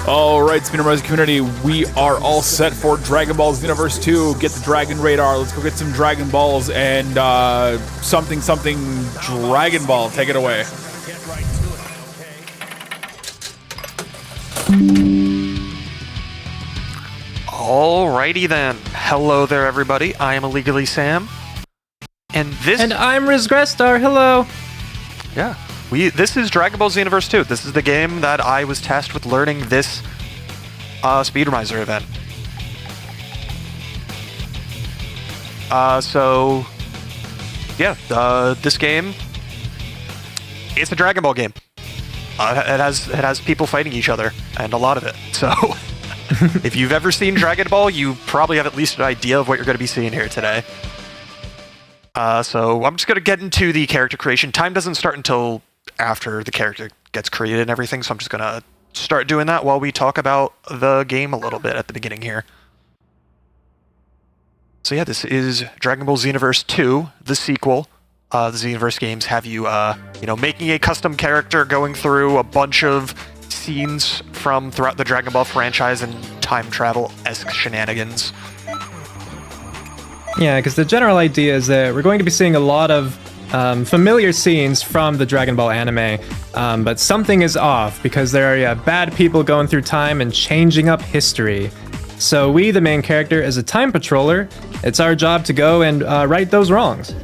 Alright, Speedromizer community, we are all set for Dragon Ball Xenoverse 2. Get the Dragon Radar, let's go get some Dragon Balls and something Dragon Ball. Take it away. Alrighty then. Hello there everybody, I am IllegallySam. And I'm Rizgrestar, hello! Yeah. This is Dragon Ball Xenoverse 2. This is the game that I was tasked with learning this Speedromizer event. This game, it's a Dragon Ball game. It has people fighting each other, and a lot of it. So, if you've ever seen Dragon Ball, you probably have at least an idea of what you're going to be seeing here today. So I'm just going to get into the character creation. Time doesn't start until after the character gets created and everything, so I'm just going to start doing that while we talk about the game a little bit at the beginning here. So yeah, this is Dragon Ball Xenoverse 2, the sequel. The Xenoverse games have you, making a custom character, going through a bunch of scenes from throughout the Dragon Ball franchise and time travel-esque shenanigans. Yeah, because the general idea is that we're going to be seeing a lot of familiar scenes from the Dragon Ball anime, but something is off because there are bad people going through time and changing up history. So we, the main character, as a time patroller, it's our job to go and right those wrongs.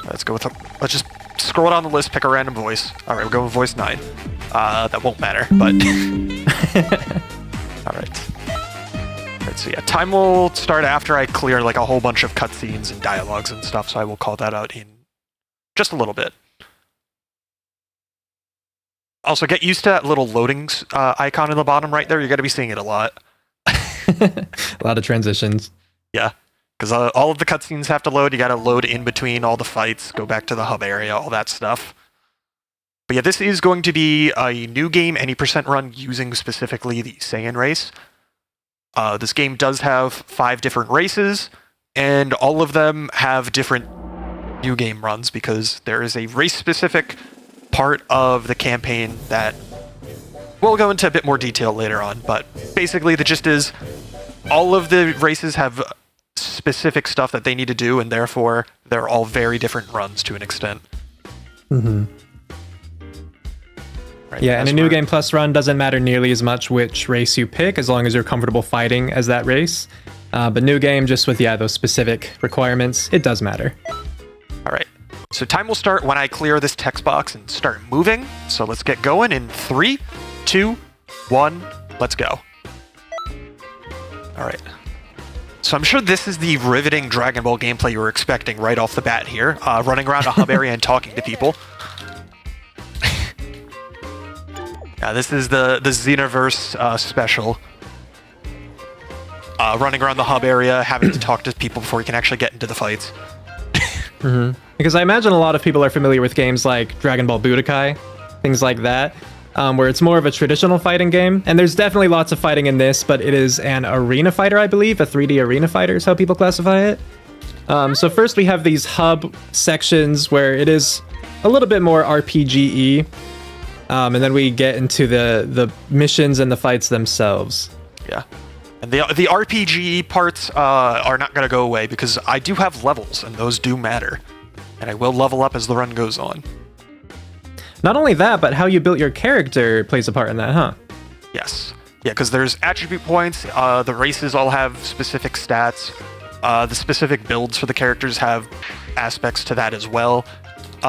Let's go with let's just scroll down the list, pick a random voice. All right, we're going with voice 9. That won't matter, but all right. So yeah, time will start after I clear like a whole bunch of cutscenes and dialogues and stuff, so I will call that out in just a little bit. Also, get used to that little loading icon in the bottom right there. You're going to be seeing it a lot. A lot of transitions. Yeah, because all of the cutscenes have to load. You got to load in between all the fights, go back to the hub area, all that stuff. But yeah, this is going to be a new game, any % run using specifically the Saiyan race. This game does have 5 different races, and all of them have different new game runs because there is a race-specific part of the campaign that we'll go into a bit more detail later on, but basically the gist is all of the races have specific stuff that they need to do, and therefore they're all very different runs to an extent. Mm-hmm. Right, yeah, and a New Game Plus run doesn't matter nearly as much which race you pick, as long as you're comfortable fighting as that race. But New Game, just with, those specific requirements, it does matter. All right, so time will start when I clear this text box and start moving. So let's get going in 3, 2, 1, let's go. All right. So I'm sure this is the riveting Dragon Ball gameplay you were expecting right off the bat here, running around a hub area and talking to people. Yeah, this is the Xenoverse special. Running around the hub area, having to talk to people before you can actually get into the fights. Mm-hmm. Because I imagine a lot of people are familiar with games like Dragon Ball Budokai, things like that, where it's more of a traditional fighting game. And there's definitely lots of fighting in this, but it is an arena fighter, I believe. A 3D arena fighter is how people classify it. So first we have these hub sections where it is a little bit more RPG-y. And then we get into the missions and the fights themselves. Yeah. And the RPG parts are not going to go away because I do have levels, and those do matter. And I will level up as the run goes on. Not only that, but how you built your character plays a part in that, huh? Yes. Yeah, because there's attribute points. The races all have specific stats. The specific builds for the characters have aspects to that as well.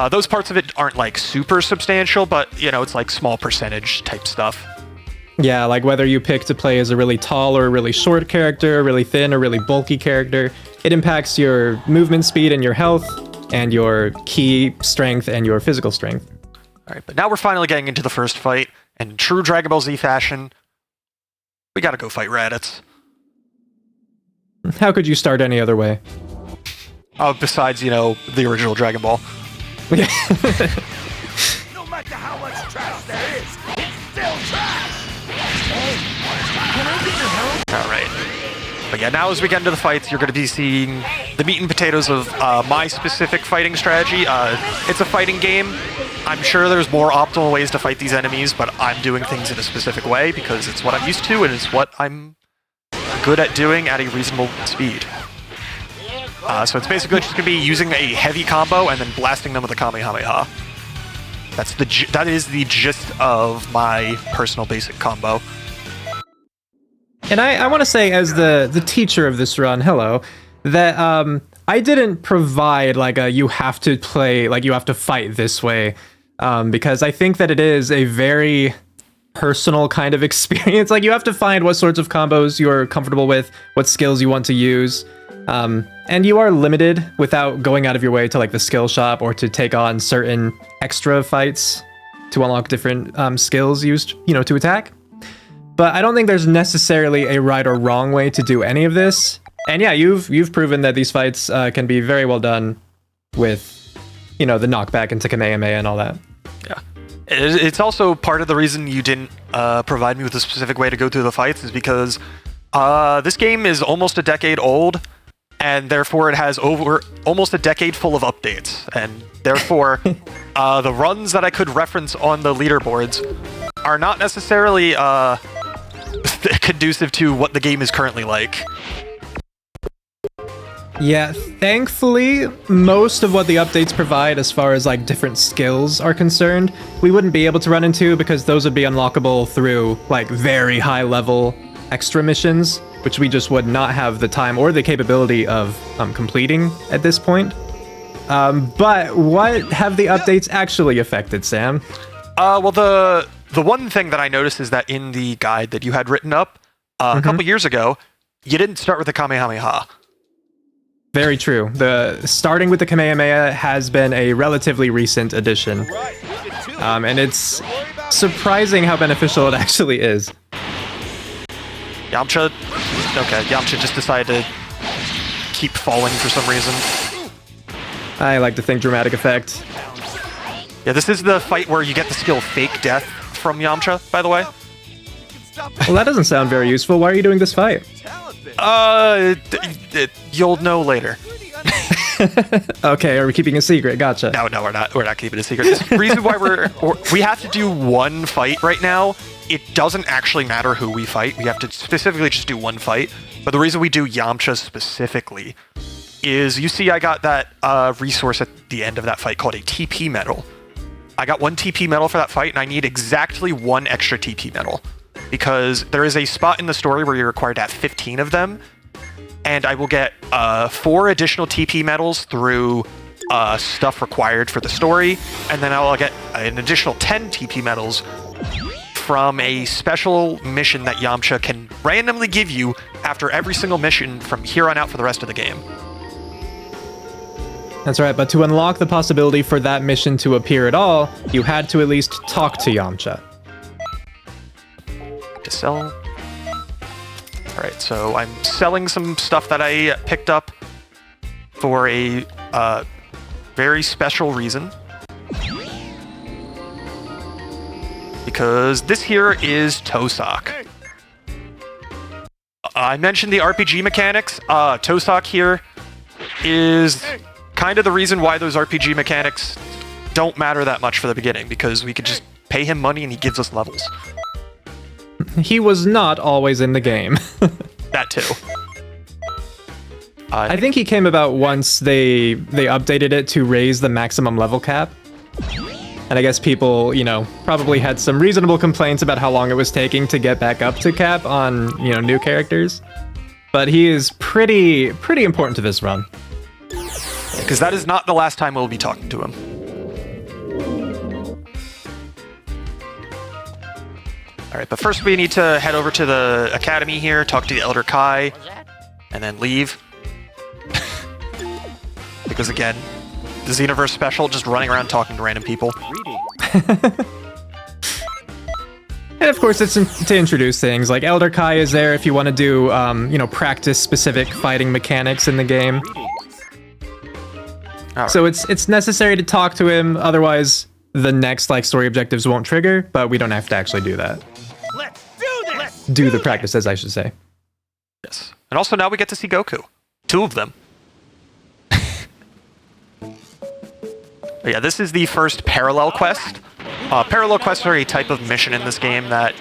Those parts of it aren't like super substantial, but it's like small percentage type stuff. Yeah, like whether you pick to play as a really tall or a really short character, a really thin or really bulky character, it impacts your movement speed and your health and your ki strength and your physical strength. All right, but now we're finally getting into the first fight, and in true Dragon Ball Z fashion, we gotta go fight Raditz. How could you start any other way? Besides, the original Dragon Ball. No matter how much trash there is, it's still trash! Can I get your help? Alright. But yeah, now as we get into the fights, you're going to be seeing the meat and potatoes of my specific fighting strategy. It's a fighting game. I'm sure there's more optimal ways to fight these enemies, but I'm doing things in a specific way because it's what I'm used to and it's what I'm good at doing at a reasonable speed. So it's basically just going to be using a heavy combo and then blasting them with a Kamehameha. That is the gist of my personal basic combo. And I want to say, as the teacher of this run, hello, that I didn't provide like a you have to play, like you have to fight this way, because I think that it is a very personal kind of experience. Like you have to find what sorts of combos you're comfortable with, what skills you want to use, and you are limited without going out of your way to like the skill shop or to take on certain extra fights to unlock different skills used, to attack. But I don't think there's necessarily a right or wrong way to do any of this. And yeah, you've proven that these fights can be very well done with, the knockback into Kamehameha and all that. Yeah. It's also part of the reason you didn't provide me with a specific way to go through the fights is because this game is almost a decade old, and therefore it has over almost a decade full of updates. And therefore, the runs that I could reference on the leaderboards are not necessarily conducive to what the game is currently like. Yeah, thankfully, most of what the updates provide as far as like different skills are concerned, we wouldn't be able to run into because those would be unlockable through like very high level extra missions, which we just would not have the time or the capability of completing at this point. But what have the updates actually affected, Sam? Well, the one thing that I noticed is that in the guide that you had written up a couple years ago, you didn't start with the Kamehameha. Very true. The starting with the Kamehameha has been a relatively recent addition. And it's surprising how beneficial it actually is. Yamcha just decided to keep falling for some reason. I like to think dramatic effect. Yeah, this is the fight where you get the skill Fake Death from Yamcha, by the way. Well, that doesn't sound very useful. Why are you doing this fight? You'll know later. Okay, are we keeping a secret? Gotcha. No, we're not. We're not keeping a secret. The reason why we have to do one fight right now, it doesn't actually matter who we fight. We have to specifically just do one fight. But the reason we do Yamcha specifically is, you see I got that resource at the end of that fight called a TP medal. I got 1 TP medal for that fight, and I need exactly 1 extra TP medal. Because there is a spot in the story where you're required to have 15 of them, and I will get 4 additional TP medals through stuff required for the story, and then I'll get an additional 10 TP medals from a special mission that Yamcha can randomly give you after every single mission from here on out for the rest of the game. That's right, but to unlock the possibility for that mission to appear at all, you had to at least talk to Yamcha. To sell. Alright, so I'm selling some stuff that I picked up for a very special reason. Because this here is Tosak. I mentioned the RPG mechanics. Tosak here is kind of the reason why those RPG mechanics don't matter that much for the beginning, because we could just pay him money and he gives us levels. He was not always in the game. That too. I think he came about once they updated it to raise the maximum level cap. And I guess people, probably had some reasonable complaints about how long it was taking to get back up to cap on, new characters. But he is pretty important to this run. Because that is not the last time we'll be talking to him. Alright, but first we need to head over to the academy here, talk to the Elder Kai, and then leave. Because again, the Xenoverse special, just running around talking to random people. And of course, it's to introduce things, like Elder Kai is there if you want to do, practice specific fighting mechanics in the game. Right. So it's necessary to talk to him, otherwise the next story objectives won't trigger, but we don't have to actually do that. Let's do this! Do the practices, I should say. Yes. And also now we get to see Goku. 2 of them. But yeah, this is the first parallel quest. Parallel quests are a type of mission in this game that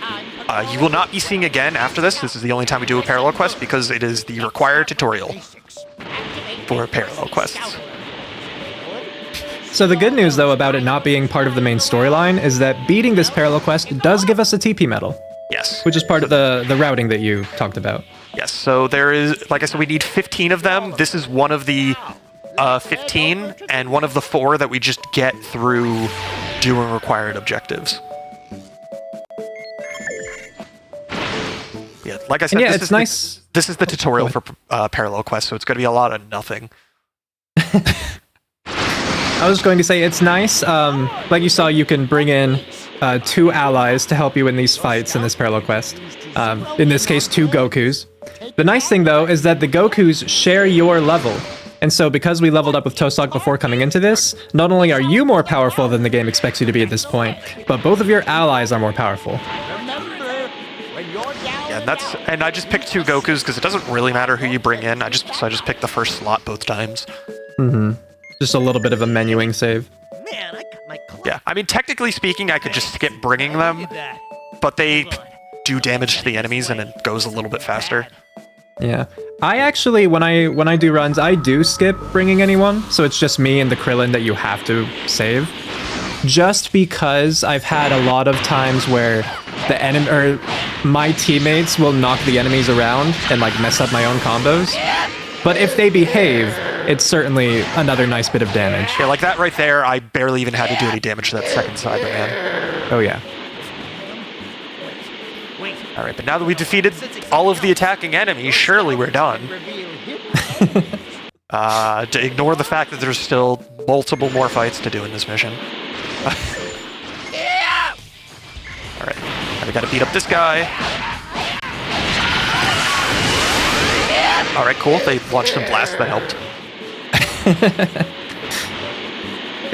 you will not be seeing again after this. This is the only time we do a parallel quest because it is the required tutorial for parallel quests. So the good news, though, about it not being part of the main storyline is that beating this parallel quest does give us a TP medal. Yes. Which is part of the routing that you talked about. Yes, so there is, like I said, we need 15 of them. This is one of the 15, and one of the 4 that we just get through doing required objectives. Yeah, like I said, yeah, this it's nice. This is the tutorial for parallel quest, so it's going to be a lot of nothing. I was going to say it's nice. Like you saw, you can bring in 2 allies to help you in these fights in this parallel quest. In this case, 2 Gokus. The nice thing, though, is that the Gokus share your level. And so because we leveled up with Tosok before coming into this, not only are you more powerful than the game expects you to be at this point, but both of your allies are more powerful. Yeah, and I just picked 2 Gokus because it doesn't really matter who you bring in. So I just picked the first slot both times. Mm-hmm. Just a little bit of a menuing save. Yeah, I mean, technically speaking, I could just skip bringing them, but they do damage to the enemies and it goes a little bit faster. Yeah. I actually, when I do runs, I do skip bringing anyone, so it's just me and the Krillin that you have to save. Just because I've had a lot of times where the enemy or my teammates will knock the enemies around and like mess up my own combos. But if they behave, it's certainly another nice bit of damage. Yeah, like that right there, I barely even had to do any damage to that second Cyberman. Oh yeah. Alright, but now that we've defeated all of the attacking enemies, surely we're done. To ignore the fact that there's still multiple more fights to do in this mission. Alright, now we gotta beat up this guy. Alright, cool. They launched some blasts that helped.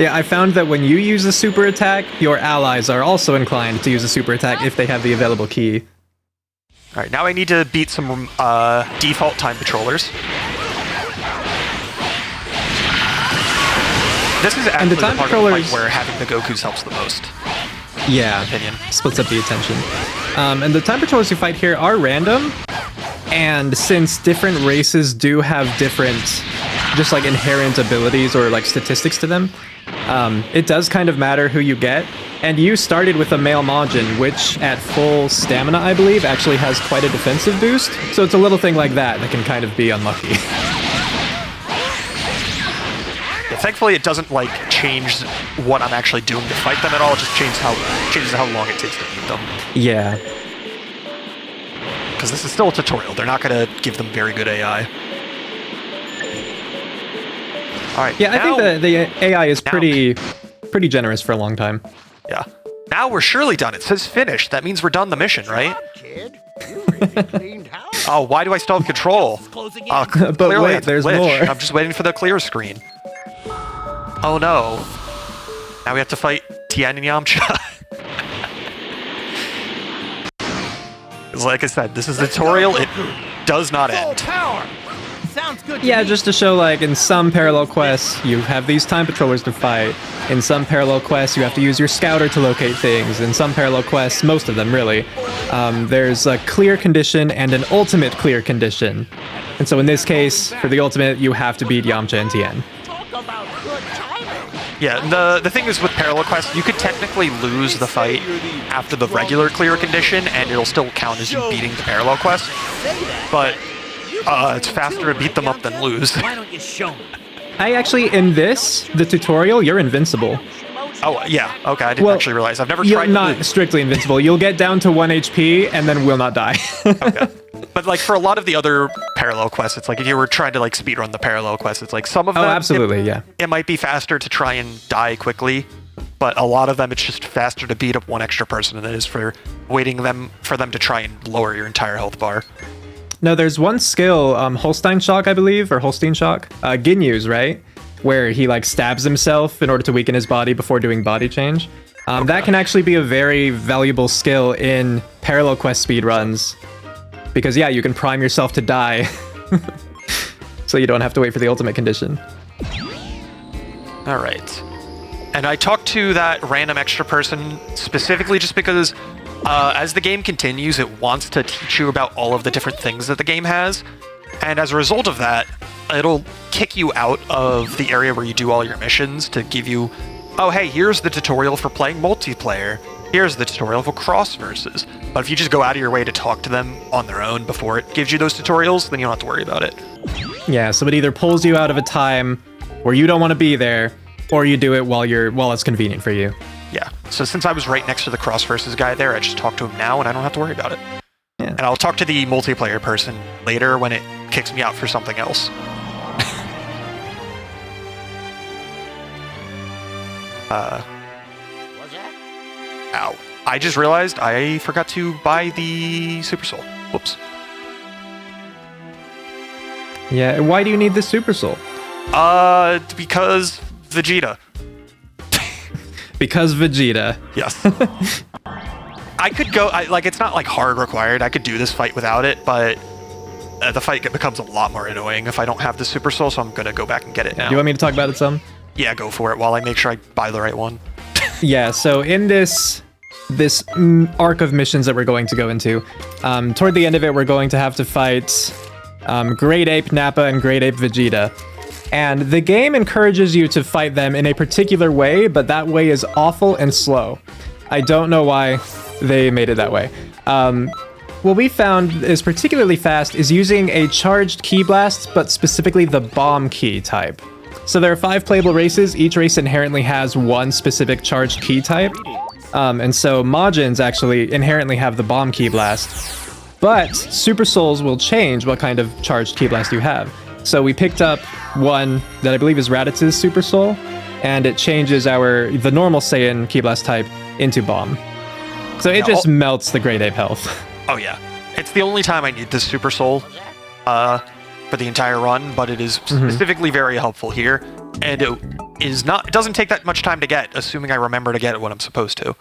Yeah, I found that when you use a super attack, your allies are also inclined to use a super attack if they have the available key. Alright, now I need to beat some default time patrollers. This is actually the part of the fight where having the Gokus helps the most. Yeah, opinion. Splits up the attention. And the time patrollers you fight here are random, and since different races do have different, just like inherent abilities or like statistics to them, it does kind of matter who you get. And you started with a male Majin, which at full stamina, I believe, actually has quite a defensive boost. So it's a little thing like that that can kind of be unlucky. Yeah, thankfully, it doesn't like change what I'm actually doing to fight them at all. It just changes how long it takes to beat them. Yeah. Because this is still a tutorial. They're not going to give them very good AI. All right. Yeah, I think the AI is pretty generous for a long time. Yeah. Now we're surely done. It says finished. That means we're done the mission, right? Oh, why do I still have control? But wait, there's more. I'm just waiting for the clear screen. Oh no. Now we have to fight Tien and Yamcha. Like I said, this is a tutorial. It does not end. Sounds good. Yeah, just to show, like, in some parallel quests, you have these time patrollers to fight. In some parallel quests, you have to use your scouter to locate things. In some parallel quests, most of them, really, there's a clear condition and an ultimate clear condition. And so in this case, for the ultimate, you have to beat Yamcha and Tien. Yeah, the thing is with parallel quests, you could technically lose the fight after the regular clear condition, and it'll still count as you beating the parallel quest. But it's faster to beat them up than lose. Why don't you show me? I actually, in the tutorial, you're invincible. Oh, yeah. Okay, I didn't actually realize. I've never tried to not strictly invincible. You'll get down to 1 HP and then will not die. Okay. But like for a lot of the other parallel quests, it's like if you were trying to like speedrun the parallel quests, it's like some of them... Oh, absolutely, yeah. It might be faster to try and die quickly, but a lot of them it's just faster to beat up one extra person than it is for waiting for them to try and lower your entire health bar. No, there's one skill, Holstein Shock, I believe, or Holstein Shock. Ginyu's, right? Where he like stabs himself in order to weaken his body before doing body change. That can actually be a very valuable skill in parallel quest speedruns. Because yeah, you can prime yourself to die. So you don't have to wait for the ultimate condition. Alright. And I talked to that random extra person specifically just because as the game continues, it wants to teach you about all of the different things that the game has. And as a result of that, it'll kick you out of the area where you do all your missions to give you, oh, hey, here's the tutorial for playing multiplayer. Here's the tutorial for cross versus. But if you just go out of your way to talk to them on their own before it gives you those tutorials, then you don't have to worry about it. Yeah, so it either pulls you out of a time where you don't want to be there, or you do it while it's convenient for you. Yeah, so since I was right next to the cross versus guy there, I just talk to him now and I don't have to worry about it. Yeah. And I'll talk to the multiplayer person later when it kicks me out for something else. Ow. I just realized I forgot to buy the Super Soul. Whoops. Yeah, why do you need the Super Soul? Because Vegeta. Because Vegeta. Yes. I could go, it's not like hard required. I could do this fight without it, but the fight becomes a lot more annoying if I don't have the Super Soul, so I'm gonna go back and get it now. Do you want me to talk about it some? Yeah, go for it while I make sure I buy the right one. Yeah, so in this arc of missions that we're going to go into, toward the end of it, we're going to have to fight Great Ape Nappa and Great Ape Vegeta. And the game encourages you to fight them in a particular way, but that way is awful and slow. I don't know why they made it that way. What we found is particularly fast is using a charged key blast, but specifically the bomb key type. So there are 5 playable races. Each race inherently has one specific charged key type. And so Majins actually inherently have the bomb key blast. But Super Souls will change what kind of charged key blast you have. So we picked up one that I believe is Raditz's Super Soul, and it changes the normal Saiyan key blast type into bomb. So it just melts the Great Ape health. Oh yeah. It's the only time I need this Super Soul for the entire run, but it is specifically very helpful here. And it doesn't take that much time to get, assuming I remember to get it when I'm supposed to.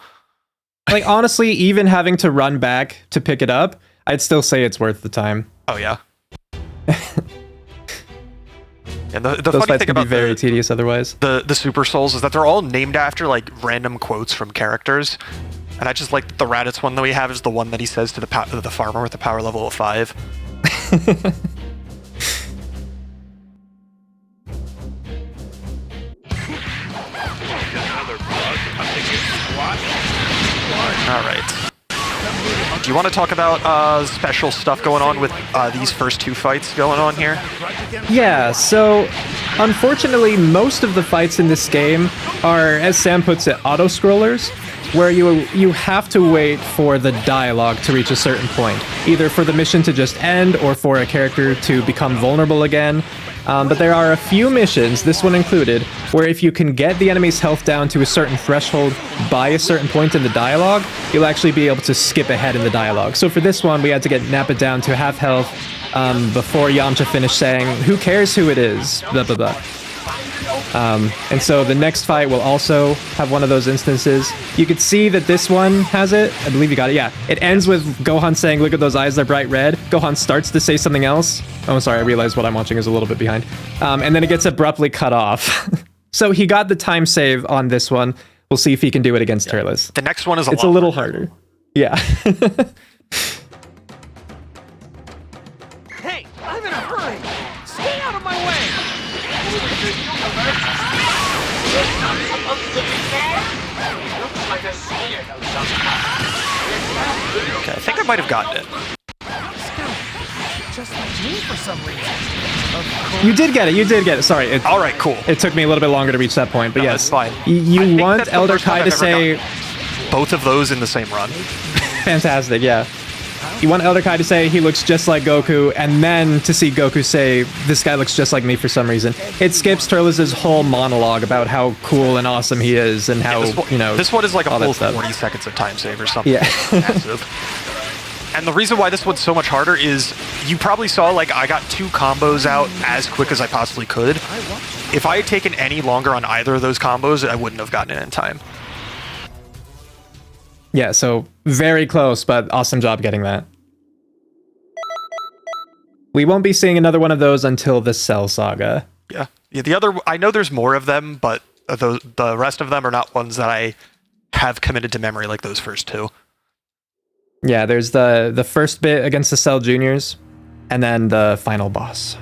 Like, honestly, even having to run back to pick it up, I'd still say it's worth the time. Oh yeah. And the Those funny fights thing can be about very tedious otherwise. the Super Souls is that they're all named after like random quotes from characters. And I just like the Raditz one that we have is the one that he says to the farmer with the power level of 5. All right. Do you want to talk about special stuff going on with these first 2 fights going on here? Yeah, so unfortunately, most of the fights in this game are, as Sam puts it, auto-scrollers, where you have to wait for the dialogue to reach a certain point, either for the mission to just end or for a character to become vulnerable again. But there are a few missions, this one included, where if you can get the enemy's health down to a certain threshold by a certain point in the dialogue, you'll actually be able to skip ahead in the dialogue. So for this one, we had to get Nappa down to half health before Yamcha finished saying, "Who cares who it is?" Blah, blah, blah. And so the next fight will also have one of those instances. You could see that this one has it. I believe you got it. Yeah. It ends with Gohan saying, "Look at those eyes, they're bright red." Gohan starts to say something else. Oh, sorry. I realized what I'm watching is a little bit behind. And then it gets abruptly cut off. So he got the time save on this one. We'll see if he can do it against Turles. The next one is a little harder. Yeah. Hey, I'm in a hurry. Stay out of my way. Okay, I think I might have gotten it. Just like me for some reason. You did get it. You did get it. Sorry. All right, cool. It took me a little bit longer to reach that point, but No, yes. that's fine. I You think want that's the Elder first time Kai I've to ever say... both of those in the same run. Fantastic, yeah. You want Elder Kai to say he looks just like Goku, and then to see Goku say, "This guy looks just like me" for some reason. It skips Turles' whole monologue about how cool and awesome he is, and how, This one is like a all that full stuff. 40 seconds of time save or something. Yeah. Massive. And the reason why this one's so much harder is you probably saw, like, I got 2 combos out as quick as I possibly could. If I had taken any longer on either of those combos, I wouldn't have gotten it in time. Yeah, so very close, but awesome job getting that. We won't be seeing another one of those until the Cell Saga. Yeah. The other, I know there's more of them, but The rest of them are not ones that I have committed to memory like those first two. Yeah, there's the first bit against the Cell Juniors, and then the final boss.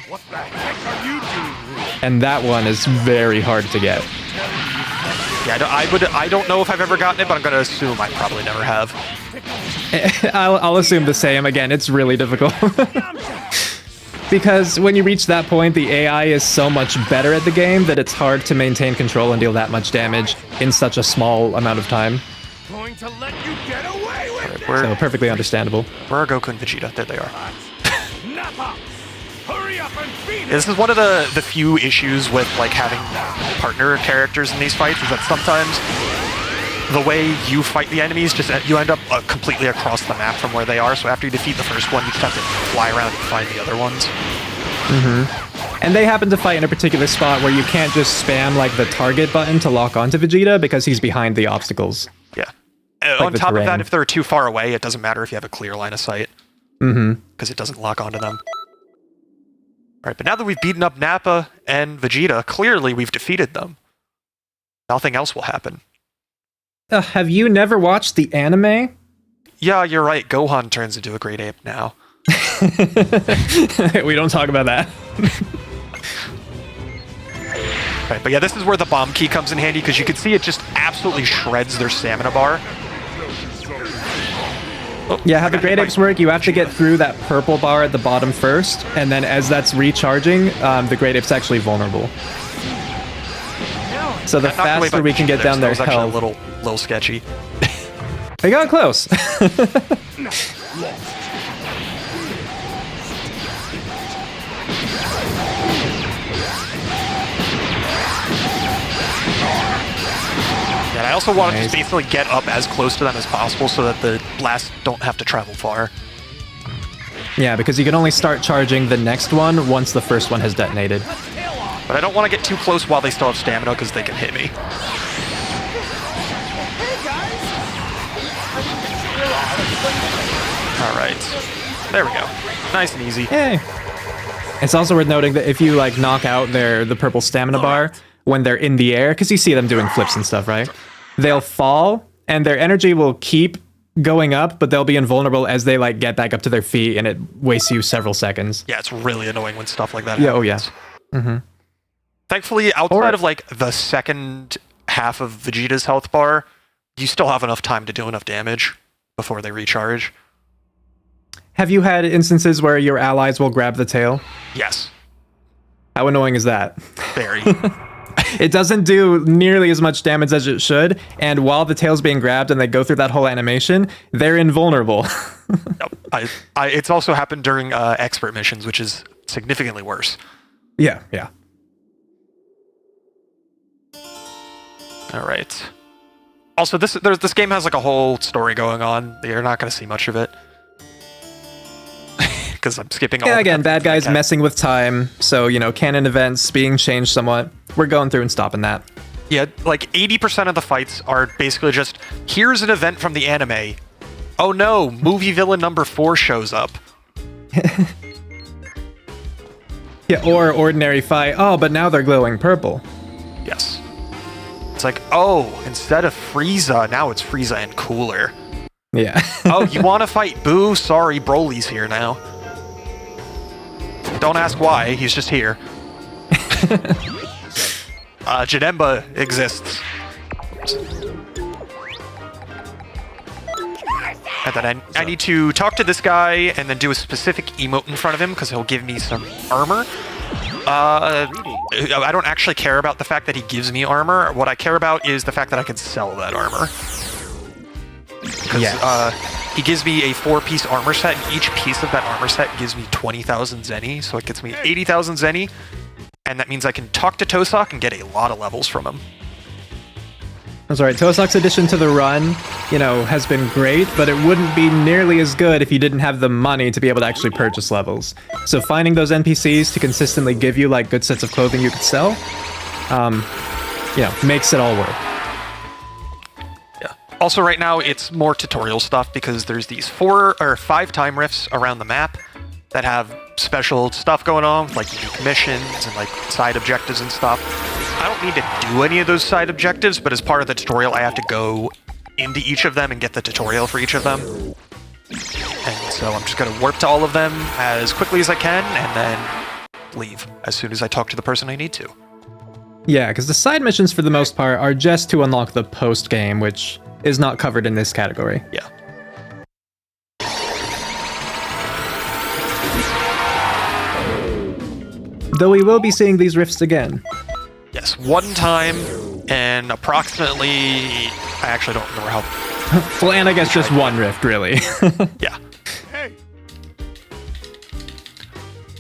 What the heck are you doing? And that one is very hard to get. Yeah, I don't know if I've ever gotten it, but I'm going to assume I probably never have. I'll assume the same. Again, it's really difficult. Because when you reach that point, the AI is so much better at the game that it's hard to maintain control and deal that much damage in such a small amount of time. Going to let you get away with it. So perfectly understandable. Where are Goku and Vegeta? There they are. Nappa, hurry up and beat it. This is one of the few issues with like having partner characters in these fights is that sometimes the way you fight the enemies just you end up completely across the map from where they are. So after you defeat the first one, you just have to fly around and find the other ones. And they happen to fight in a particular spot where you can't just spam like the target button to lock onto Vegeta because he's behind the obstacles. Yeah. Like On the top of that, terrain. if they're too far away, it doesn't matter if you have a clear line of sight. Because it doesn't lock onto them. Alright, but now that we've beaten up Nappa and Vegeta, clearly we've defeated them. Nothing else will happen. Have you never watched the anime? Yeah, you're right. Gohan turns into a great ape now. We don't talk about that. Right, but yeah, this is where the bomb key comes in handy because you can see it just absolutely shreds their stamina bar. Oh, Yeah, how the Great Apes work, you have to get through that purple bar at the bottom first, and then as that's recharging, the Great Ape's actually vulnerable. So the Knocked away faster by we can get Vegeta, down so their that was actually health. a little sketchy. They got close. And I also want to just basically get up as close to them as possible so that the blasts don't have to travel far. Yeah, because you can only start charging the next one once the first one has detonated. But I don't want to get too close while they still have stamina because they can hit me. Alright. There we go. Nice and easy. Hey. It's also worth noting that if you like knock out the purple stamina bar when they're in the air, because you see them doing flips and stuff, right? They'll fall and their energy will keep going up, but they'll be invulnerable as they like get back up to their feet, and it wastes you several seconds. Yeah, it's really annoying when stuff like that Yeah, happens. oh yeah. Thankfully, outside of like the second half of Vegeta's health bar, you still have enough time to do enough damage before they recharge. Have you had instances where your allies will grab the tail? Yes, How annoying is that? very. It doesn't do nearly as much damage as it should, and while the tail's being grabbed and they go through that whole animation, they're invulnerable. Yep. It's also happened during expert missions, which is significantly worse. Yeah. All right. Also, this game has like a whole story going on. You're not going to see much of it because I'm skipping all. Yeah, the again, bad guys content. messing with time, so, canon events being changed somewhat. We're going through and stopping that. Yeah, like 80% of the fights are basically just, here's an event from the anime. Oh no, movie villain number 4 shows up. Yeah, or ordinary fight. Oh, but now they're glowing purple. Yes. It's like, oh, instead of Frieza, now it's Frieza and cooler. Yeah. Oh, you want to fight Boo? Sorry, Broly's here now. Don't ask why, he's just here. Janemba exists. Oops. And then I need to talk to this guy and then do a specific emote in front of him because he'll give me some armor. I don't actually care about the fact that he gives me armor. What I care about is the fact that I can sell that armor. Because he gives me a 4-piece armor set, and each piece of that armor set gives me 20,000 Zenny, so it gets me 80,000 Zenny, and that means I can talk to Tosak and get a lot of levels from him. That's right. Tosak's addition to the run, has been great, but it wouldn't be nearly as good if you didn't have the money to be able to actually purchase levels. So finding those NPCs to consistently give you like good sets of clothing you could sell, makes it all work. Yeah. Also, right now it's more tutorial stuff because there's these 4 or 5 time rifts around the map that have special stuff going on, like unique missions and like side objectives and stuff. I don't need to do any of those side objectives, but as part of the tutorial, I have to go into each of them and get the tutorial for each of them. And so I'm just going to warp to all of them as quickly as I can, and then leave as soon as I talk to the person I need to. Yeah, because the side missions, for the most part, are just to unlock the post-game, which is not covered in this category. Yeah. Though we will be seeing these rifts again. Yes, one time, and approximately... I actually don't remember how... Well, and I guess just one rift, really. Yeah.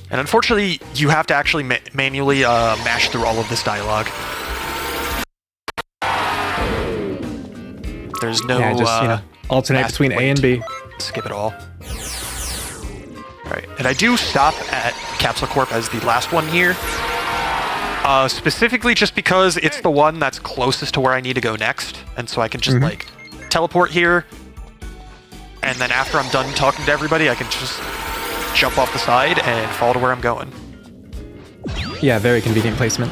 And unfortunately, you have to actually manually mash through all of this dialogue. There's no... Yeah, just, alternate fast between A way and B. Skip it all. Alright, and I do stop at Capsule Corp as the last one here. Specifically just because it's the one that's closest to where I need to go next. And so I can just, like, teleport here. And then after I'm done talking to everybody, I can just jump off the side and fall to where I'm going. Yeah, very convenient placement.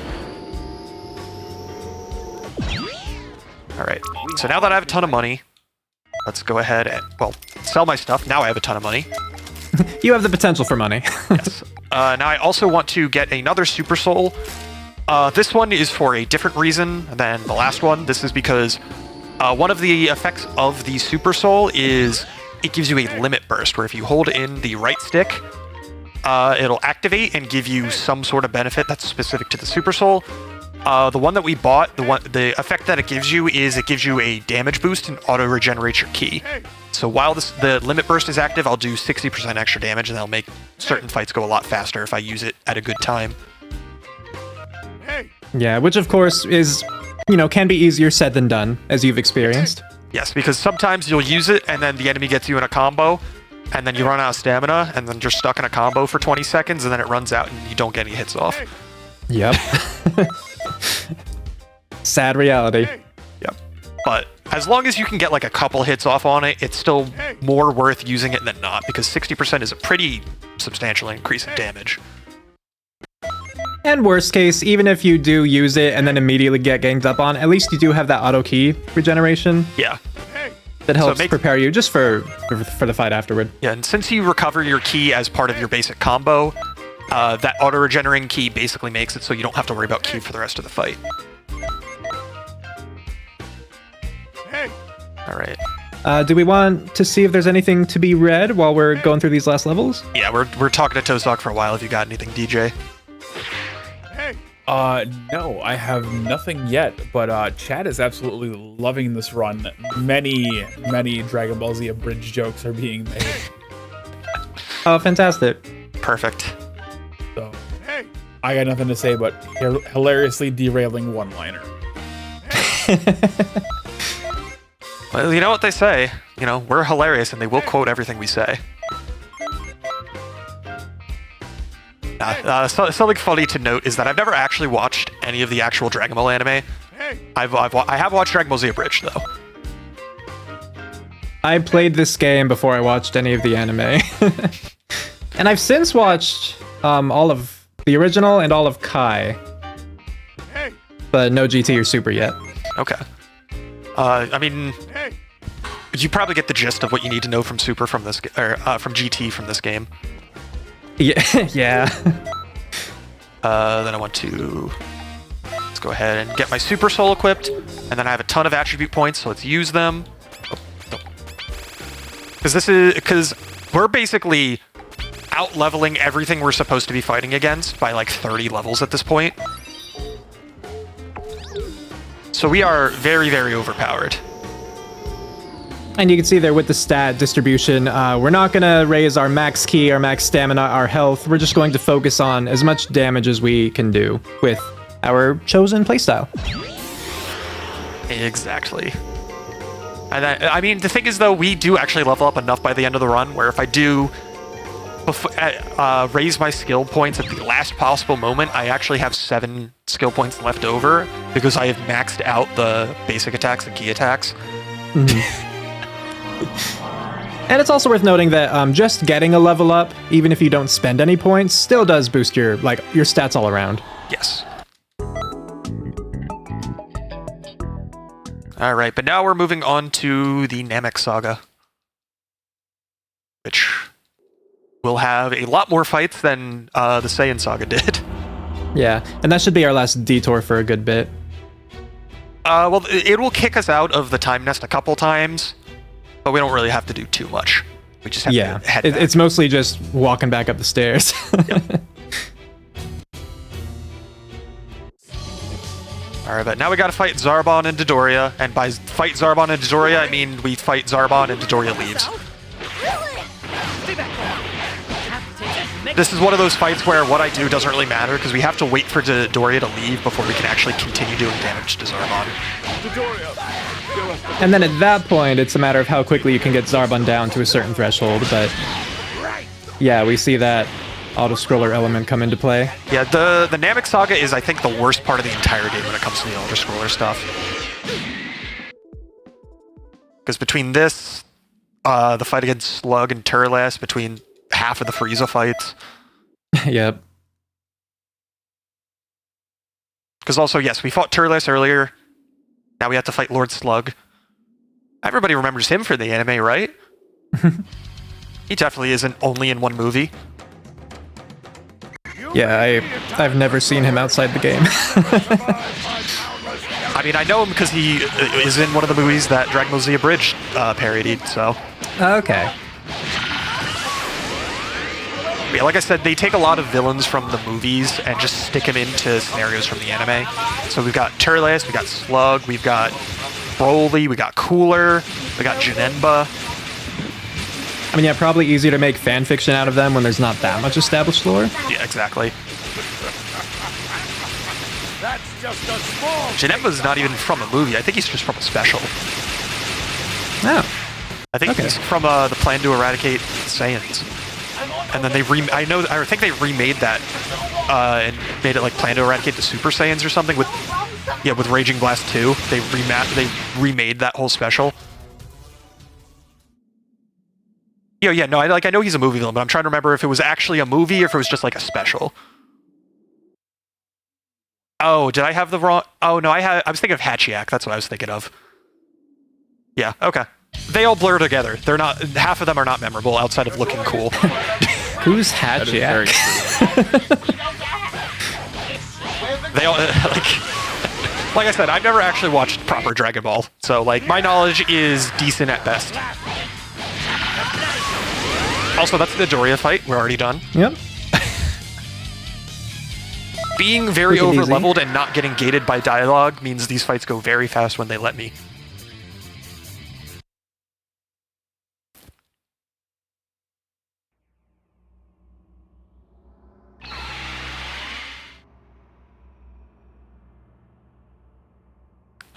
Alright, so now that I have a ton of money, let's go ahead and, well, sell my stuff. Now I have a ton of money. You have the potential for money. Yes. Now I also want to get another Super Soul. This one is for a different reason than the last one. This is because one of the effects of the Super Soul is it gives you a limit burst, where if you hold in the right stick, it'll activate and give you some sort of benefit that's specific to the Super Soul. The one that we bought, the effect that it gives you is it gives you a damage boost and auto-regenerates your key. So while the limit burst is active, I'll do 60% extra damage, and that'll make certain fights go a lot faster if I use it at a good time. Yeah, which of course is, can be easier said than done, as you've experienced. Yes, because sometimes you'll use it, and then the enemy gets you in a combo, and then you run out of stamina, and then you're stuck in a combo for 20 seconds, and then it runs out, and you don't get any hits off. Yep. Sad reality. Yep. But as long as you can get like a couple hits off on it, it's still more worth using it than not, because 60% is a pretty substantial increase in damage. And worst case, even if you do use it and then immediately get ganged up on, at least you do have that auto key regeneration. Yeah. That helps prepare you just for the fight afterward. Yeah, and since you recover your key as part of your basic combo, that auto-regenerating key basically makes it so you don't have to worry about key for the rest of the fight. Alright. Do we want to see if there's anything to be read while we're going through these last levels? Yeah, we're talking to Tozok for a while if you got anything, DJ. No, I have nothing yet, but Chad is absolutely loving this run. Many Dragon Ball Z abridged jokes are being made. Oh, fantastic. Perfect. So, I got nothing to say but hilariously derailing one-liner. Well, you know what they say. We're hilarious and they will quote everything we say. Something funny to note is that I've never actually watched any of the actual Dragon Ball anime. I have watched Dragon Ball Z Abridged, though. I played this game before I watched any of the anime. And I've since watched all of the original and all of Kai. But no GT or Super yet. Okay. I mean, you probably get the gist of what you need to know from Super from this, or from GT from this game. Yeah. Yeah. Then I want to let's go ahead and get my Super Soul equipped, and then I have a ton of attribute points, so let's use them. Because we're basically out leveling everything we're supposed to be fighting against by like 30 levels at this point. So we are very, very overpowered. And you can see there with the stat distribution, we're not going to raise our max ki, our max stamina, our health. We're just going to focus on as much damage as we can do with our chosen playstyle. Exactly. And I mean, the thing is, though, we do actually level up enough by the end of the run where if I do raise my skill points at the last possible moment, I actually have 7 skill points left over because I have maxed out the basic attacks and key attacks. Mm-hmm. And it's also worth noting that just getting a level up, even if you don't spend any points, still does boost your stats all around. Yes. All right, but now we're moving on to the Namek Saga, which will have a lot more fights than the Saiyan Saga did. Yeah, and that should be our last detour for a good bit. Well, it will kick us out of the time nest a couple times, but we don't really have to do too much. We just have to head back. It's mostly just walking back up the stairs. Yep. Alright, but now we gotta fight Zarbon and Dodoria, and by fight Zarbon and Dodoria, I mean we fight Zarbon and Dodoria leaves. This is one of those fights where what I do doesn't really matter, because we have to wait for Dodoria to leave before we can actually continue doing damage to Zarbon. And then at that point, it's a matter of how quickly you can get Zarbon down to a certain threshold, but yeah, we see that auto-scroller element come into play. Yeah, the Namek Saga is, I think, the worst part of the entire game when it comes to the auto-scroller stuff. Because between this, the fight against Slug and Turles, between half of the Frieza fights. Yep. Because also, yes, we fought Turles earlier. Now we have to fight Lord Slug. Everybody remembers him for the anime, right? He definitely isn't only in one movie. Yeah, I've never seen him outside the game. I mean, I know him because he is in one of the movies that Dragon Ball Z Abridged parodied, so... Okay. Yeah, like I said, they take a lot of villains from the movies and just stick them into scenarios from the anime. So we've got Turles, we got Slug, we've got Broly, we got Cooler, we got Janemba. I mean, yeah, probably easier to make fan fiction out of them when there's not that much established lore. Yeah, exactly. That's just a small. Janemba's not even from a movie. I think he's just from a special. Oh. I think he's from the Plan to Eradicate Saiyans. And then they I think they remade that and made it like Plan to Eradicate the Super Saiyans or something with Raging Blast 2. They remade that whole special. Yeah, no, I know he's a movie villain, but I'm trying to remember if it was actually a movie or if it was just like a special. Oh, did I have the wrong? Oh no, I was thinking of Hachiak. That's what I was thinking of. Yeah, okay. They all blur together. They're not. Half of them are not memorable outside of looking cool. Who's Hachiak? They all like I said, I've never actually watched proper Dragon Ball, so like my knowledge is decent at best. Also, that's the Dodoria fight. We're already done. Yep. Being very over-leveled and not getting gated by dialogue means these fights go very fast when they let me.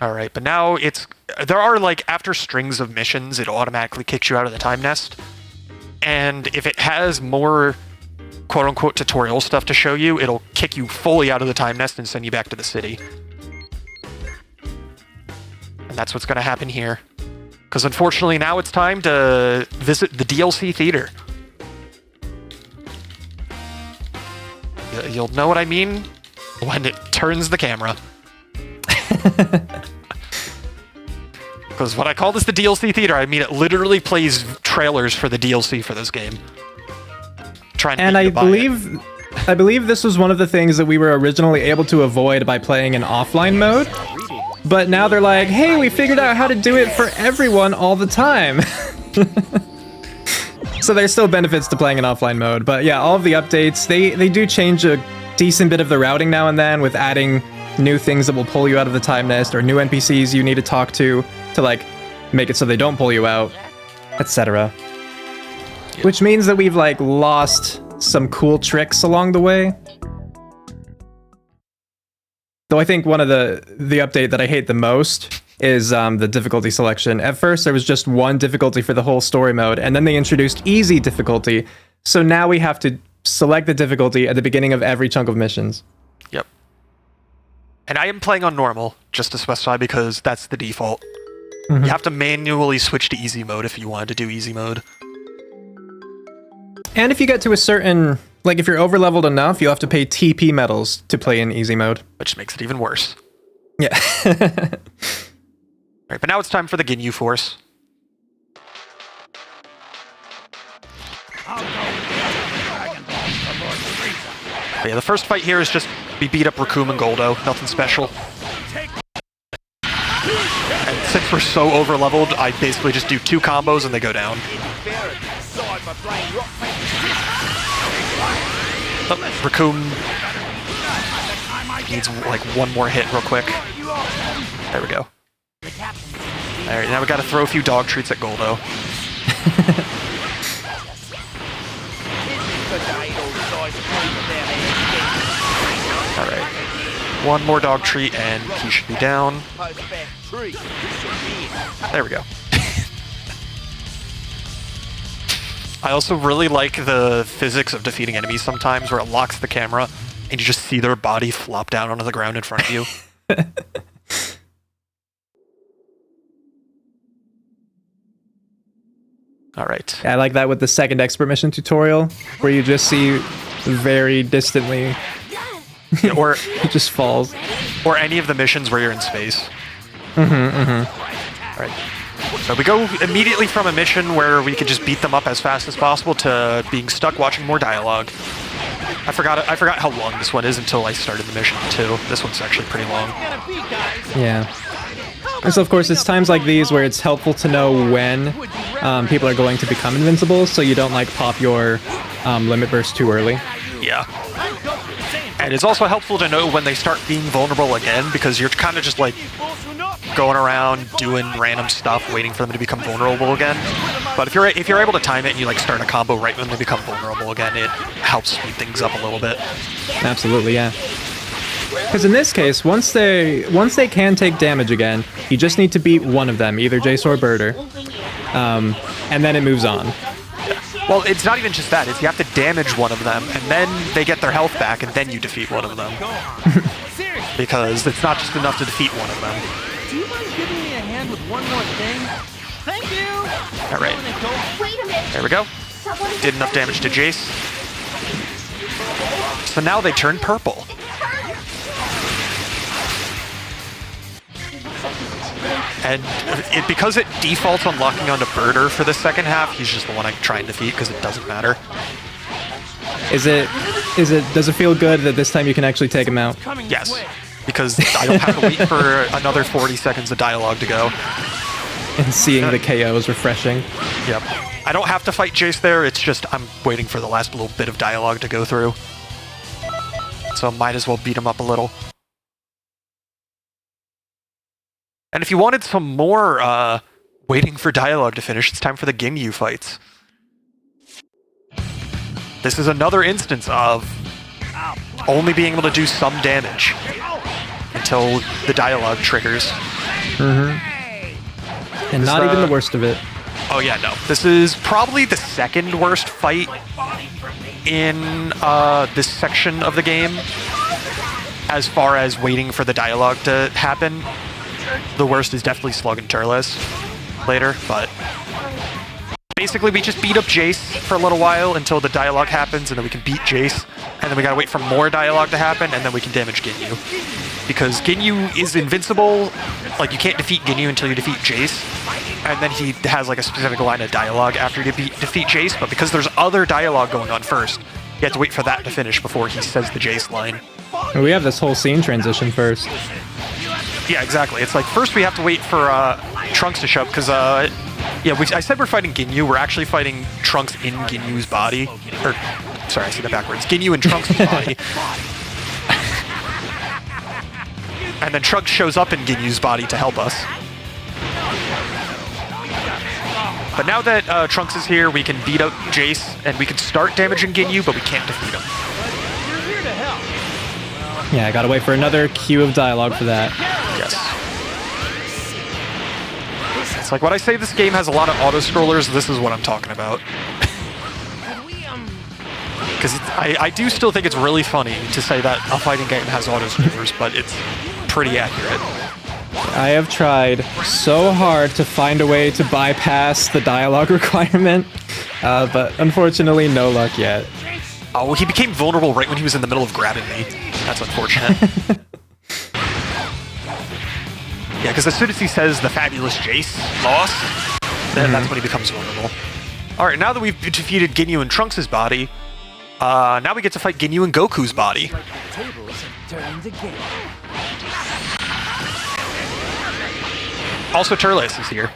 Alright, but now there are like, after strings of missions, it automatically kicks you out of the time nest. And if it has more quote-unquote tutorial stuff to show you, it'll kick you fully out of the time nest and send you back to the city. And that's what's going to happen here. Because unfortunately now it's time to visit the DLC theater. You'll know what I mean when it turns the camera. Because when I call this the DLC theater, I mean it literally plays trailers for the DLC for this game. I believe this was one of the things that we were originally able to avoid by playing in offline mode. But now they're like, hey, we figured out how to do it for everyone all the time. So there's still benefits to playing in offline mode. But yeah, all of the updates, they do change a decent bit of the routing now and then with adding new things that will pull you out of the time nest or new NPCs you need to talk to like make it so they don't pull you out, etc. Yep. Which means that we've like lost some cool tricks along the way. Though I think one of the update that I hate the most is the difficulty selection. At first there was just one difficulty for the whole story mode, and then they introduced easy difficulty. So now we have to select the difficulty at the beginning of every chunk of missions. Yep. And I am playing on normal, just to specify, because that's the default. Mm-hmm. You have to manually switch to easy mode if you wanted to do easy mode. And if you get to a certain, like if you're over-leveled enough, you'll have to pay TP medals to play in easy mode. Which makes it even worse. Yeah. Alright, but now it's time for the Ginyu Force. But yeah, the first fight here is just we beat up Raccoon and Goldo, nothing special. And since we're so over-leveled, I basically just do 2 combos and they go down. Oh, Raccoon needs like 1 more hit real quick. There we go. Alright, now we gotta throw a few dog treats at Goldo. Alright. 1 more dog treat and he should be down. There we go. I also really like the physics of defeating enemies sometimes where it locks the camera and you just see their body flop down onto the ground in front of you. Alright. Yeah, I like that with the second expert mission tutorial, where you just see very distantly. Or it just falls. Or any of the missions where you're in space. Alright. So we go immediately from a mission where we could just beat them up as fast as possible to being stuck watching more dialogue. I forgot how long this one is until I started the mission too. This one's actually pretty long. Yeah. And so of course it's times like these where it's helpful to know when people are going to become invincible, so you don't like pop your limit burst too early. Yeah. And it's also helpful to know when they start being vulnerable again, because you're kind of just like going around doing random stuff, waiting for them to become vulnerable again. But if you're able to time it and you like start a combo right when they become vulnerable again, it helps speed things up a little bit. Absolutely, yeah. Because in this case, once they can take damage again, you just need to beat one of them, either Jace or Birder, and then it moves on. Well, it's not even just that. It's you have to damage one of them, and then they get their health back, and then you defeat one of them. Because it's not just enough to defeat one of them. Do you mind giving me a hand with one more thing? Thank you! Alright. Wait a minute. There we go. Did enough damage to Jace. So now they turn purple. And because it defaults on locking onto Birder for the second half, he's just the one I try and defeat because it doesn't matter. Does it feel good that this time you can actually take him out? Yes, because I don't have to wait for another 40 seconds of dialogue to go. And seeing the KO is refreshing. Yep. I don't have to fight Jace there, it's just I'm waiting for the last little bit of dialogue to go through. So might as well beat him up a little. And if you wanted some more waiting for dialogue to finish, it's time for the Ginyu fights. This is another instance of only being able to do some damage until the dialogue triggers. And not even the worst of it. Oh yeah, no. This is probably the second worst fight in this section of the game. As far as waiting for the dialogue to happen. The worst is definitely Slug and Turles later, but basically we just beat up Jace for a little while until the dialogue happens, and then we can beat Jace, and then we gotta wait for more dialogue to happen, and then we can damage Ginyu. Because Ginyu is invincible, like you can't defeat Ginyu until you defeat Jace, and then he has like a specific line of dialogue after you defeat Jace, but because there's other dialogue going on first, you have to wait for that to finish before he says the Jace line. And we have this whole scene transition first. Yeah, exactly. It's like first we have to wait for Trunks to show up because I said we're fighting Ginyu. We're actually fighting Trunks in Ginyu's body. Or sorry, I said that backwards. Ginyu in Trunks' body. And then Trunks shows up in Ginyu's body to help us. But now that Trunks is here, we can beat up Jace and we can start damaging Ginyu, but we can't defeat him. Yeah, I gotta wait for another cue of dialogue for that. Yes. It's like when I say this game has a lot of auto-scrollers, this is what I'm talking about. Because I do still think it's really funny to say that a fighting game has auto-scrollers, but it's pretty accurate. I have tried so hard to find a way to bypass the dialogue requirement, but unfortunately no luck yet. Oh, well, he became vulnerable right when he was in the middle of grabbing me. That's unfortunate. Yeah, because as soon as he says the fabulous Jace lost, then that's when he becomes vulnerable. Alright, now that we've defeated Ginyu and Trunks' body, now we get to fight Ginyu and Goku's body. Tables have turned again. Also, Turles is here,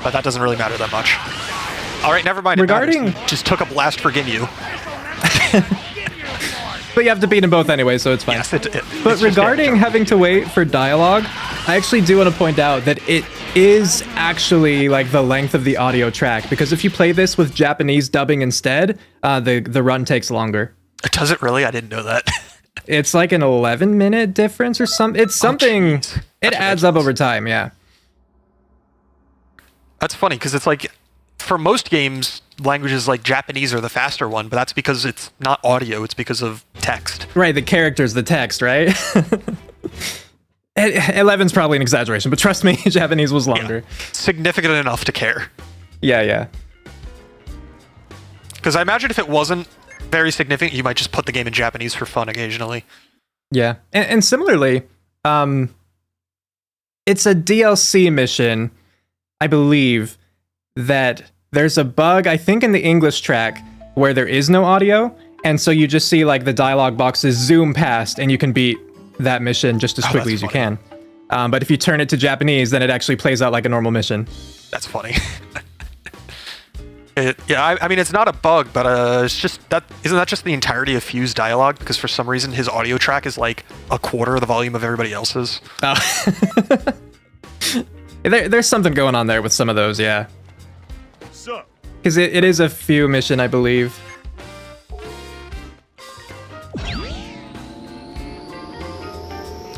but that doesn't really matter that much. Alright, never mind. Regarding... Just took a blast for Ginyu. But you have to beat them both anyway, so it's fine. Yes, but regarding having to wait for dialogue, I actually do want to point out that it is actually like the length of the audio track, because if you play this with Japanese dubbing instead, the run takes longer. Does it really? I didn't know that. It's like an 11-minute difference or something. It's something. It adds up over time, yeah. That's funny, because it's like, for most games, languages like Japanese are the faster one, but that's because it's not audio, it's because of text. Right, the character's the text, right? 11's probably an exaggeration, but trust me, Japanese was longer. Yeah. Significant enough to care. Yeah. Because I imagine if it wasn't very significant, you might just put the game in Japanese for fun occasionally. Yeah, and similarly, it's a DLC mission, I believe, that there's a bug, I think in the English track, where there is no audio, and so you just see like the dialogue boxes zoom past, and you can beat that mission just as quickly as you can. But if you turn it to Japanese, then it actually plays out like a normal mission. That's funny. I mean, it's not a bug, but it's just that isn't that just the entirety of Fu's dialogue? Because for some reason his audio track is like a quarter of the volume of everybody else's. Oh. There's something going on there with some of those, yeah. So, because it is a Fu mission, I believe.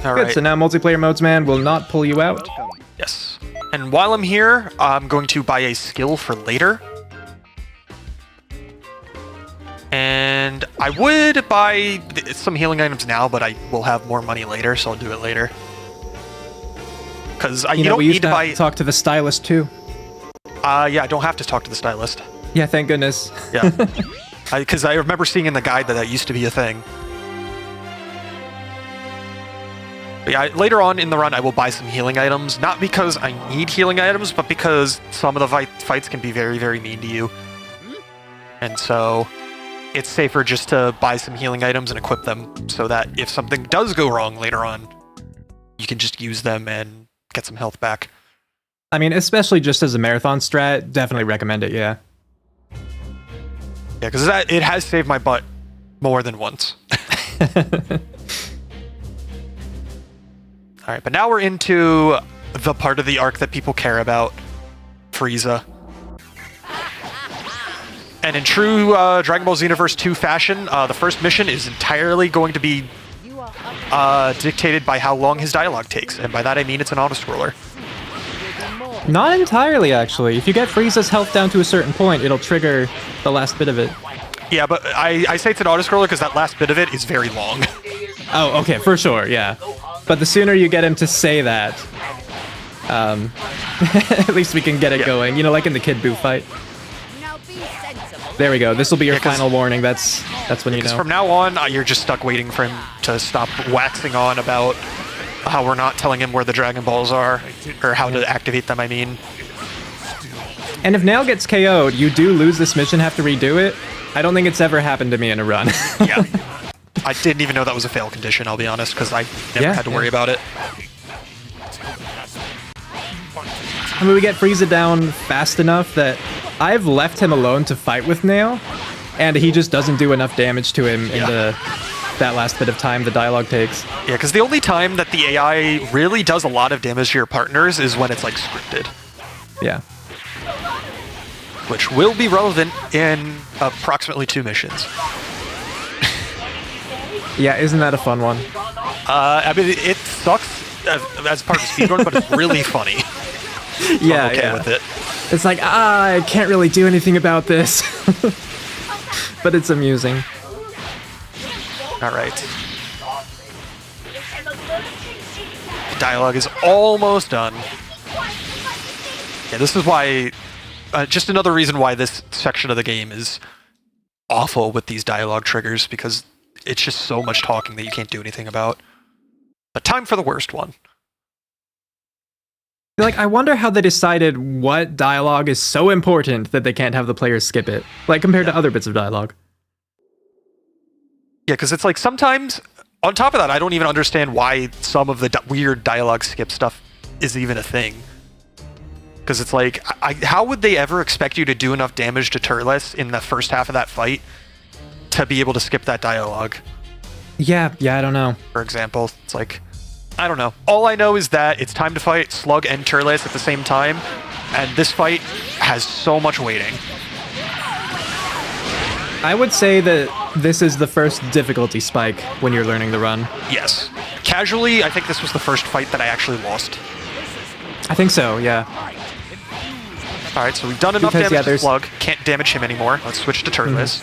All Good, right. so now multiplayer modes, man, will not pull you out. Yes. And while I'm here, I'm going to buy a skill for later. And I would buy some healing items now, but I will have more money later, so I'll do it later. Because you don't we need used to buy... talk to the stylist too. Yeah, I don't have to talk to the stylist. Yeah, thank goodness. Yeah. Because I remember seeing in the guide that used to be a thing. But yeah, later on in the run, I will buy some healing items. Not because I need healing items, but because some of the fights can be very, very mean to you. And so it's safer just to buy some healing items and equip them so that if something does go wrong later on, you can just use them and get some health back. I mean, especially just as a marathon strat, definitely recommend it, yeah. Yeah, because it has saved my butt more than once. Alright, but now we're into the part of the arc that people care about, Frieza. And in true Dragon Ball Xenoverse 2 fashion, the first mission is entirely going to be dictated by how long his dialogue takes, and by that I mean it's an auto-scroller. Not entirely, actually. If you get Frieza's health down to a certain point, it'll trigger the last bit of it. Yeah, but I say it's an auto-scroller because that last bit of it is very long. Oh, okay, for sure, yeah. But the sooner you get him to say that, at least we can get it going. You know, like in the Kid Buu fight. There we go. This will be your final warning. That's when you know. From now on, you're just stuck waiting for him to stop waxing on about how we're not telling him where the Dragon Balls are, or how to activate them, I mean. And if Nail gets KO'd, you do lose this mission, have to redo it. I don't think it's ever happened to me in a run. Yeah. I didn't even know that was a fail condition, I'll be honest, because I never had to worry about it. I mean, we get Frieza down fast enough that I've left him alone to fight with Nail, and he just doesn't do enough damage to him in that last bit of time the dialogue takes. Yeah, because the only time that the AI really does a lot of damage to your partners is when it's, like, scripted. Yeah. Which will be relevant in approximately 2 missions. Yeah, isn't that a fun one? I mean, it sucks as part of the speedrun, but it's really funny. Yeah, I'm okay with it. It's like, I can't really do anything about this. But it's amusing. Alright. The dialogue is almost done. Yeah, this is why... just another reason why this section of the game is awful with these dialogue triggers, because it's just so much talking that you can't do anything about. But time for the worst one. Like, I wonder how they decided what dialogue is so important that they can't have the players skip it, like compared to other bits of dialogue. Yeah, because it's like sometimes, on top of that, I don't even understand why some of the weird dialogue skip stuff is even a thing. Because it's like, how would they ever expect you to do enough damage to Turles in the first half of that fight to be able to skip that dialogue? Yeah, I don't know. For example, it's like, I don't know. All I know is that it's time to fight Slug and Turles at the same time, and this fight has so much waiting. I would say that this is the first difficulty spike when you're learning the run. Yes. Casually, I think this was the first fight that I actually lost. I think so, yeah. Alright, so we've done enough Because, damage yeah, to Slug. Can't damage him anymore. Let's switch to Turles.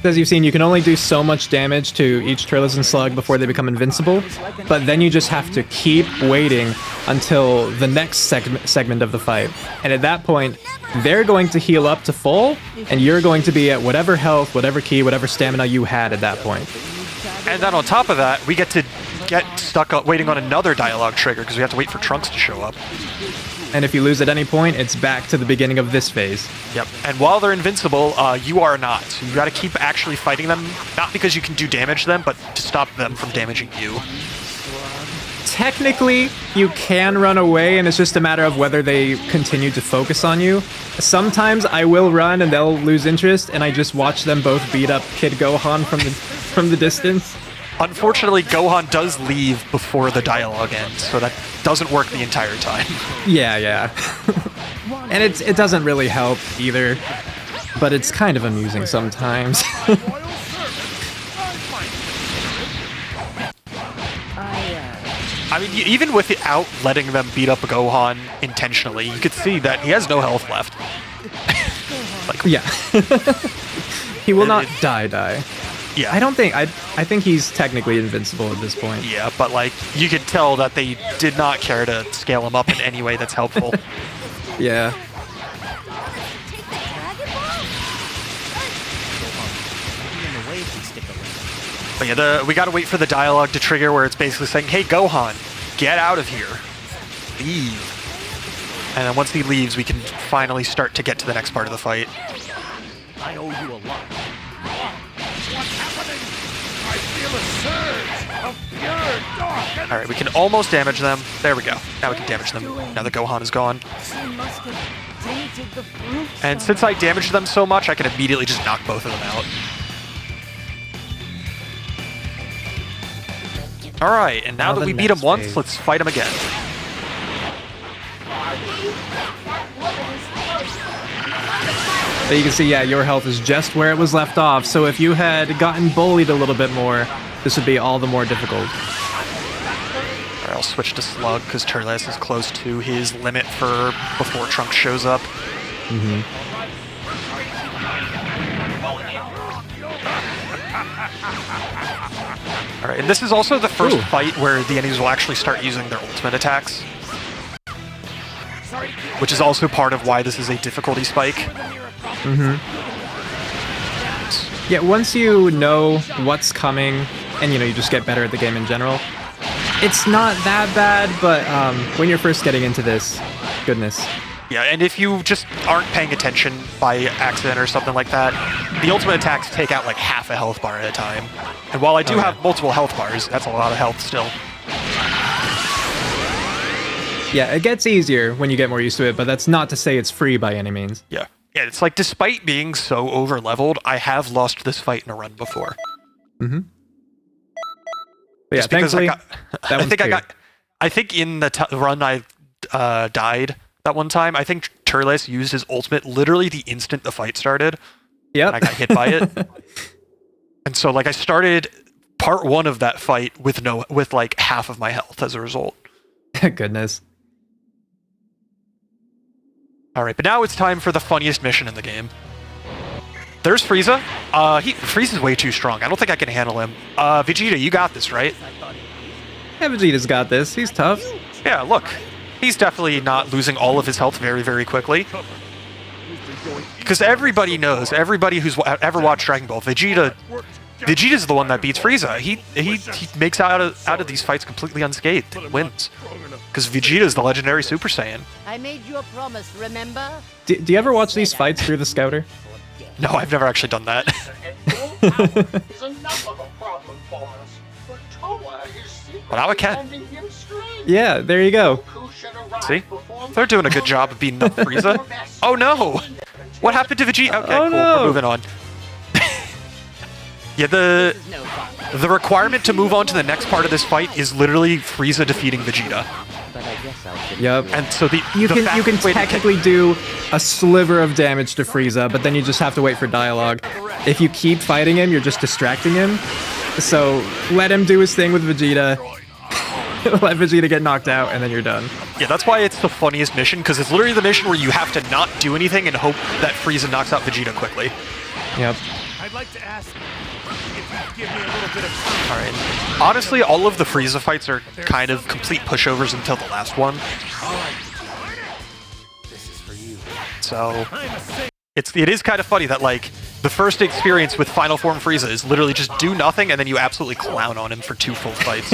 As you've seen, you can only do so much damage to each Turles and Slug before they become invincible, but then you just have to keep waiting until the next segment of the fight. And at that point, they're going to heal up to full, and you're going to be at whatever health, whatever key, whatever stamina you had at that point. And then on top of that, we get to get stuck waiting on another dialogue trigger because we have to wait for Trunks to show up. And if you lose at any point, it's back to the beginning of this phase. Yep. And while they're invincible, you are not. So you got to keep actually fighting them, not because you can do damage to them, but to stop them from damaging you. Technically, you can run away, and it's just a matter of whether they continue to focus on you. Sometimes I will run and they'll lose interest, and I just watch them both beat up Kid Gohan from the distance. Unfortunately, Gohan does leave before the dialogue ends, so that doesn't work the entire time. Yeah. And it doesn't really help either, but it's kind of amusing sometimes. I mean, even without letting them beat up Gohan intentionally, you could see that he has no health left. Like, yeah. He will not die. Yeah. I think he's technically invincible at this point. Yeah, but like, you could tell that they did not care to scale him up in any way that's helpful. Yeah. But yeah, we gotta wait for the dialogue to trigger where it's basically saying, hey, Gohan, get out of here. Leave. And then once he leaves, we can finally start to get to the next part of the fight. I owe you a lot. What's happening? I feel a surge of pure dark energy. Alright, we can almost damage them. There we go. Now we can damage them. Now that Gohan is gone. And since I damaged them so much, I can immediately just knock both of them out. Alright, and now that we beat them once, let's fight them again. But you can see, yeah, your health is just where it was left off, so if you had gotten bullied a little bit more, this would be all the more difficult. Alright, I'll switch to Slug, because Turles is close to his limit for before Trunks shows up. Alright, and this is also the first fight where the enemies will actually start using their ultimate attacks. Which is also part of why this is a difficulty spike. Yeah, once you know what's coming, and you just get better at the game in general, it's not that bad, but when you're first getting into this, goodness. Yeah, and if you just aren't paying attention by accident or something like that, the ultimate attacks take out like half a health bar at a time. And while I do have multiple health bars, that's a lot of health still. Yeah, it gets easier when you get more used to it, but that's not to say it's free by any means. Yeah. Yeah, it's like despite being so over-leveled, I have lost this fight in a run before. But yeah, Just because thankfully, I think in the run I died that one time, I think Turles used his ultimate literally the instant the fight started. Yep. And I got hit by it. And so like I started part 1 of that fight with like half of my health as a result. Goodness. Alright, but now it's time for the funniest mission in the game. There's Frieza. Frieza's way too strong. I don't think I can handle him. Vegeta, you got this, right? Yeah, Vegeta's got this. He's tough. Yeah, look. He's definitely not losing all of his health very, very quickly. Because everybody knows, everybody who's ever watched Dragon Ball, Vegeta Vegeta's the one that beats Frieza. He makes out of these fights completely unscathed. He wins. Because Vegeta's the legendary Super Saiyan. I made you a promise, remember? Do you ever watch these fights through the scouter? No, I've never actually done that. But now I can. Yeah, there you go. See? They're doing a good job of beating up Frieza. Oh no! What happened to Vegeta? Okay, Oh, cool. no. We're moving on. Yeah, the requirement to move on to the next part of this fight is literally Frieza defeating Vegeta. But I guess I'll finish. Yep. And so You the can fastest way to technically do a sliver of damage to Frieza, but then you just have to wait for dialogue. If you keep fighting him, you're just distracting him. So let him do his thing with Vegeta. Let Vegeta get knocked out, and then you're done. Yeah, that's why it's the funniest mission, because it's literally the mission where you have to not do anything and hope that Frieza knocks out Vegeta quickly. Yep. I'd like to ask if you give me a little bit of time. Alright. Honestly, all of the Frieza fights are kind of complete pushovers until the last one. This is for you. So I'm a saint. it is kind of funny that like the first experience with Final Form Frieza is literally just do nothing and then you absolutely clown on him for 2 full fights.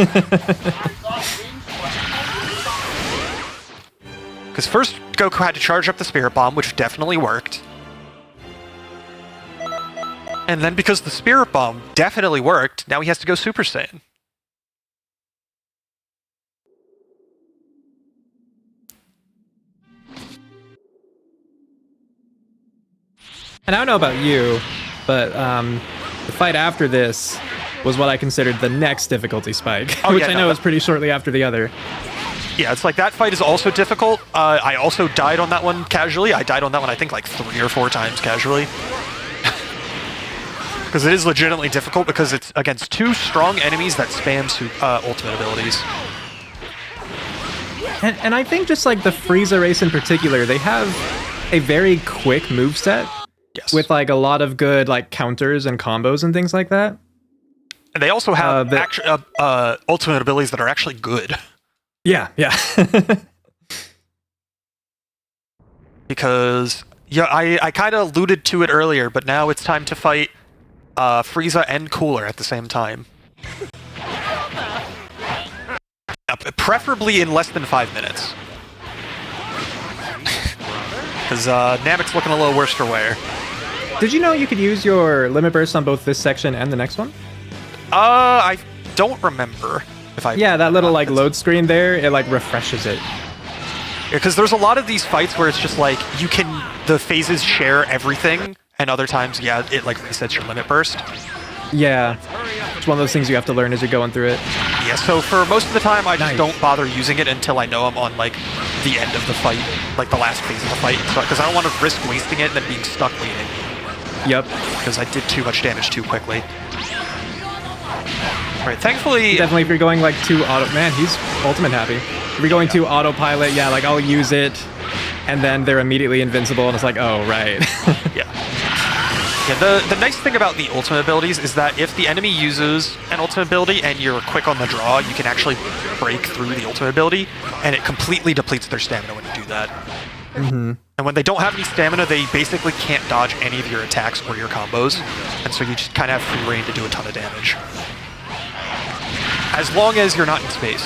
Because first Goku had to charge up the Spirit Bomb, which definitely worked. And then because the Spirit Bomb definitely worked, now he has to go Super Saiyan. And I don't know about you, but the fight after this was what I considered the next difficulty spike, Oh, which yeah, I no, know that- is pretty shortly after the other. Yeah, it's like that fight is also difficult. I also died on that one casually. I died on that one, I think, like 3 or 4 times casually. Because it is legitimately difficult because it's against 2 strong enemies that spam ultimate abilities. And I think just like the Frieza race in particular, they have a very quick moveset Yes. with like a lot of good like counters and combos and things like that. And they also have the- ultimate abilities that are actually good. Yeah, yeah. Because, yeah, I kind of alluded to it earlier, but now it's time to fight Frieza and Cooler at the same time. Preferably in less than 5 minutes. Because Namek's looking a little worse for wear. Did you know you could use your limit burst on both this section and the next one? I don't remember if I... Yeah, that little like load screen there, it like refreshes it. Because there's a lot of these fights where it's just like, the phases share everything, and other times, yeah, it like resets your limit burst. Yeah, it's one of those things you have to learn as you're going through it. Yeah, so for most of the time, I just Nice. don't bother using it until I know I'm on, like, the end of the fight, like the last phase of the fight, because I don't want to risk wasting it and then being stuck waiting, Yep. because I did too much damage too quickly. Alright, thankfully... Definitely if you're going like too auto... Man, he's ultimate happy. If you're going too autopilot, yeah, like I'll use it, and then they're immediately invincible, and it's like, oh, right. Yeah. Yeah, the nice thing about the ultimate abilities is that if the enemy uses an ultimate ability and you're quick on the draw, you can actually break through the ultimate ability, and it completely depletes their stamina when you do that. Mm-hmm. And when they don't have any stamina, they basically can't dodge any of your attacks or your combos, and so you just kind of have free reign to do a ton of damage. As long as you're not in space.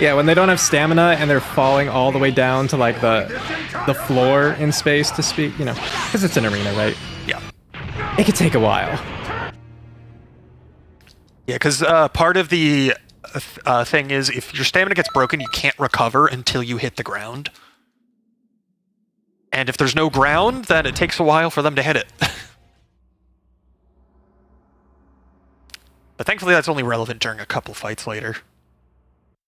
Yeah, when they don't have stamina and they're falling all the way down to like the floor in space to speak, you know, because it's an arena, right? Yeah. It could take a while. Yeah, because part of the thing is if your stamina gets broken, you can't recover until you hit the ground. And if there's no ground, then it takes a while for them to hit it. But thankfully that's only relevant during a couple fights later.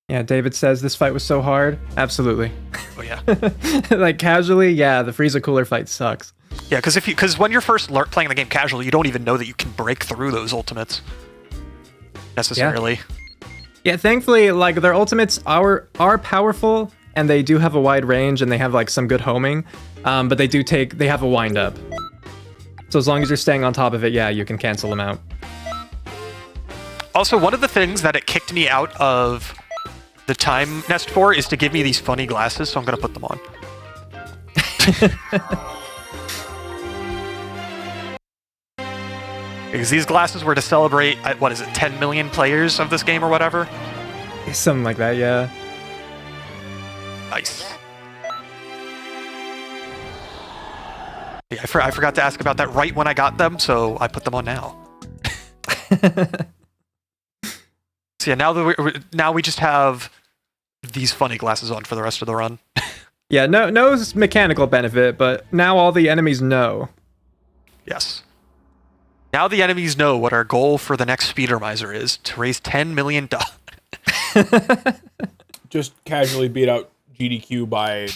Yeah, David says this fight was so hard. Absolutely. Oh yeah. Like casually, yeah, the Frieza Cooler fight sucks. Yeah, because when you're first playing the game casually, you don't even know that you can break through those ultimates. Necessarily. Yeah, thankfully, like their ultimates are powerful and they do have a wide range and they have like some good homing, but they have a wind up. So as long as you're staying on top of it, yeah, you can cancel them out. Also, one of the things that it kicked me out of the time nest for is to give me these funny glasses, so I'm gonna put them on. Because these glasses were to celebrate, what is it, 10 million players of this game or whatever? Something like that, yeah. Nice. Yeah, I forgot to ask about that right when I got them, so I put them on now. So yeah, now we just have these funny glasses on for the rest of the run. Yeah, no mechanical benefit, but now all the enemies know. Yes. Now the enemies know what our goal for the next Speedromizer is, to raise $10 million. Just casually beat out GDQ by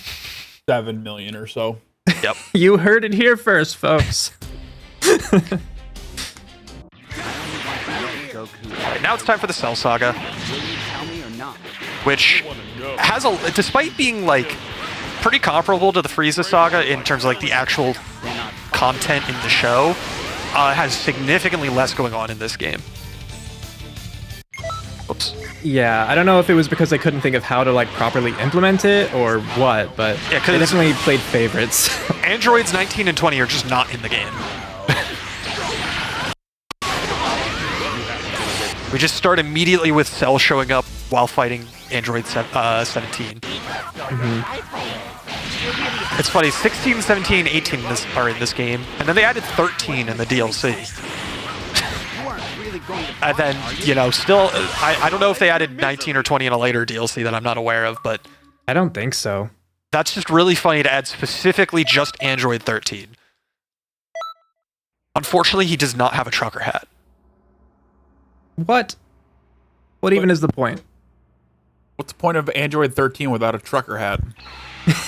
7 million or so. Yep. You heard it here first, folks. Alright, now it's time for the Cell Saga. Which has despite being like pretty comparable to the Frieza Saga in terms of like the actual content in the show, has significantly less going on in this game. Oops. Yeah, I don't know if it was because they couldn't think of how to like properly implement it or what, but Yeah, 'cause they definitely played favorites. Androids 19 and 20 are just not in the game. We just start immediately with Cell showing up while fighting Android 17. It's funny, 16, 17, 18 are in this game, and then they added 13 in the DLC. And then, you know, still, I don't know if they added 19 or 20 in a later DLC that I'm not aware of, but I don't think so. that's just really funny to add specifically just Android 13. Unfortunately, he does not have a trucker hat. What? What even is the point? What's the point of Android 13 without a trucker hat?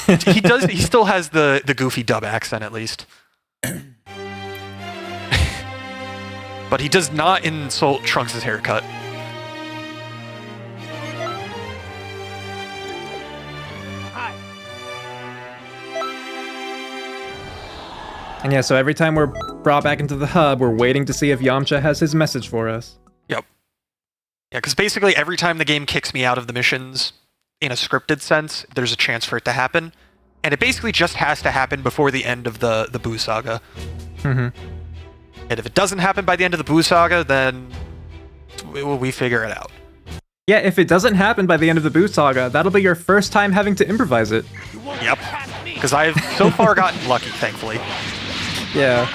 He still has the goofy dub accent at least. But he does not insult Trunks' haircut. And yeah, so every time we're brought back into the hub, we're waiting to see if Yamcha has his message for us. Yep. Yeah, because basically every time the game kicks me out of the missions, in a scripted sense, there's a chance for it to happen. And it basically just has to happen before the end of the Buu Saga. Mm-hmm. And if it doesn't happen by the end of the Buu Saga, then we figure it out. Yeah, if it doesn't happen by the end of the Buu Saga, that'll be your first time having to improvise it. Yep. Because I've so far gotten lucky, thankfully. Yeah.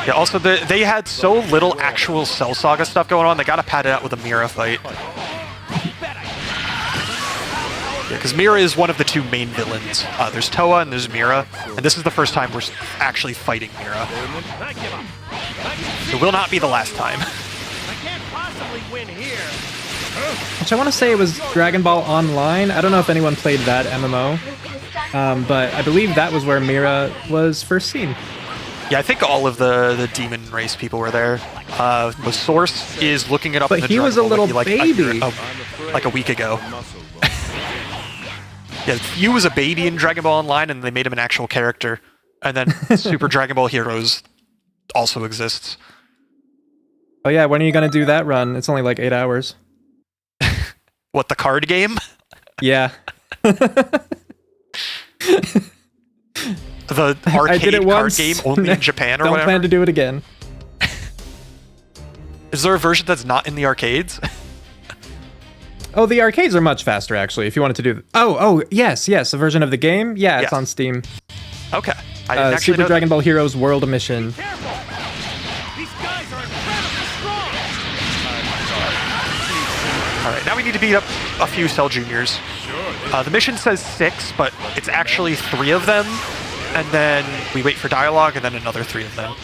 Yeah, also, they had so little actual Cell Saga stuff going on, they gotta pad it out with a Mira fight. Yeah, because Mira is one of the two main villains. There's Toa and there's Mira, and this is the first time we're actually fighting Mira. It will not be the last time. Which I want to say it was Dragon Ball Online. I don't know if anyone played that MMO, but I believe that was where Mira was first seen. Yeah, I think all of the demon race people were there. The source is looking it up. But in the he was a Dragon Ball little Wiki, baby. like a week ago. Yeah, Yu was a baby in Dragon Ball Online, and they made him an actual character. And then Super Dragon Ball Heroes also exists. Oh yeah, when are you gonna do that run? It's only like 8 hours. What, the card game? Yeah. The arcade card once. game only in Japan or Don't whatever? plan to do it again. Is there a version that's not in the arcades? Oh, the arcades are much faster, actually, if you wanted to do... Oh, yes, a version of the game? Yeah, it's Yes. on Steam. Okay. I didn't actually Super know Dragon Ball Heroes World Mission. These guys are incredibly strong. Alright, now we need to beat up a few Cell Juniors. The mission says 6, but it's actually 3 of them. And then we wait for dialogue, and then another 3 of them.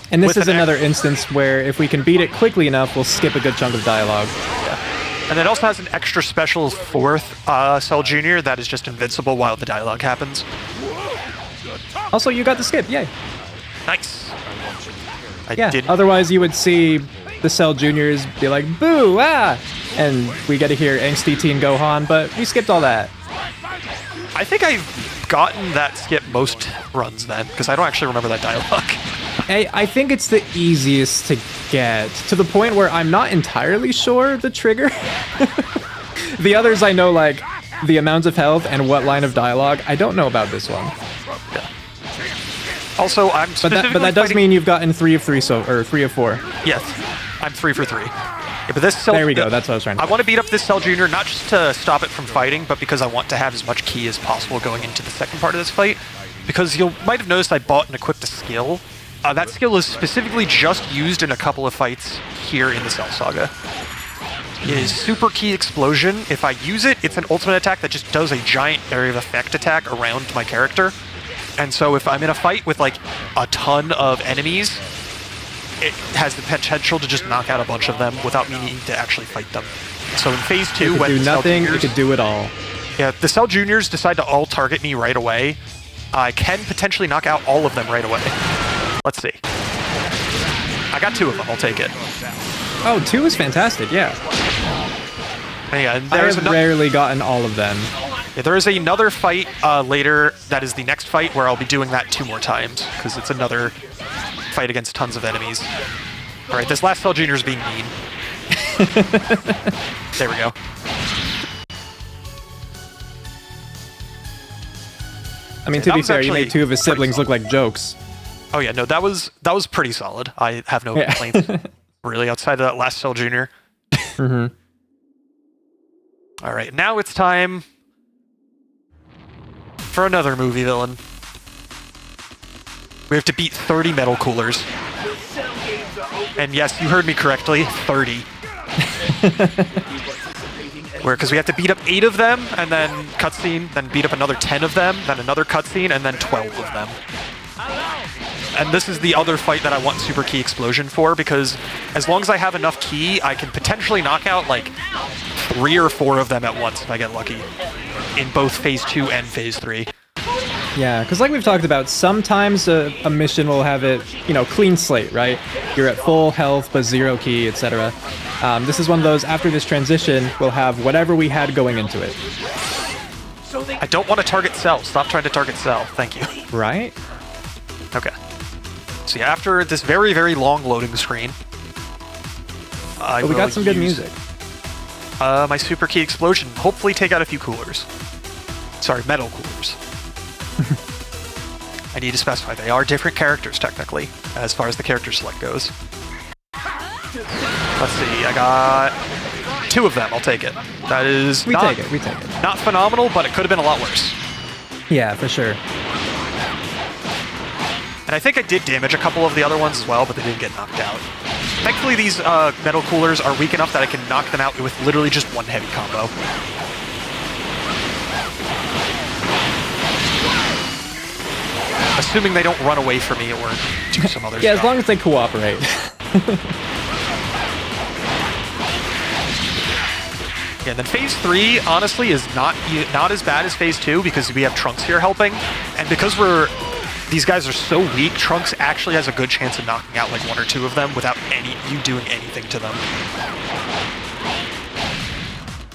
And this With is an another instance where if we can beat it quickly enough, we'll skip a good chunk of dialogue. And it also has an extra special 4th Cell Junior that is just invincible while the dialogue happens. Also, you got the skip, yay. Nice. I Yeah, didn't. otherwise you would see the Cell Juniors be like, boo, ah! And we get to hear angsty teen Gohan, but we skipped all that. I think I've gotten that skip most runs then, because I don't actually remember that dialogue. I think it's the easiest to get, to the point where I'm not entirely sure the trigger. The others I know, like, the amount of health and what line of dialogue. I don't know about this one. Also, I'm But specifically that does fighting- mean you've gotten 3 of 3 or 3 of 4. Yes, I'm 3 for 3. Yeah, but this Cell, There we go. That's what I was trying to I say. want to beat up this Cell Junior not just to stop it from fighting, but because I want to have as much key as possible going into the second part of this fight. Because you might have noticed I bought and equipped a skill. That skill is specifically just used in a couple of fights here in the Cell Saga. It is Super Key Explosion. If I use it, it's an ultimate attack that just does a giant area of effect attack around my character. And so if I'm in a fight with like a ton of enemies, it has the potential to just knock out a bunch of them without me needing to actually fight them. So in Phase 2, It when could do the Cell nothing. It Juniors- could do it all. yeah, the Cell Juniors decide to all target me right away, I can potentially knock out all of them right away. Let's see. I got 2 of them, I'll take it. Oh, 2 is fantastic. Yeah. And yeah, and I there's have ano- rarely gotten all of them. yeah, there is another fight later that is the next fight where I'll be doing that 2 more times, because it's another fight against tons of enemies. Alright, this last Cell Junior is being mean. There we go. I mean, that to be was fair, you actually made 2 of his pretty siblings look like jokes. Oh yeah, no, that was pretty solid. I have no Yeah. complaints, really, outside of that last Cell Junior. Mm-hmm. Alright, now it's time for another movie villain. We have to beat 30 metal coolers. And yes, you heard me correctly, 30. Because we have to beat up 8 of them, and then cutscene, then beat up another 10 of them, then another cutscene, and then 12 of them. And this is the other fight that I want Super Key Explosion for, because as long as I have enough key, I can potentially knock out like 3 or 4 of them at once if I get lucky. In both Phase 2 and Phase 3. Yeah, because like we've talked about, sometimes a mission will have it, clean slate, right? You're at full health, but 0 key, etc. This is one of those, after this transition, we'll have whatever we had going into it. I don't want to target Cell. Stop trying to target Cell. Thank you. Right? Okay. So yeah, after this very, very long loading screen, I But we got will some good use, music. my Super Key Explosion. Hopefully take out a few coolers. Sorry, metal coolers. I need to specify, they are different characters, technically, as far as the character select goes. Let's see, I got 2 of them, I'll take it. That is We take it. not phenomenal, but it could have been a lot worse. Yeah, for sure. And I think I did damage a couple of the other ones as well, but they didn't get knocked out. Thankfully, these metal coolers are weak enough that I can knock them out with literally just 1 heavy combo. Assuming they don't run away from me or do some other Yeah, stuff. as long as they cooperate. Yeah, and then Phase 3, honestly, is not as bad as Phase 2 because we have Trunks here helping. And because these guys are so weak, Trunks actually has a good chance of knocking out like 1 or 2 of them without you doing anything to them.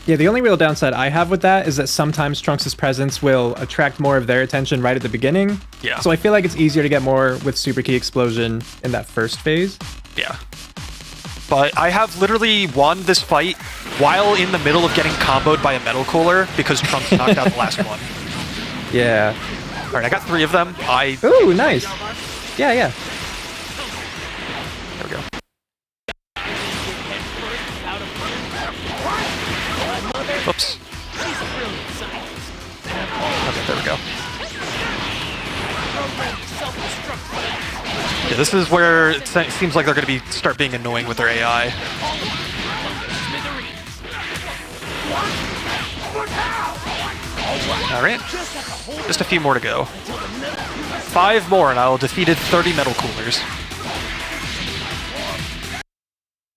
Yeah, the only real downside I have with that is that sometimes Trunks' presence will attract more of their attention right at the beginning. Yeah. So I feel like it's easier to get more with Super Key Explosion in that first phase. Yeah. But I have literally won this fight while in the middle of getting comboed by a metal cooler because Trunks knocked out the last one. Yeah. Alright, I got 3 of them. Ooh, nice. Yeah. There we go. Oops. Okay, there we go. Yeah, this is where it seems like they're going to start being annoying with their AI. Alright. Just a few more to go. 5 more and I will defeated 30 metal coolers.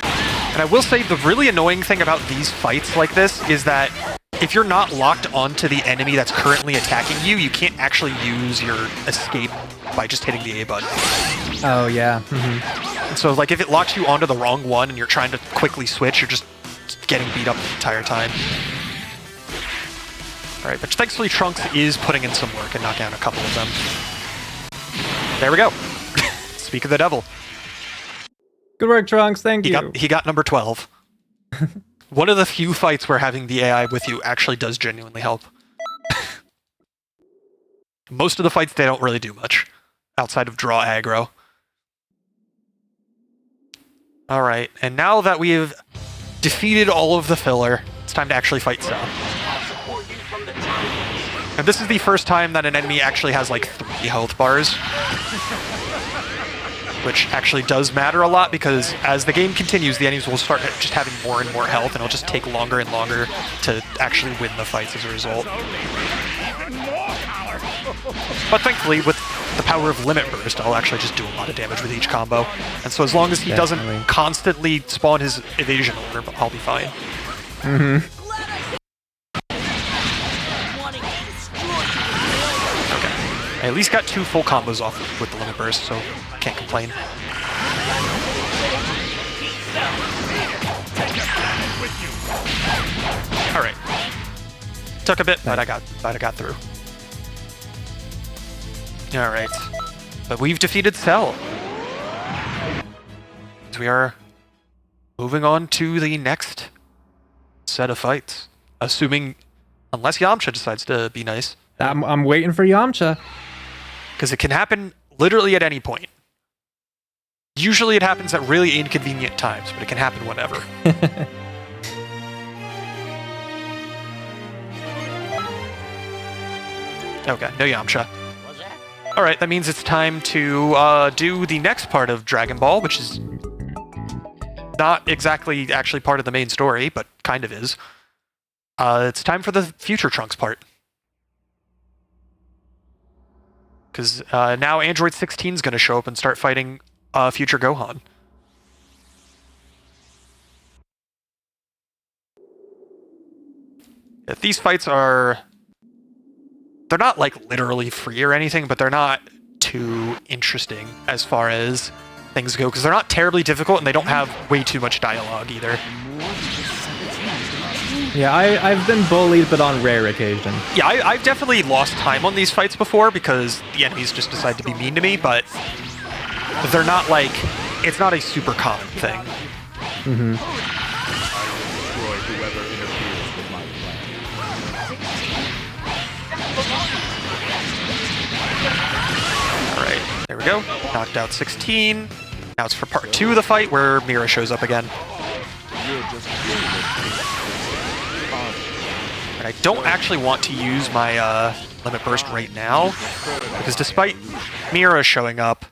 And I will say the really annoying thing about these fights like this is that if you're not locked onto the enemy that's currently attacking you, you can't actually use your escape by just hitting the A button. Oh, yeah. Mm-hmm. And so like if it locks you onto the wrong one and you're trying to quickly switch, you're just getting beat up the entire time. Alright, but thankfully Trunks is putting in some work and knocking out a couple of them. There we go. Speak of the devil. Good work, Trunks. Thank you. He got number 12. One of the few fights where having the AI with you actually does genuinely help. Most of the fights, they don't really do much. outside of draw aggro. Alright, and now that we have defeated all of the filler, it's time to actually fight Cell. And this is the first time that an enemy actually has like 3 health bars. Which actually does matter a lot, because as the game continues, the enemies will start just having more and more health, and it'll just take longer and longer to actually win the fights as a result. But thankfully, with the power of Limit Burst, I'll actually just do a lot of damage with each combo. And so as long as he doesn't constantly spawn his evasion order, I'll be fine. Mm-hmm. Okay. I at least got 2 full combos off with the Limit Burst, so can't complain. Alright. Took a bit, but I got through. Alright. But we've defeated Cell. So we are moving on to the next set of fights. Assuming, unless Yamcha decides to be nice. I'm waiting for Yamcha. Because it can happen literally at any point. Usually it happens at really inconvenient times, but it can happen whenever. Okay, no Yamcha. Alright, that means it's time to do the next part of Dragon Ball, which is not exactly actually part of the main story, but kind of is. It's time for the Future Trunks part. Because now Android 16 is going to show up and start fighting Future Gohan. If these fights are... They're not, like, literally free or anything, but they're not too interesting as far as things go, because they're not terribly difficult, and they don't have way too much dialogue either. Yeah, I've been bullied, but on rare occasion. Yeah, I've definitely lost time on these fights before, because the enemies just decide to be mean to me, but they're not, like... It's not a super common thing. Mm-hmm. Alright, there we go. Knocked out 16. Now it's for part 2 of the fight, where Mira shows up again. And I don't actually want to use my Limit Burst right now, because despite Mira showing up,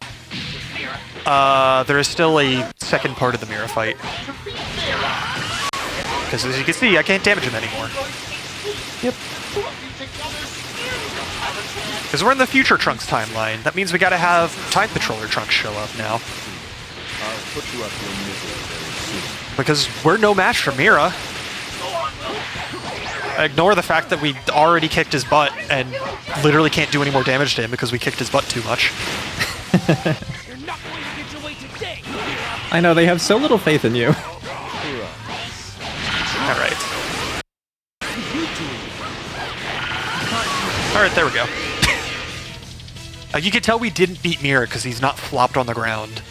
there is still a second part of the Mira fight. Because as you can see, I can't damage him anymore. Yep. Because we're in the Future Trunks timeline. That means we gotta have Time Patroller Trunks show up now. Because we're no match for Mira. Ignore the fact that we already kicked his butt and literally can't do any more damage to him because we kicked his butt too much. I know, they have so little faith in you. Alright. Alright, there we go. You can tell we didn't beat Mira because he's not flopped on the ground.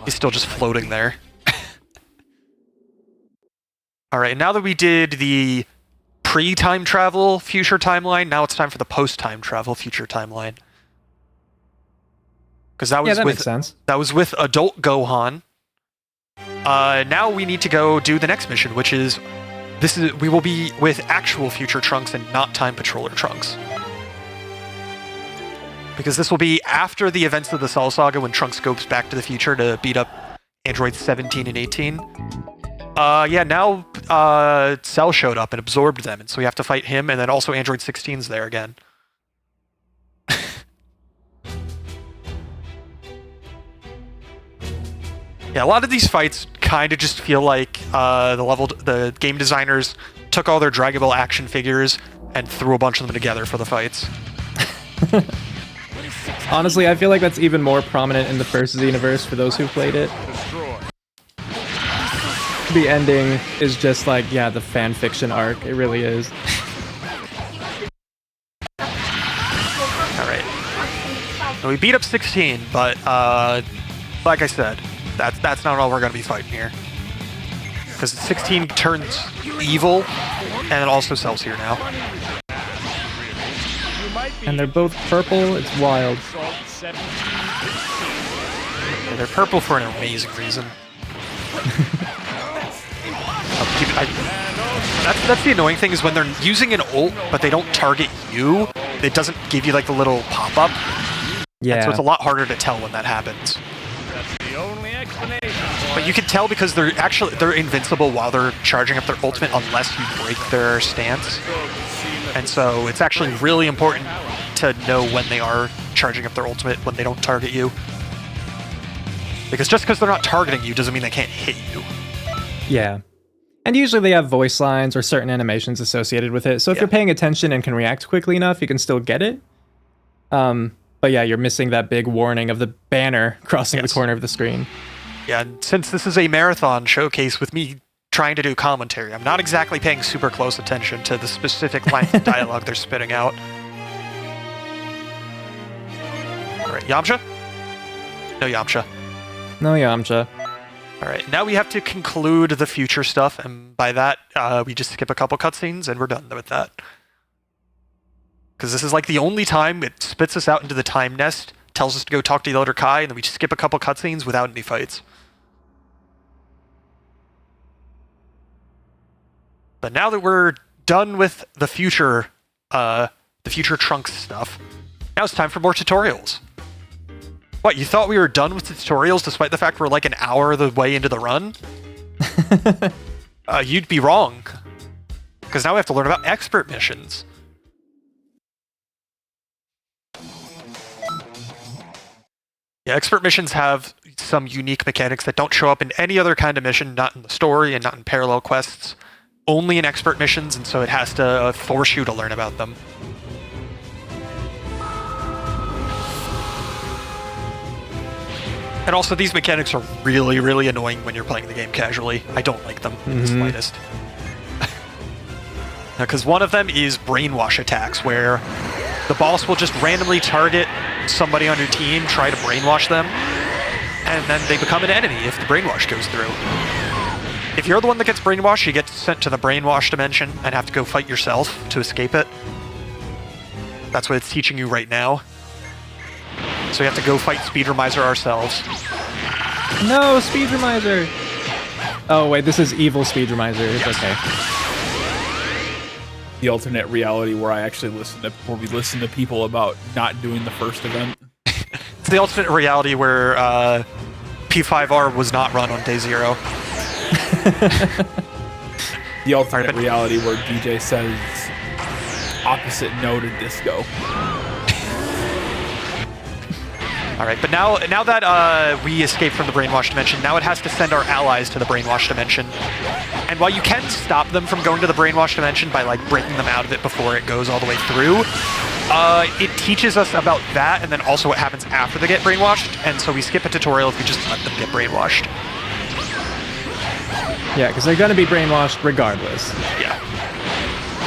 He's still just floating there. Alright, now that we did the pre-time travel future timeline, now it's time for the post-time travel future timeline. Because that was makes sense. That was with adult Gohan. Now we need to go do the next mission, which is we will be with actual Future Trunks and not Time Patroller Trunks. Because this will be after the events of the Cell Saga when Trunks goes back to the future to beat up Androids 17 and 18. Yeah, now Cell showed up and absorbed them, and so we have to fight him, and then also Android 16's there again. Yeah, a lot of these fights kind of just feel like the game designers took all their Dragon Ball action figures and threw a bunch of them together for the fights. Honestly, I feel like that's even more prominent in the first Xenoverse for those who played it. The ending is just like, yeah, the fan fiction arc. It really is. Alright. So we beat up 16, but like I said, that's not all we're going to be fighting here. Because 16 turns evil, and it also Cell's here now. And they're both purple. It's wild. Yeah, they're purple for an amazing reason. That's the annoying thing is when they're using an ult, but they don't target you, it doesn't give you like the little pop-up. Yeah. And so it's a lot harder to tell when that happens. But you can tell because they're invincible while they're charging up their ultimate unless you break their stance. And so it's actually really important to know when they are charging up their ultimate when they don't target you. Because just because they're not targeting you doesn't mean they can't hit you. Yeah. And usually they have voice lines or certain animations associated with it. So if you're paying attention and can react quickly enough, you can still get it. But yeah, you're missing that big warning of the banner crossing the corner of the screen. Yeah, and since this is a marathon showcase with me trying to do commentary, I'm not exactly paying super close attention to the specific lines of dialogue they're spitting out. Alright, Yamcha? No Yamcha. No Yamcha. Alright, now we have to conclude the future stuff, and by that, we just skip a couple cutscenes and we're done with that. Because this is like the only time it spits us out into the time nest, tells us to go talk to the Elder Kai, and then we just skip a couple cutscenes without any fights. But now that we're done with the future Trunks stuff, now it's time for more tutorials. What, you thought we were done with tutorials despite the fact we're like an hour of the way into the run? You'd be wrong. Because now we have to learn about expert missions. Yeah, expert missions have some unique mechanics that don't show up in any other kind of mission, not in the story and not in parallel quests. Only in expert missions, and so it has to force you to learn about them. And also, these mechanics are really, really annoying when you're playing the game casually. I don't like them in the slightest. Because one of them is brainwash attacks, where the boss will just randomly target somebody on your team, try to brainwash them, and then they become an enemy if the brainwash goes through. If you're the one that gets brainwashed, you get sent to the brainwash dimension and have to go fight yourself to escape it. That's what it's teaching you right now. So we have to go fight Speedromizer ourselves. No, Speedromizer! Oh wait, this is evil Speedromizer. It's okay. The alternate reality where we listen to people about not doing the first event. It's the alternate reality where P5R was not run on day 0. The alternate reality where DJ says opposite no to disco. Alright, but now that we escaped from the brainwash dimension, now it has to send our allies to the brainwash dimension. And while you can stop them from going to the brainwash dimension by like breaking them out of it before it goes all the way through, it teaches us about that and then also what happens after they get brainwashed, and so we skip a tutorial if we just let them get brainwashed. Yeah, because they're going to be brainwashed regardless. Yeah.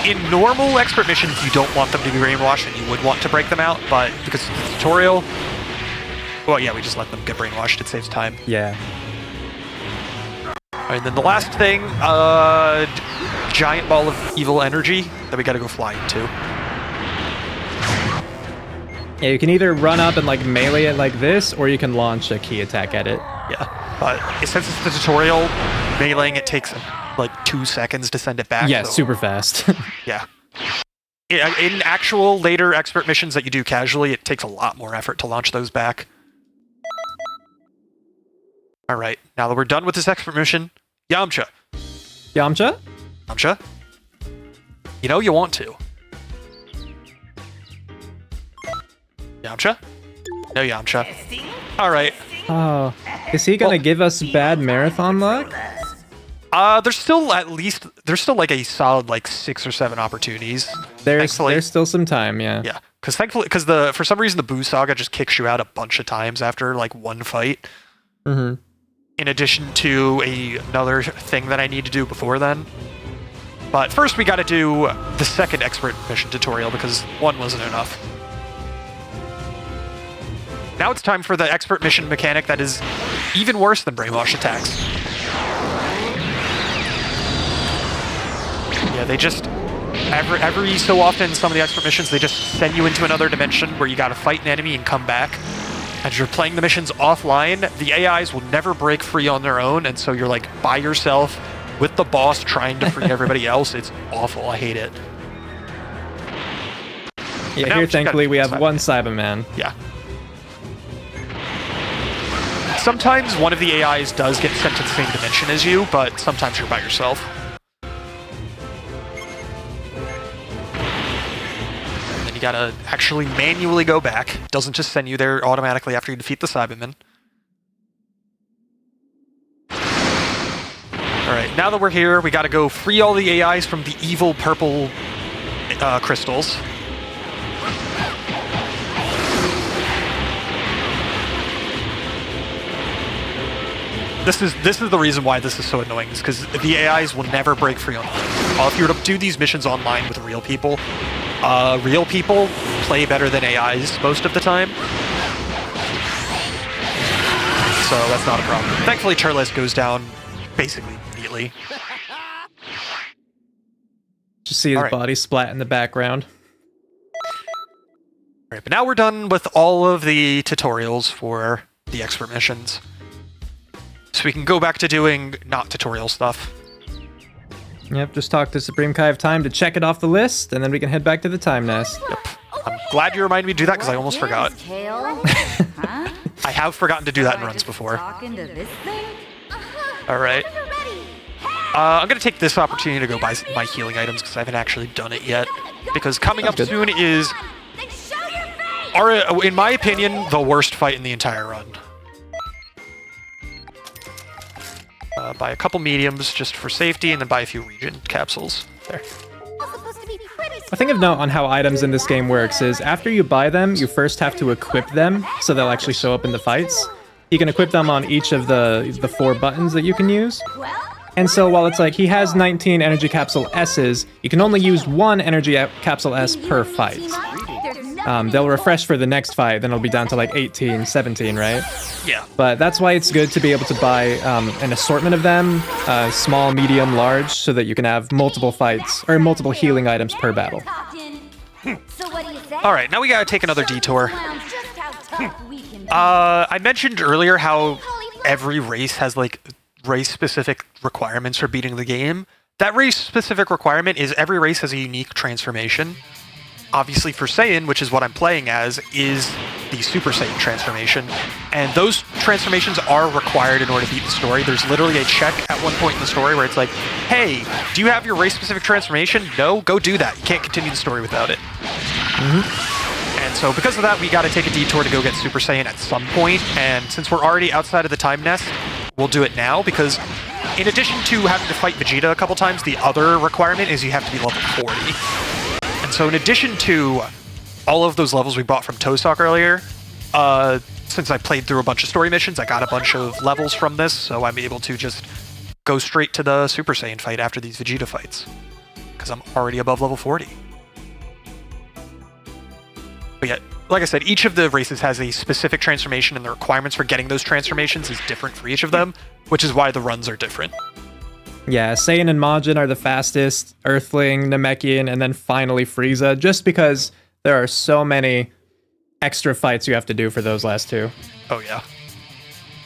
In normal expert missions, you don't want them to be brainwashed and you would want to break them out, but because of the tutorial, well, yeah, we just let them get brainwashed. It saves time. Yeah. And then the last thing, giant ball of evil energy that we gotta go fly into. Yeah, you can either run up and like melee it like this, or you can launch a key attack at it. Yeah, but since it's the tutorial, meleeing it takes like 2 seconds to send it back. Yeah, so, super fast. Yeah. In actual later expert missions that you do casually, it takes a lot more effort to launch those back. Alright, now that we're done with this expert mission, Yamcha. Yamcha? Yamcha? You know you want to. Yamcha? No Yamcha. Alright. Oh, is he gonna give us bad marathon luck? There's still like a solid like 6 or 7 opportunities. There's still some time, yeah. Yeah, because for some reason the Boo Saga just kicks you out a bunch of times after like one fight. Mm-hmm. In addition to another thing that I need to do before then. But first we gotta do the second expert mission tutorial because one wasn't enough. Now it's time for the expert mission mechanic that is even worse than brainwash attacks. Yeah, they just... Every so often, some of the expert missions, they just send you into another dimension where you gotta fight an enemy and come back. As you're playing the missions offline, the AIs will never break free on their own, and so you're like by yourself with the boss trying to free everybody else. It's awful. I hate it. Yeah, here thankfully we have one Cyberman. Yeah. Sometimes one of the AIs does get sent to the same dimension as you, but sometimes you're by yourself. And then you gotta actually manually go back. It doesn't just send you there automatically after you defeat the Cyberman. Alright, now that we're here, we gotta go free all the AIs from the evil purple crystals. This is the reason why this is so annoying, is because the AIs will never break free online. If you were to do these missions online with real people play better than AIs most of the time. So that's not a problem. Thankfully, Turles goes down basically immediately. Just see his body splat in the background. Alright, but now we're done with all of the tutorials for the expert missions. So we can go back to doing not tutorial stuff. Yep, just talk to Supreme Kai of Time to check it off the list, and then we can head back to the time nest. Yep. I'm glad you reminded me to do that, because I almost forgot. I have forgotten to do that in runs before. Alright. I'm going to take this opportunity to go buy my healing items, because I haven't actually done it yet. Because coming up soon is, in my opinion, the worst fight in the entire run. Buy a couple mediums just for safety, and then buy a few regen capsules. There. I think of note on how items in this game works is after you buy them, you first have to equip them, so they'll actually show up in the fights. You can equip them on each of the 4 buttons that you can use. And so while it's like he has 19 energy capsule S's, you can only use 1 energy capsule S per fight. They'll refresh for the next fight, then it'll be down to like 18, 17, right? Yeah. But that's why it's good to be able to buy an assortment of them, small, medium, large, so that you can have multiple fights, or multiple healing items per battle. Alright, now we gotta take another detour. I mentioned earlier how every race has like race-specific requirements for beating the game. That race-specific requirement is every race has a unique transformation. Obviously for Saiyan, which is what I'm playing as, is the Super Saiyan transformation. And those transformations are required in order to beat the story. There's literally a check at one point in the story where it's like, hey, do you have your race-specific transformation? No? Go do that. You can't continue the story without it. And so because of that, we gotta take a detour to go get Super Saiyan at some point. And since we're already outside of the time nest, we'll do it now, because in addition to having to fight Vegeta a couple times, the other requirement is you have to be level 40. And so in addition to all of those levels we bought from Toast earlier, since I played through a bunch of story missions, I got a bunch of levels from this, so I'm able to just go straight to the Super Saiyan fight after these Vegeta fights, because I'm already above level 40. But yeah, like I said, each of the races has a specific transformation, and the requirements for getting those transformations is different for each of them, which is why the runs are different. Yeah, Saiyan and Majin are the fastest, Earthling, Namekian, and then finally Frieza, just because there are so many extra fights you have to do for those last 2. Oh yeah.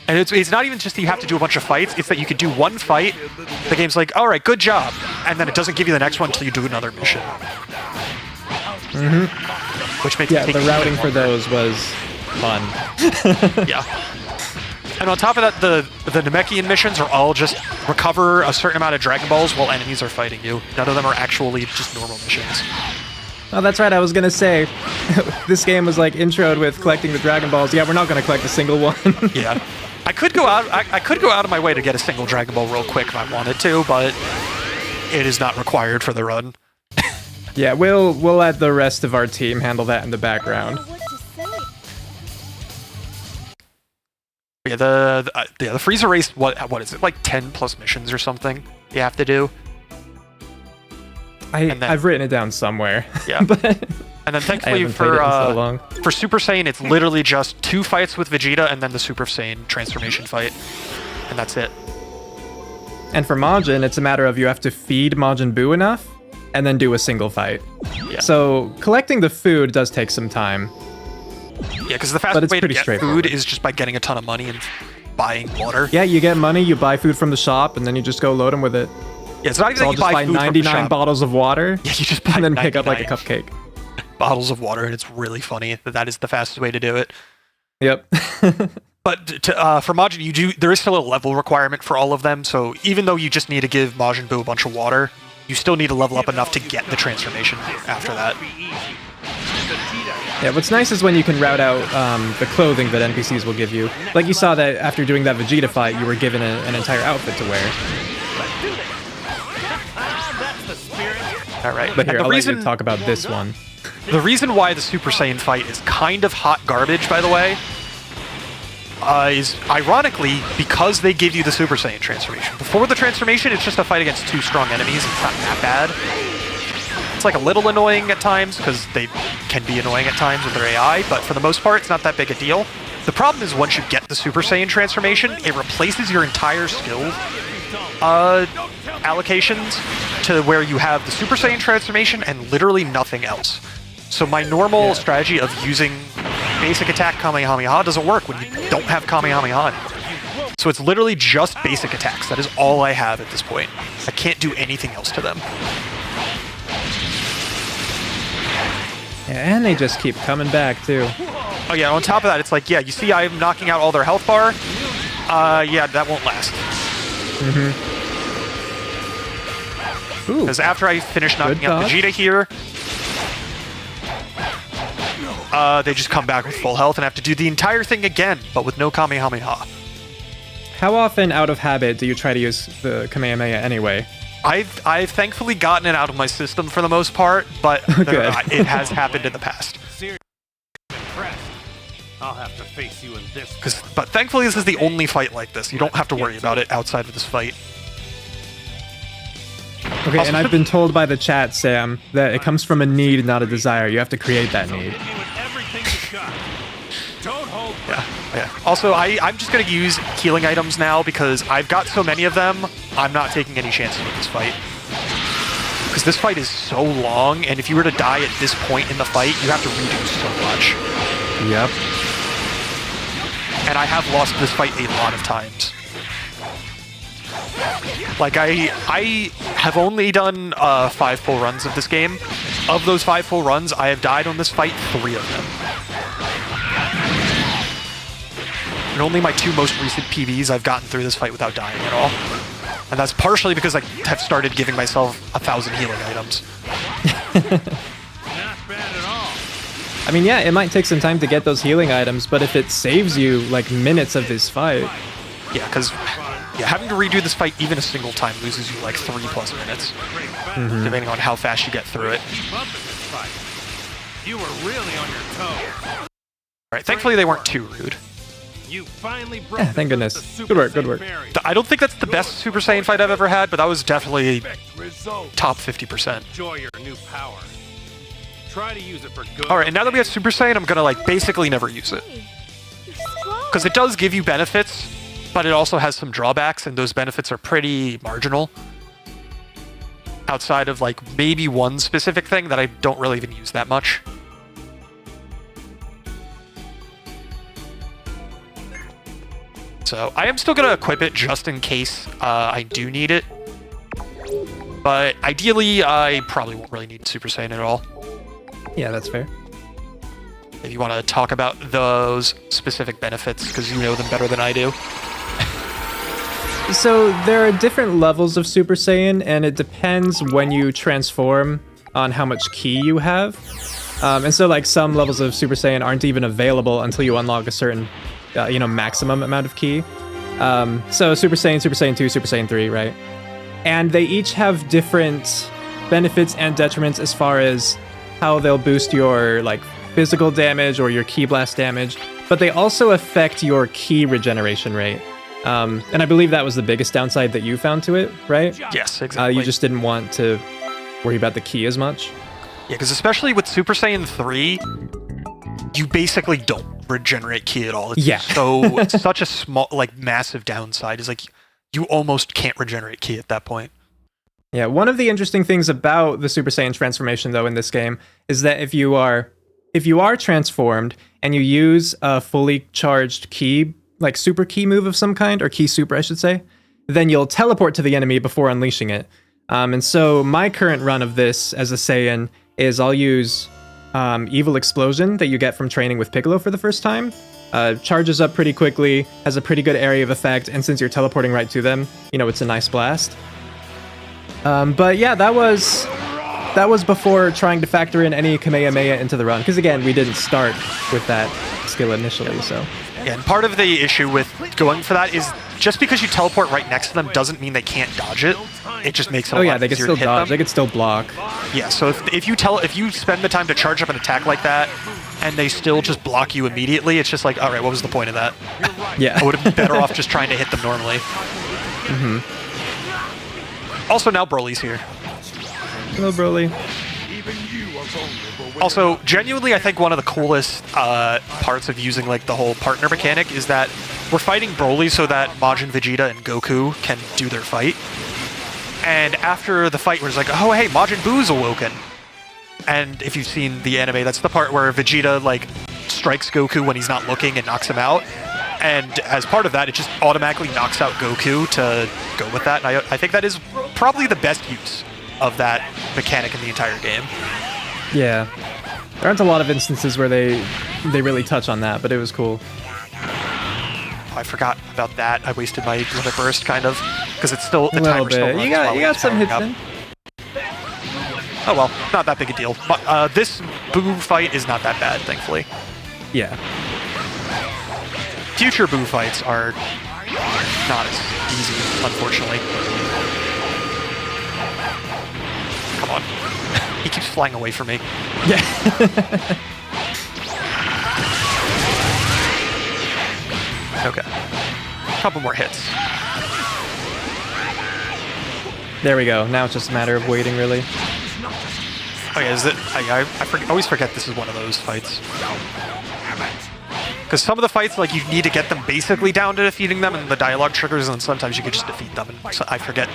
And it's not even just that you have to do a bunch of fights, it's that you could do one fight, the game's like, alright, good job, and then it doesn't give you the next one until you do another mission. Which makes the routing for those was fun. Yeah. And on top of that, the Namekian missions are all just recover a certain amount of Dragon Balls while enemies are fighting you. None of them are actually just normal missions. Oh, that's right, I was gonna say, this game was like introed with collecting the Dragon Balls. Yeah, we're not gonna collect a single one. Yeah. I could go out of my way to get a single Dragon Ball real quick if I wanted to, but it is not required for the run. Yeah, we'll let the rest of our team handle that in the background. Yeah, the Frieza race, what is it, like 10 plus missions or something you have to do? I've written it down somewhere. Yeah. But and then thankfully for Super Saiyan, it's literally just 2 fights with Vegeta and then the Super Saiyan transformation fight. And that's it. And for Majin, it's a matter of you have to feed Majin Buu enough, and then do a single fight. Yeah. So collecting the food does take some time. Yeah, because the But fastest it's way to pretty get straightforward. food is just by getting a ton of money and buying water. Yeah, you get money, you buy food from the shop, and then you just go load them with it. Yeah, it's not even So that I'll you just buy buy food from the 99 shop. bottles of water, Yeah, you just buy and then pick up like a 99 cupcake. bottles of water, and it's really funny that that is the fastest way to do it. Yep. But for Majin, there is still a level requirement for all of them, so even though you just need to give Majin Buu a bunch of water, you still need to level up enough to get the transformation after that. Yeah, what's nice is when you can route out the clothing that NPCs will give you. Like you saw that after doing that Vegeta fight, you were given an entire outfit to wear. All right, But here, and I'll let you talk about this one. the reason why the Super Saiyan fight is kind of hot garbage, by the way, is ironically because they give you the Super Saiyan transformation. Before the transformation, it's just a fight against two strong enemies. It's not that bad. It's like a little annoying at times because they can be annoying at times with their AI, but for the most part, it's not that big a deal. The problem is once you get the Super Saiyan transformation, it replaces your entire skill allocations to where you have the Super Saiyan transformation and literally nothing else. So my normal strategy of using basic attack Kamehameha doesn't work when you don't have Kamehameha. So it's literally just basic attacks. That is all I have at this point. I can't do anything else to them. Yeah, and they just keep coming back, too. Oh yeah, on top of that, it's like, yeah, you see I'm knocking out all their health bar? Yeah, that won't last. Ooh, Because after I finish knocking out dodge. Vegeta here, they just come back with full health and have to do the entire thing again, but with no Kamehameha. how often out of habit do you try to use the Kamehameha anyway? I've thankfully gotten it out of my system for the most part, but Good. it has happened in the past. Impressed. I'll have to face you in this. But thankfully this is the only fight like this. You don't have to worry about it outside of this fight. Okay, and I've been told by the chat, Sam, that it comes from a need, not a desire. You have to create that need. Give it everything you got. Don't hold back. Yeah. Also, I'm just going to use healing items now because I've got so many of them, I'm not taking any chances with this fight. Because this fight is so long, and if you were to die at this point in the fight, you have to redo so much. Yep. And I have lost this fight a lot of times. Like, I have only done 5 full runs of this game. Of those 5 full runs, I have died on this fight 3 of them. And only my 2 most recent PBs I've gotten through this fight without dying at all. And that's partially because I have started giving myself 1,000 healing items. Not bad at all. I mean, yeah, it might take some time to get those healing items, but if it saves you, like, minutes of this fight... Yeah, because having to redo this fight even a single time loses you like 3+ minutes, depending on how fast you get through it. Keep up in this fight. You were really on your toes. Alright, thankfully they weren't too rude. You finally broke Yeah, thank goodness. the Super Good work, good Saiyan work. barrier. I don't think that's the best Super Saiyan fight I've ever had, but that was definitely Result. top 50%. Enjoy your new power. Try to use it for good. Alright, and now that we have Super Saiyan, I'm gonna like basically never use it. Because it does give you benefits, but it also has some drawbacks, and those benefits are pretty marginal. Outside of like maybe one specific thing that I don't really even use that much. So I am still gonna equip it just in case I do need it. But ideally, I probably won't really need Super Saiyan at all. Yeah, that's fair. If you want to talk about those specific benefits, because you know them better than I do. So there are different levels of Super Saiyan, and it depends when you transform on how much ki you have. And so, like, some levels of Super Saiyan aren't even available until you unlock a certain, maximum amount of ki. So Super Saiyan, Super Saiyan 2, Super Saiyan 3, right? And they each have different benefits and detriments as far as how they'll boost your, like, physical damage or your ki blast damage, but they also affect your ki regeneration rate. And I believe that was the biggest downside that you found to it, right? Yes, exactly. You just didn't want to worry about the ki as much. Yeah, because especially with Super Saiyan 3, you basically don't regenerate ki at all. It's it's such a small, like, massive downside. Is like you almost can't regenerate ki at that point. Yeah, one of the interesting things about the Super Saiyan transformation, though, in this game is that if you are transformed and you use a fully charged ki, like super ki move of some kind, or ki super, I should say, then you'll teleport to the enemy before unleashing it. And so my current run of this as a Saiyan is I'll use Evil Explosion that you get from training with Piccolo for the first time. Charges up pretty quickly, has a pretty good area of effect, and since you're teleporting right to them, you know, it's a nice blast. But yeah, that was before trying to factor in any Kamehameha into the run, because again, we didn't start with that skill initially, so. Yeah, and part of the issue with going for that is just because you teleport right next to them doesn't mean they can't dodge it. It just makes it a lot they can easier still to hit dodge, them. they can still block. Yeah, so if you spend the time to charge up an attack like that, and they still just block you immediately, it's just like, all right, what was the point of that? Yeah. I would have been better off just trying to hit them normally. Also, now Broly's here. Hello, Broly. Also, genuinely, I think one of the coolest parts of using like the whole partner mechanic is that we're fighting Broly so that Majin, Vegeta, and Goku can do their fight. And after the fight, we're just like, oh, hey, Majin Buu's awoken. And if you've seen the anime, that's the part where Vegeta like strikes Goku when he's not looking and knocks him out. And as part of that, it just automatically knocks out Goku to go with that. And I think that is probably the best use of that mechanic in the entire game. Yeah. There aren't a lot of instances where they really touch on that, but it was cool. Oh, I forgot about that. I wasted my limit burst, kind of, because it's still the A little timer still bit. runs You while got it's some hits powering in. up. Oh well, not that big a deal. But this Boo fight is not that bad, thankfully. Yeah. Future Boo fights are not as easy, unfortunately. Come on. He keeps flying away from me. Yeah. Okay. Couple more hits. There we go. Now it's just a matter of waiting, really. Oh yeah, is it? I always forget this is one of those fights. Because some of the fights, like, you need to get them basically down to defeating them, and the dialogue triggers, and then sometimes you can just defeat them, and so I forget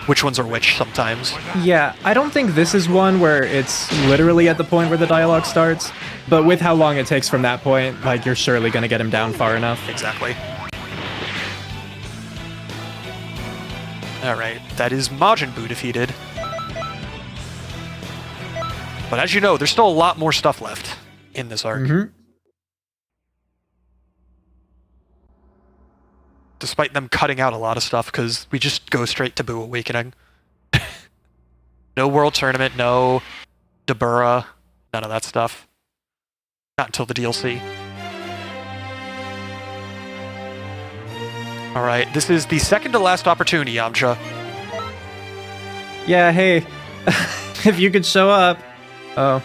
which ones are which sometimes. Yeah, I don't think this is one where it's literally at the point where the dialogue starts, but with how long it takes from that point, like, you're surely gonna get him down far enough. Exactly. Alright, that is Majin Buu defeated. But as you know, there's still a lot more stuff left in this arc. Despite them cutting out a lot of stuff, because we just go straight to Buu Awakening. No World Tournament, no Dabura, none of that stuff. Not until the DLC. Alright, this is the second to last opportunity, Yamcha. Yeah, hey, if you could show up. Oh,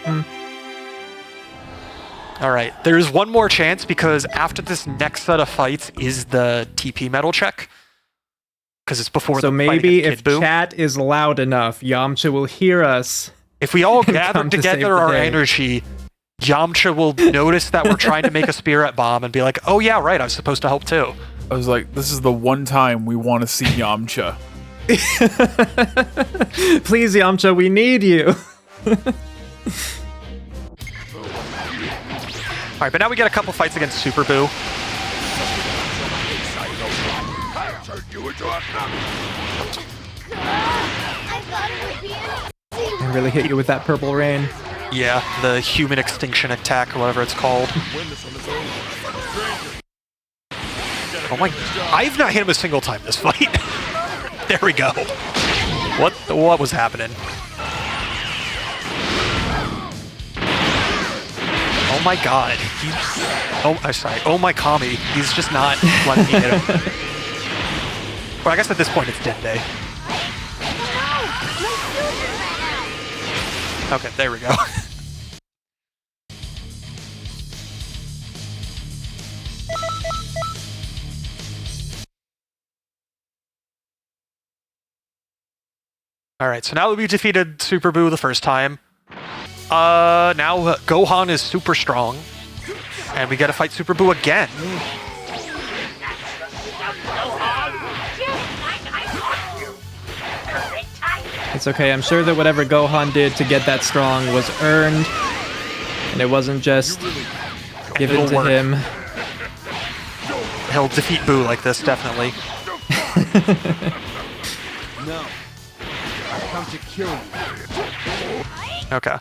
Alright, there's one more chance because after this next set of fights is the TP medal check. Because it's before so the fight maybe against if Kid Buu. chat is loud enough, Yamcha will hear us. If we all come gather to save together the our day. energy, Yamcha will notice that we're trying to make a spirit bomb and be like, oh yeah, right, I was supposed to help too. I was like, this is the one time we want to see Yamcha. Please, Yamcha, we need you. Alright, but now we get a couple fights against Super Buu. I really hit you with that purple rain. Yeah, the human extinction attack or whatever it's called. Oh my, I've not hit him a single time this fight. There we go. What was happening? Oh my god. I'm sorry. Oh my Kami. He's just not letting me hit him. Well, I guess at this point it's dead day. Okay, there we go. Alright, so now that we defeated Super Buu the first time, now Gohan is super strong, and we gotta fight Super Buu again. It's okay. I'm sure that whatever Gohan did to get that strong was earned, and it wasn't just given It'll to work. him. He'll defeat Boo like this, definitely. No. I've come to kill you. Okay.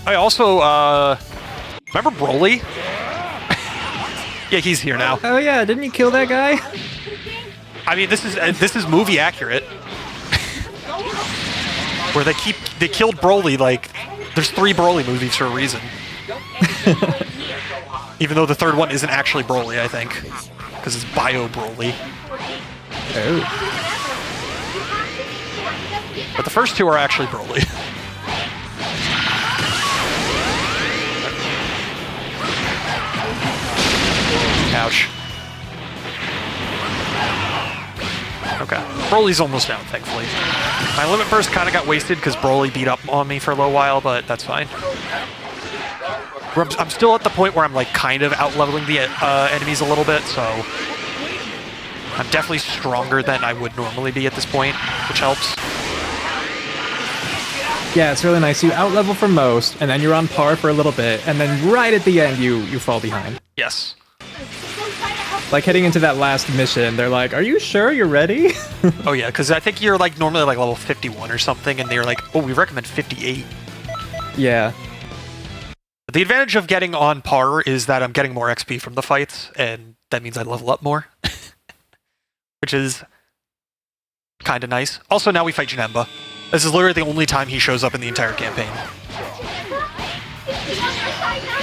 I also, remember Broly? Yeah, he's here now. Oh yeah, didn't you kill that guy? I mean, this is movie accurate. Where they killed Broly, like, there's 3 Broly movies for a reason. Even though the third one isn't actually Broly, I think. Because it's Bio Broly. Oh. But the first 2 are actually Broly. Ouch. Okay. Broly's almost down, thankfully. My limit burst kind of got wasted because Broly beat up on me for a little while, but that's fine. I'm still at the point where I'm like kind of out-leveling the enemies a little bit, so I'm definitely stronger than I would normally be at this point, which helps. Yeah, it's really nice. You outlevel for most, and then you're on par for a little bit, and then right at the end you fall behind. Yes. Like heading into that last mission, they're like, "Are you sure you're ready?" Oh yeah, because I think you're like normally like level 51 or something, and they're like, "Oh, we recommend 58." Yeah. The advantage of getting on par is that I'm getting more XP from the fights, and that means I level up more. Which is kind of nice. Also, now we fight Janemba. This is literally the only time he shows up in the entire campaign.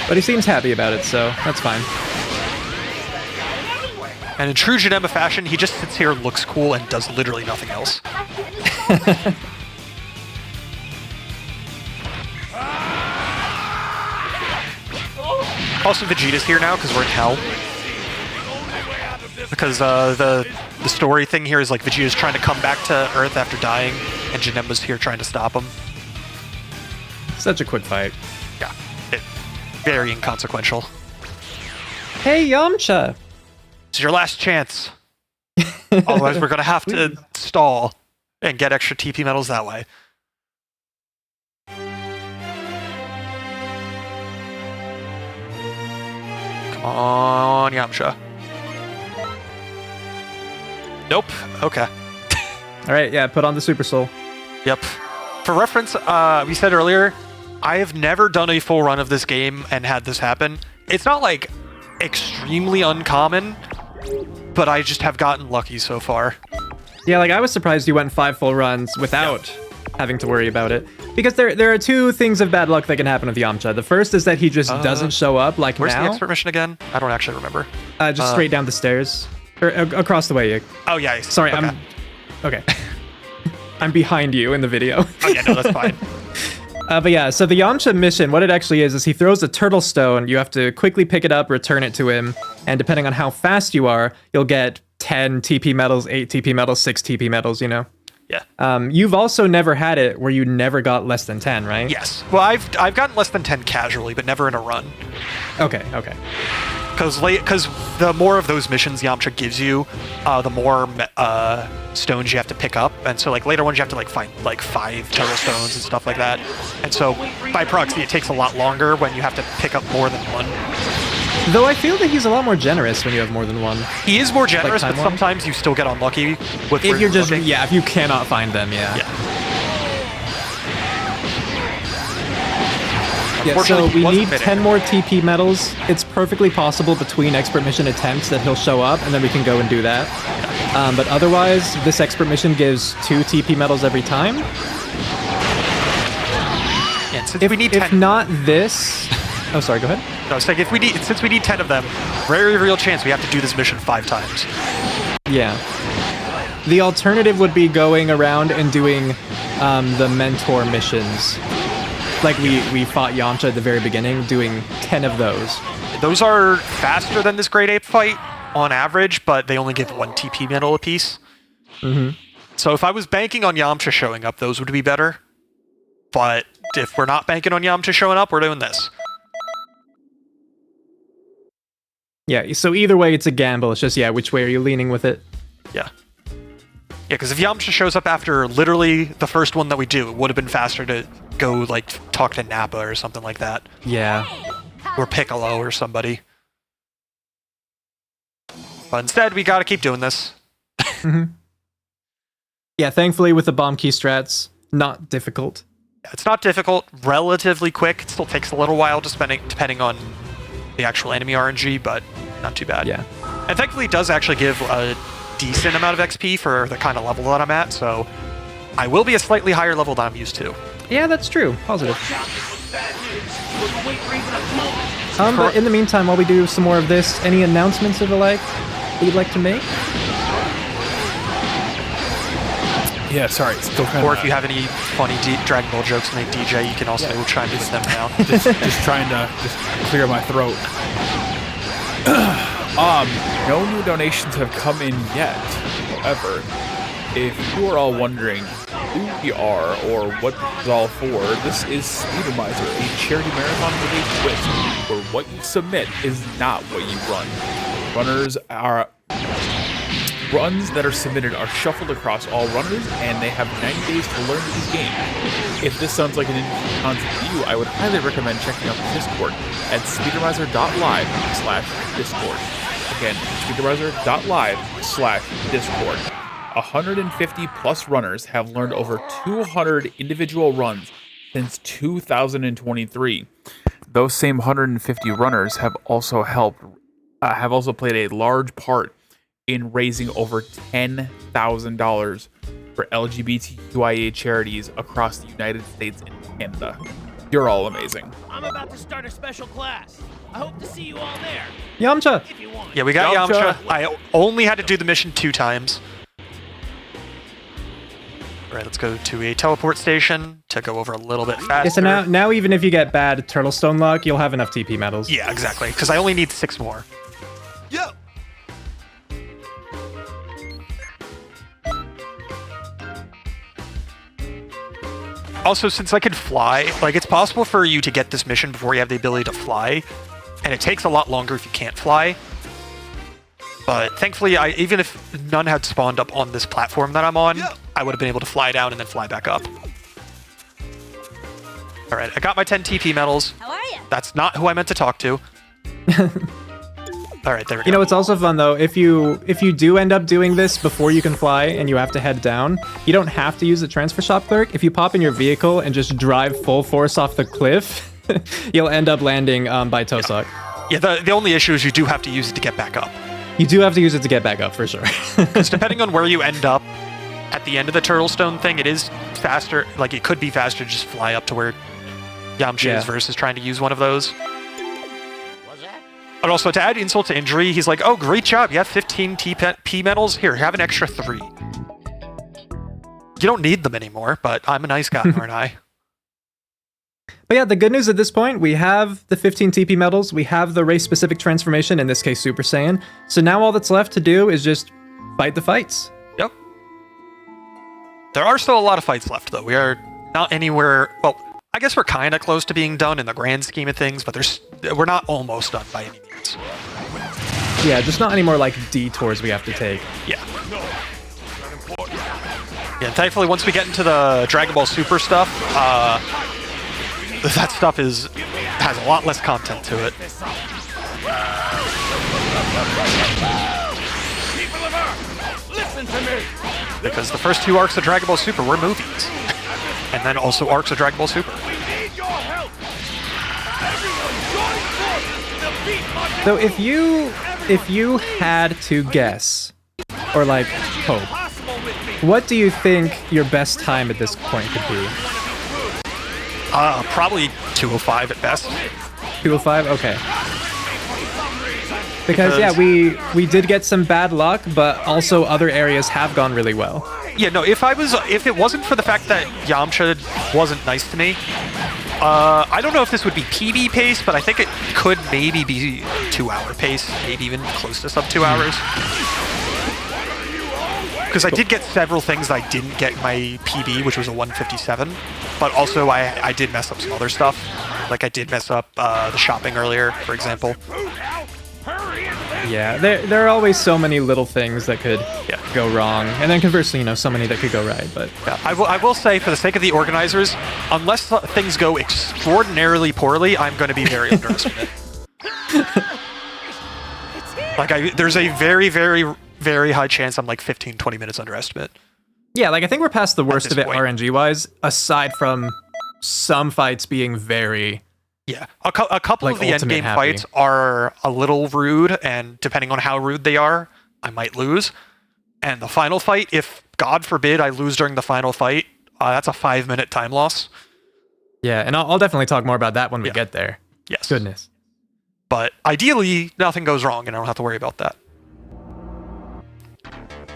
But he seems happy about it, so that's fine. And in true Janemba fashion, he just sits here, looks cool, and does literally nothing else. Also, Vegeta's here now, because we're in hell. Because the story thing here is like Vegeta's trying to come back to Earth after dying, and Janemba's here trying to stop him. Such a quick fight. Yeah, very inconsequential. Hey, Yamcha! It's your last chance. Otherwise, we're gonna have to stall and get extra TP medals that way. Come on, Yamcha. Nope. Okay. Alright, yeah, put on the Super Soul. Yep. For reference, we said earlier, I have never done a full run of this game and had this happen. It's not like extremely uncommon, but I just have gotten lucky so far. Yeah, like I was surprised you went 5 full runs without having to worry about it. Because there are 2 things of bad luck that can happen with Yamcha. The first is that he just doesn't show up like Where's now. the expert mission again? I don't actually remember. Just straight down the stairs. Or across the way. Oh, yeah. Sorry, okay. Okay. I'm behind you in the video. Oh, yeah, no, that's fine. But yeah, so the Yamcha mission, what it actually is he throws a turtle stone. You have to quickly pick it up, return it to him, and depending on how fast you are, you'll get 10 TP medals, 8 TP medals, 6 TP medals, you know? Yeah. You've also never had it where you never got less than 10, right? Yes. Well, I've gotten less than 10 casually, but never in a run. Okay. Because the more of those missions Yamcha gives you, the more stones you have to pick up, and so like later ones you have to like find like 5 turtle stones and stuff like that, and so by proxy it takes a lot longer when you have to pick up more than one. Though I feel that he's a lot more generous when you have more than one. He is more generous, Like but sometimes you still get unlucky with if you're just looking. if you cannot find them, yeah. Yeah, so Unfortunately, he we wasn't need fitting. 10 more TP medals. It's perfectly possible between expert mission attempts that he'll show up, and then we can go and do that. But otherwise, this expert mission gives 2 TP medals every time. Yeah, since we need 10, If not this... Oh, sorry, go ahead. no, it's like since we need 10 of them, very real chance we have to do this mission 5 times. Yeah. The alternative would be going around and doing the mentor missions. Like we fought Yamcha at the very beginning, doing 10 of those. Those are faster than this Great Ape fight on average, but they only give 1 TP medal apiece. Mm-hmm. So if I was banking on Yamcha showing up, those would be better. But if we're not banking on Yamcha showing up, we're doing this. Yeah, so either way, it's a gamble. It's just, which way are you leaning with it? Yeah. Yeah, because if Yamcha shows up after literally the first one that we do, it would have been faster to go, like, talk to Nappa or something like that. Yeah. Or Piccolo or somebody. But instead, we gotta keep doing this. Yeah, thankfully with the bomb key strats, not difficult. It's not difficult, relatively quick. It still takes a little while, depending on the actual enemy RNG, but not too bad. Yeah. And thankfully, it does actually give a decent amount of XP for the kind of level that I'm at, so I will be a slightly higher level than I'm used to. Yeah, that's true. Positive. But in the meantime, while we do some more of this, any announcements of the like that you'd like to make? Yeah, sorry. Still kind Or if you have any funny Dragon Ball jokes to make DJ, you can also chime in with them now. just trying to clear my throat. No new donations have come in yet. However, if you are all wondering who we are or what this is all for, this is Speedromizer, a charity marathon with a twist, where what you submit is not what you run. Runs that are submitted are shuffled across all runners, and they have 90 days to learn this game. If this sounds like an interesting concept to you, I would highly recommend checking out the Discord at speedromizer.live/Discord. Again, speedromizer.live/Discord. 150 plus runners have learned over 200 individual runs since 2023. Those same 150 runners have also played a large part in raising over $10,000 for LGBTQIA charities across the United States and Canada. You're all amazing. I'm about to start a special class. I hope to see you all there. Yamcha! If you want. Yeah, we got Yamcha. Yamcha. I only had to do the mission 2 times. Alright, let's go to a teleport station to go over a little bit faster. Yeah, so now even if you get bad Turtle Stone luck, you'll have enough TP medals. Yeah, exactly, because I only need 6 more. Yo! Also, since I can fly, like, it's possible for you to get this mission before you have the ability to fly, and it takes a lot longer if you can't fly. But thankfully, even if none had spawned up on this platform that I'm on, I would have been able to fly down and then fly back up. Alright, I got my 10 TP medals. How are you? That's not who I meant to talk to. Alright, there we go. You know, it's also fun though, if you do end up doing this before you can fly and you have to head down, you don't have to use the transfer shop clerk. If you pop in your vehicle and just drive full force off the cliff, you'll end up landing by Tosok. Yeah, the only issue is you do have to use it to get back up. You do have to use it to get back up, for sure. Because depending on where you end up at the end of the Turtle Stone thing, it is faster. Like, it could be faster to just fly up to where Yamcha's verse is trying to use one of those. What's that? But also, to add insult to injury, he's like, oh, great job. You have 15 TP medals. Here, have an extra 3. You don't need them anymore, but I'm a nice guy, aren't I? But yeah, the good news at this point, we have the 15 TP medals, we have the race-specific transformation, in this case Super Saiyan, so now all that's left to do is just fight the fights. Yep. There are still a lot of fights left, though. We are not anywhere... Well, I guess we're kind of close to being done in the grand scheme of things, but we're not almost done by any means. Yeah, just not any more like detours we have to take. Yeah. Yeah, and thankfully, once we get into the Dragon Ball Super stuff, that stuff has a lot less content to it. People of Earth, listen to me! Because the first 2 arcs of Dragon Ball Super were movies. And then also arcs of Dragon Ball Super. We need your help! Everyone, join forces to beat my So if you had to guess, or like hope, what do you think your best time at this point could be? Probably 205 at best. 205? Okay. Because yeah, we did get some bad luck, but also other areas have gone really well. Yeah, no, if it wasn't for the fact that Yamcha wasn't nice to me, I don't know if this would be PB pace, but I think it could maybe be 2-hour pace, maybe even close to sub 2 hours. Because I did get several things that I didn't get my PB, which was a 157, but also I did mess up some other stuff. Like I did mess up the shopping earlier, for example. Yeah, there are always so many little things that could go wrong, and then conversely, so many that could go right. But Yeah, I will say, for the sake of the organizers, unless things go extraordinarily poorly, I'm going to be very underestimated. There's a very, very, very high chance I'm like 15, 20 minutes underestimate. yeah, like I think we're past the worst this of it point. RNG-wise, aside from some fights being very... Yeah, a couple Like, of the ultimate endgame happy. fights are a little rude, and depending on how rude they are, I might lose. And the final fight, if God forbid I lose during the final fight, that's a 5-minute time loss. Yeah, and I'll definitely talk more about that when we Yeah. get there. Yes. Goodness. But ideally, nothing goes wrong, and I don't have to worry about that.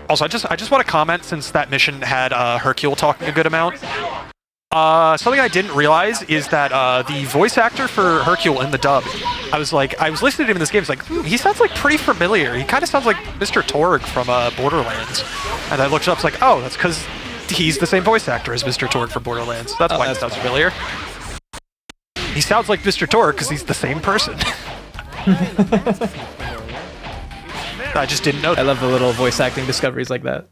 Also, I just want to comment, since that mission had Hercule talking a good amount. Something I didn't realize is that the voice actor for Hercule in the dub, I was listening to him in this game, it's like, he sounds like pretty familiar. He kind of sounds like Mr. Torg from Borderlands. And I looked it up, it's like, oh, that's because he's the same voice actor as Mr. Torg from Borderlands. That's why he sounds familiar. He sounds like Mr. Torg because he's the same person. I just didn't know I that. love the little voice acting discoveries like that.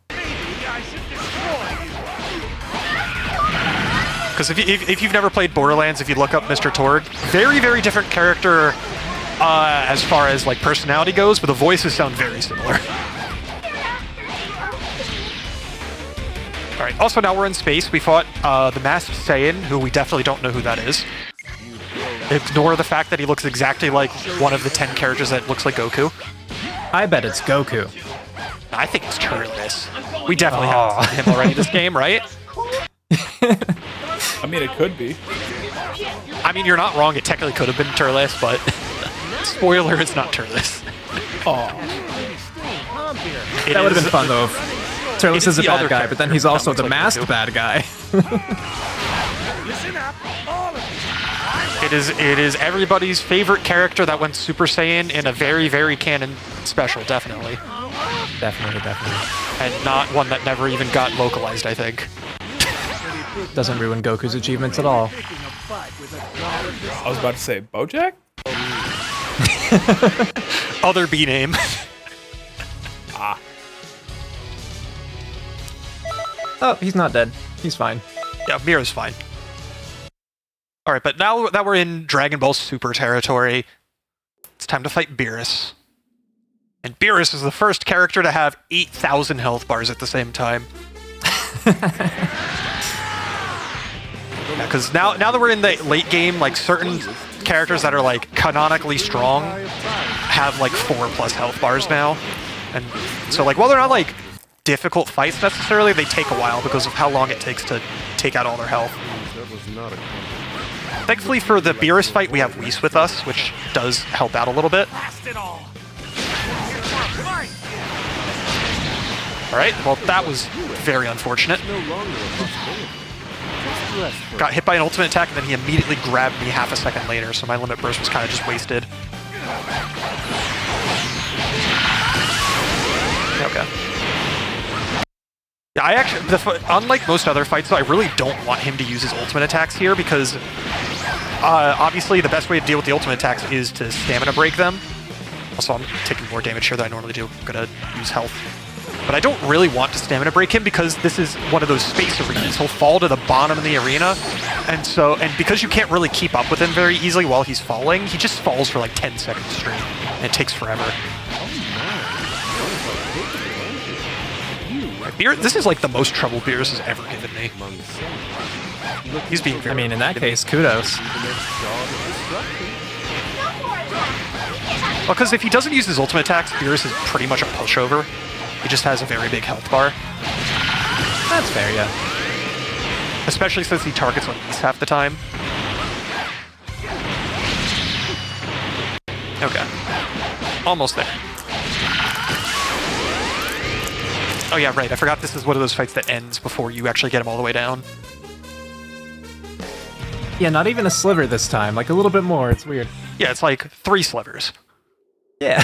Because if you've never played Borderlands, if you look up Mr. Torg, very, very different character as far as like personality goes, but the voices sound very similar. All right. Also, now we're in space. We fought the Masked Saiyan, who we definitely don't know who that is. Ignore the fact that he looks exactly like one of the 10 characters that looks like Goku. I bet it's Goku. I think it's Turles. We definitely have him already this game, right? I mean, it could be. I mean, you're not wrong. It technically could have been Turles, but spoiler, it's not Turles. That would have been fun, though. If Turles is a the bad other guy, but then he's also character the that looks masked like bad guy. Listen up, all of you. It is everybody's favorite character that went Super Saiyan in a very, very canon special, definitely. Definitely. And not one that never even got localized, I think. Doesn't ruin Goku's achievements at all. I was about to say, Bojack? Other B name. Oh, he's not dead. He's fine. Yeah, Mira's fine. Alright, but now that we're in Dragon Ball Super territory, it's time to fight Beerus. And Beerus is the first character to have 8,000 health bars at the same time. Because now that we're in the late game, like certain characters that are like canonically strong have like 4+ health bars now. And so like while they're not like difficult fights necessarily, they take a while because of how long it takes to take out all their health. Thankfully for the Beerus fight, we have Whis with us, which does help out a little bit. Alright, well that was very unfortunate. Got hit by an ultimate attack and then he immediately grabbed me half a second later, so my limit burst was kind of just wasted. Okay. Yeah, I actually, unlike most other fights, though, I really don't want him to use his ultimate attacks here because obviously the best way to deal with the ultimate attacks is to stamina break them. Also, I'm taking more damage here than I normally do. I'm gonna use health. But I don't really want to stamina break him because this is one of those space arenas. He'll fall to the bottom of the arena, and because you can't really keep up with him very easily while he's falling, he just falls for like 10 seconds straight, and it takes forever. This is like the most trouble Beerus has ever given me. He's being very... I mean, in that case, kudos. Well, because if he doesn't use his ultimate attacks, Beerus is pretty much a pushover. He just has a very big health bar. That's fair, yeah. Especially since he targets Whis half the time. Okay. Almost there. Oh yeah, right. I forgot this is one of those fights that ends before you actually get him all the way down. Yeah, not even a sliver this time. Like, a little bit more. It's weird. Yeah, it's like 3 slivers. Yeah.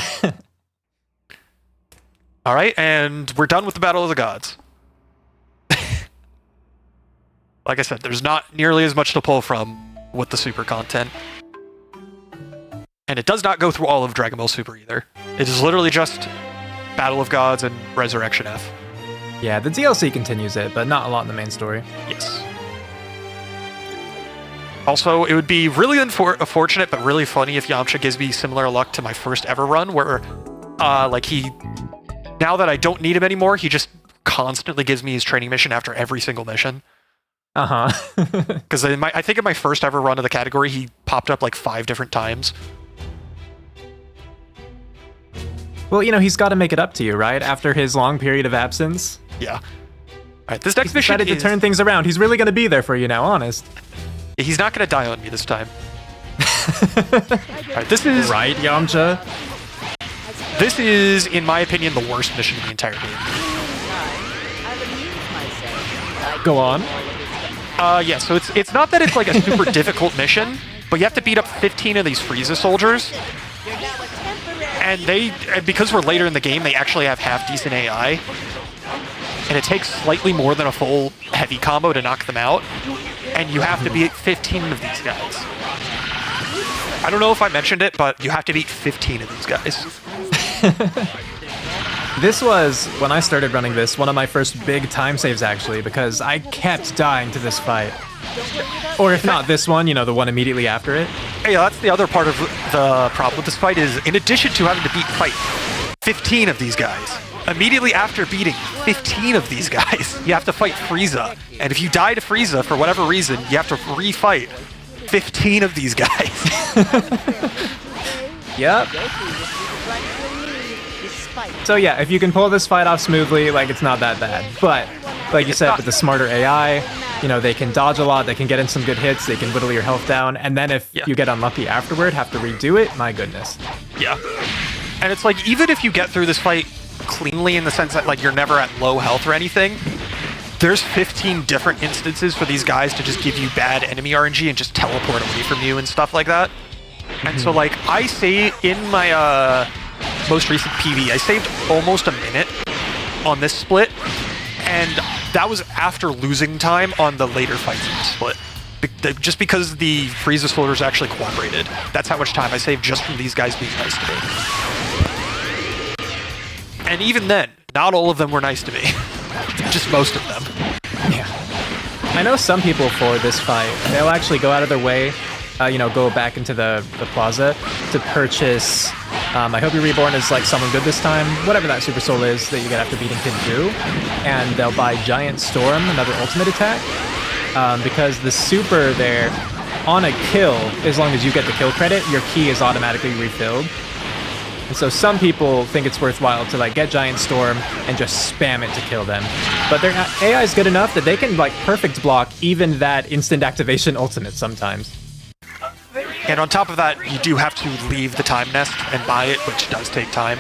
Alright, and we're done with the Battle of the Gods. Like I said, there's not nearly as much to pull from with the super content. And it does not go through all of Dragon Ball Super either. It is literally just Battle of Gods and Resurrection F. Yeah, the DLC continues it, but not a lot in the main story. Yes. Also, it would be really unfortunate, but really funny if Yamcha gives me similar luck to my first ever run, where, now that I don't need him anymore, he just constantly gives me his training mission after every single mission. Because I think in my first ever run of the category, he popped up like 5 different times. Well, you know, he's got to make it up to you, right? After his long period of absence. Yeah. All right, this next mission decided to turn things around. He's really going to be there for you now, honest. He's not going to die on me this time. All right, this is... Right, Yamcha? This is, in my opinion, the worst mission in the entire game. Go on. Yeah, so it's not that it's like a super difficult mission, but you have to beat up 15 of these Frieza soldiers. And because we're later in the game, they actually have half-decent AI. And it takes slightly more than a full heavy combo to knock them out. And you have to beat 15 of these guys. I don't know if I mentioned it, but you have to beat 15 of these guys. This was, when I started running this, one of my first big time saves, actually, because I kept dying to this fight. Or if not this one, you know, the one immediately after it. Hey, that's the other part of the problem with this fight is, in addition to having to fight 15 of these guys, immediately after beating 15 of these guys, you have to fight Frieza. And if you die to Frieza for whatever reason, you have to refight 15 of these guys. Yep. So yeah, if you can pull this fight off smoothly, like, it's not that bad. But, like you said, with the smarter AI, you know, they can dodge a lot, they can get in some good hits, they can whittle your health down, and then if you get unlucky afterward, have to redo it, my goodness. Yeah. And it's like, even if you get through this fight cleanly in the sense that, like, you're never at low health or anything, there's 15 different instances for these guys to just give you bad enemy RNG and just teleport away from you and stuff like that. And so, like, I say in my most recent PV, I saved almost a minute on this split, and that was after losing time on the later fights in the split. Just because the Frieza soldiers actually cooperated. That's how much time I saved just from these guys being nice to me. And even then, not all of them were nice to me. Just most of them. Yeah. I know some people for this fight, they'll actually go out of their way, you know, go back into the plaza to purchase, I Hope You're Reborn is like someone good this time, whatever that Super Soul is that you get after beating Kid Buu, and they'll buy Giant Storm, another ultimate attack, because the super there, on a kill, as long as you get the kill credit, your key is automatically refilled. And so some people think it's worthwhile to, like, get Giant Storm and just spam it to kill them. But their AI is good enough that they can, like, perfect block even that instant activation ultimate sometimes. And on top of that, you do have to leave the time nest and buy it, which does take time.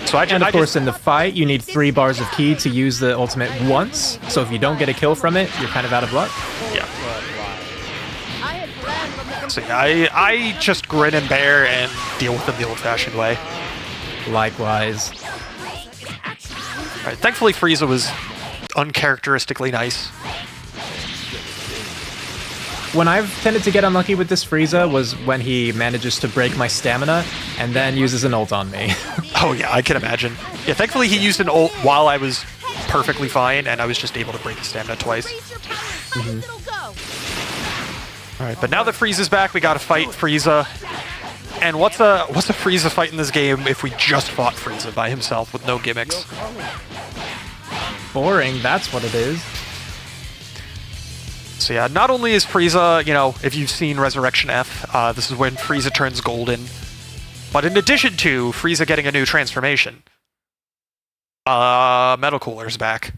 So And of course, in the fight, you need 3 bars of ki to use the ultimate once. So if you don't get a kill from it, you're kind of out of luck. Yeah. So yeah, I just grin and bear and deal with them the old-fashioned way. Likewise. Alright, thankfully Frieza was uncharacteristically nice. When I've tended to get unlucky with this Frieza was when he manages to break my stamina and then uses an ult on me. Oh yeah, I can imagine. Yeah, thankfully he used an ult while I was perfectly fine and I was just able to break his stamina twice. Alright, but now that Frieza's back, we gotta fight Frieza. And what's a Frieza fight in this game if we just fought Frieza by himself with no gimmicks? Boring, that's what it is. So yeah, not only is Frieza, you know, if you've seen Resurrection F, this is when Frieza turns golden. But in addition to Frieza getting a new transformation, Metal Cooler's back.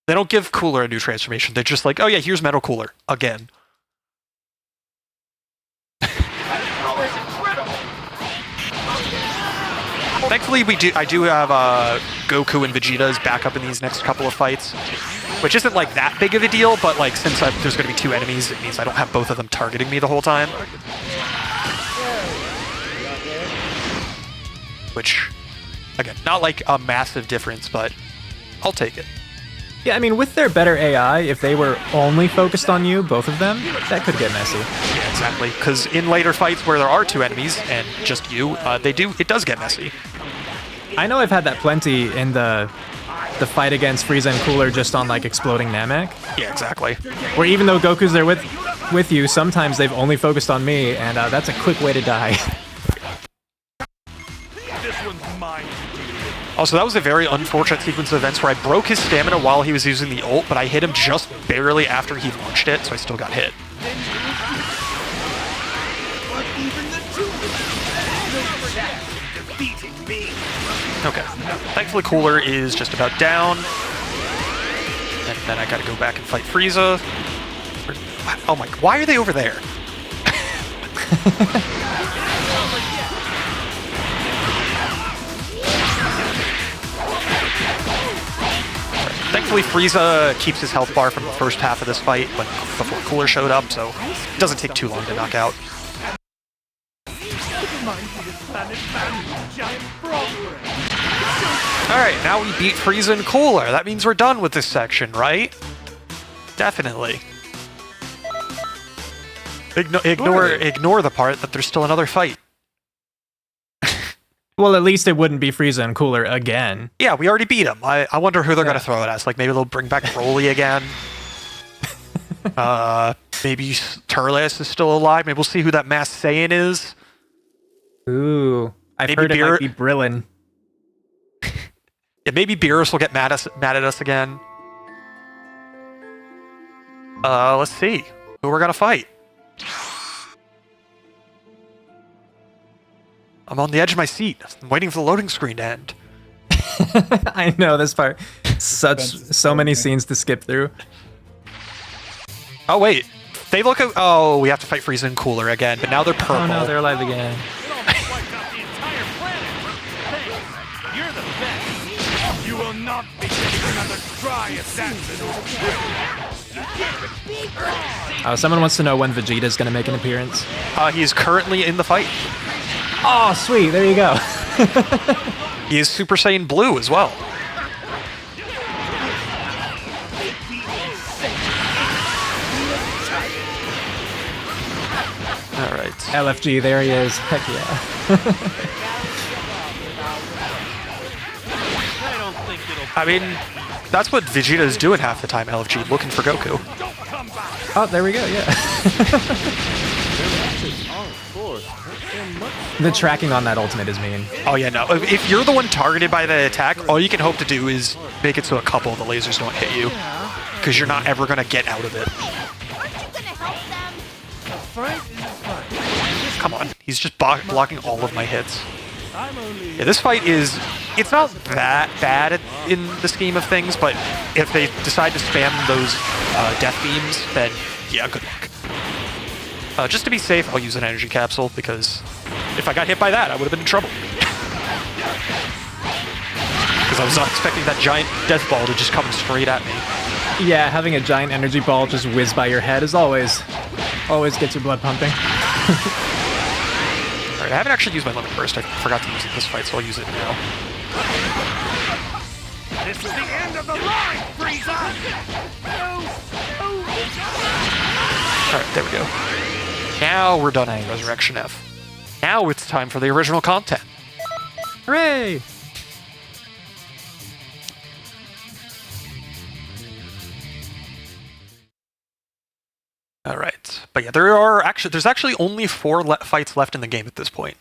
They don't give Cooler a new transformation. They're just like, oh yeah, here's Metal Cooler again. Thankfully, I do have Goku and Vegeta's backup in these next couple of fights, which isn't like that big of a deal, but like since there's going to be 2 enemies, it means I don't have both of them targeting me the whole time. Which, again, not like a massive difference, but I'll take it. Yeah, I mean, with their better AI, if they were only focused on you, both of them, that could get messy. Yeah, exactly. Because in later fights where there are 2 enemies and just you, it does get messy. I know I've had that plenty in the fight against Frieza and Cooler just on like exploding Namek, Yeah, exactly. where even though Goku's there with you, sometimes they've only focused on me, and that's a quick way to die. This one's mine. Also, that was a very unfortunate sequence of events where I broke his stamina while he was using the ult, but I hit him just barely after he launched it, so I still got hit. But even the two of them, no chance of defeating me. Okay. Thankfully, Cooler is just about down. And then I gotta go back and fight Frieza. Oh my, why are they over there? Thankfully, Frieza keeps his health bar from the first half of this fight before Cooler showed up, so it doesn't take too long to knock out. Alright, now we beat Frieza and Cooler. That means we're done with this section, right? Definitely. Ignore the part that there's still another fight. Well, at least it wouldn't be Frieza and Cooler again. Yeah, we already beat him. I wonder who they're gonna throw it as. Like, maybe they'll bring back Broly again. Maybe Turles is still alive. Maybe we'll see who that Masked Saiyan is. Ooh, I've heard it might be Brillin. Yeah, maybe Beerus will get mad at us again. Let's see who we're gonna fight. I'm on the edge of my seat. I'm waiting for the loading screen to end. I know this part. So many scenes to skip through. Oh wait, they look. Oh, we have to fight Frieza and Cooler again, but now they're purple. Oh no, they're alive again. It almost wiped out the entire planet. Thanks. You're the best. You will not be getting another try at that. Someone wants to know when Vegeta's gonna make an appearance. He's currently in the fight. Oh, sweet. There you go. He is Super Saiyan Blue as well. All right. LFG, there he is. Heck yeah. I mean, that's what Vegeta is doing half the time, LFG, looking for Goku. Oh, there we go, yeah. The tracking on that ultimate is mean. Oh yeah, no. If you're the one targeted by the attack, all you can hope to do is make it so a couple of the lasers don't hit you. Because you're not ever going to get out of it. Come on, he's just blocking all of my hits. Yeah, this fight is... It's not that bad in the scheme of things, but if they decide to spam those death beams, then yeah, good luck. Just to be safe, I'll use an energy capsule, because if I got hit by that, I would have been in trouble. Because I was not expecting that giant death ball to just come straight at me. Yeah, having a giant energy ball just whiz by your head is always gets your blood pumping. Alright, I haven't actually used my limit burst. I forgot to use it this fight, so I'll use it now. This is the end of the line, Frieza! Alright, there we go. Now we're done with Resurrection F. Now it's time for the original content. Hooray! Alright, but yeah, there's actually only 4 fights left in the game at this point.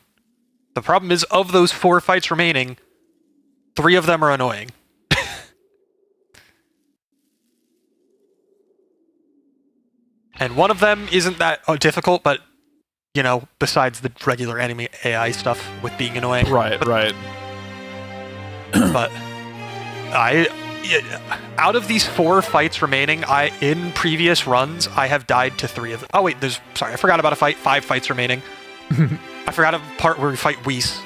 The problem is, of those 4 fights remaining, 3 of them are annoying. And one of them isn't that difficult, but, you know, besides the regular enemy AI stuff with being annoying. Right. But out of these 4 fights remaining, in previous runs, I have died to 3 of them. Oh wait, I forgot about a fight. 5 fights remaining. I forgot a part where we fight Whis.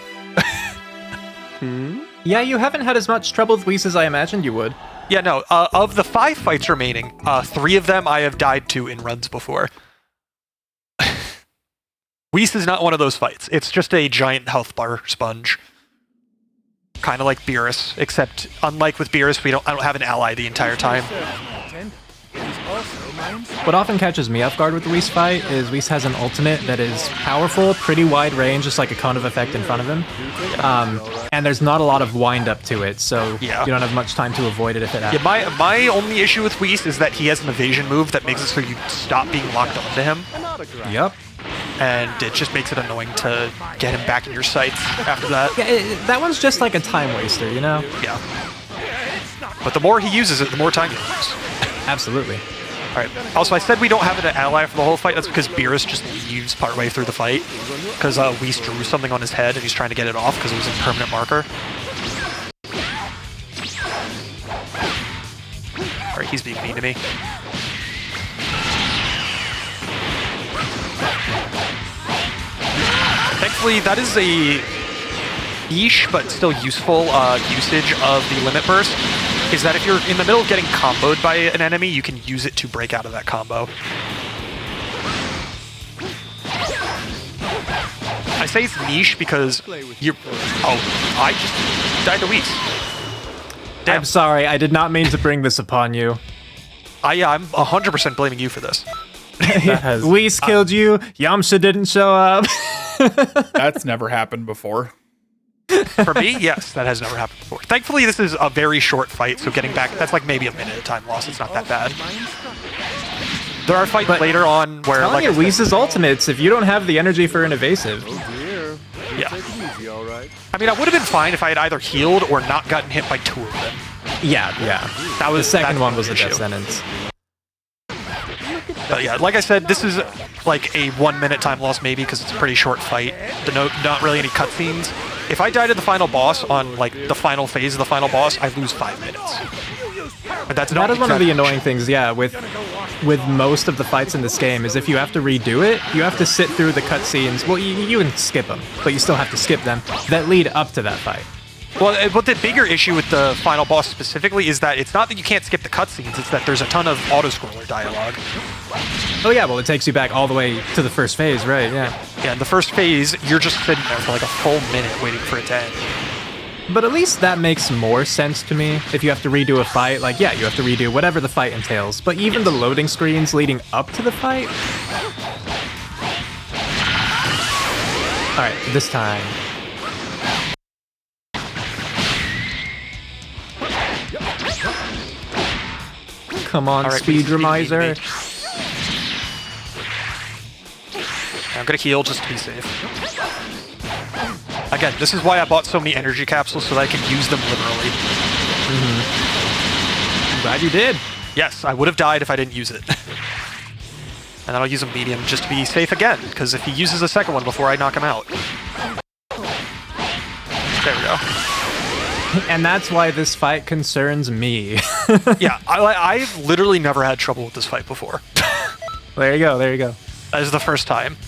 Yeah, you haven't had as much trouble with Whis as I imagined you would. Yeah, no, of the 5 fights remaining, 3 of them I have died to in runs before. Whis is not one of those fights. It's just a giant health bar sponge. kind of like Beerus, except unlike with Beerus, I don't have an ally the entire time. What often catches me off guard with the Whis fight is Whis has an ultimate that is powerful, pretty wide range, just like a cone of effect in front of him. And there's not a lot of wind up to it, so you don't have much time to avoid it if it happens. Yeah, my only issue with Whis is that he has an evasion move that makes it so you stop being locked onto him. Yep. And it just makes it annoying to get him back in your sights after that. Yeah, that one's just like a time waster, you know? Yeah. But the more he uses it, the more time you lose. Absolutely. Alright, also I said we don't have an ally for the whole fight. That's because Beerus just leaves partway through the fight. Because Whis drew something on his head and he's trying to get it off because it was a permanent marker. Alright, he's being mean to me. Thankfully, that is a niche but still useful usage of the Limit Burst. Is that if you're in the middle of getting comboed by an enemy, you can use it to break out of that combo. I say it's niche because you're... Oh, I just died to Whis. Damn. I'm sorry, I did not mean to bring this upon you. I'm 100% blaming you for this. Whis killed you, Yamcha didn't show up. That's never happened before. For me, yes, that has never happened before. Thankfully, this is a very short fight, so getting back, that's like maybe a minute of time loss. It's not that bad. There are fights later on where, like, Whis' ultimates, if you don't have the energy for an evasive. Yeah. I mean, I would have been fine if I had either healed or not gotten hit by two of them. Yeah. That was the second one was a death sentence. But yeah, like I said, this is like a 1 minute time loss maybe because it's a pretty short fight. Not really any cutscenes. If I die to the final boss on like the final phase of the final boss, I lose 5 minutes. But that is one of the annoying things, yeah, with most of the fights in this game, is if you have to redo it, you have to sit through the cutscenes. Well, you can skip them, but you still have to skip them that lead up to that fight. Well, but the bigger issue with the final boss specifically is that it's not that you can't skip the cutscenes, it's that there's a ton of auto-scroller dialogue. Oh yeah, well it takes you back all the way to the first phase, right, yeah. Yeah, in the first phase, you're just sitting there for like a full minute waiting for it to end. But at least that makes more sense to me. If you have to redo a fight, like, yeah, you have to redo whatever the fight entails. But even the loading screens leading up to the fight... Alright, this time. Come on, Speedromizer. I'm gonna heal just to be safe. Again, this is why I bought so many energy capsules, so that I can use them literally. I'm glad you did. Yes, I would have died if I didn't use it. And then I'll use a medium just to be safe again, because if he uses a second one before I knock him out. There we go. And that's why this fight concerns me. Yeah, I've literally never had trouble with this fight before. There you go, there you go. That is the first time.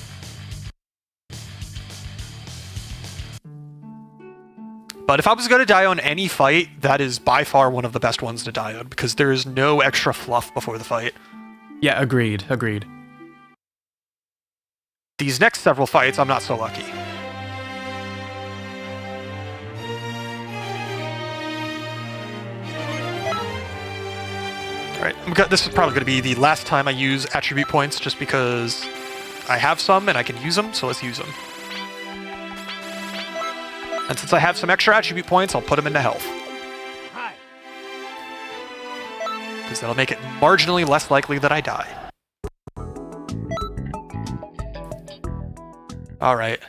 But if I was going to die on any fight, that is by far one of the best ones to die on, because there is no extra fluff before the fight. Yeah, agreed. These next several fights, I'm not so lucky. Alright, this is probably going to be the last time I use attribute points, just because I have some and I can use them, so let's use them. And since I have some extra attribute points, I'll put them into health. Because that'll make it marginally less likely that I die. Alright.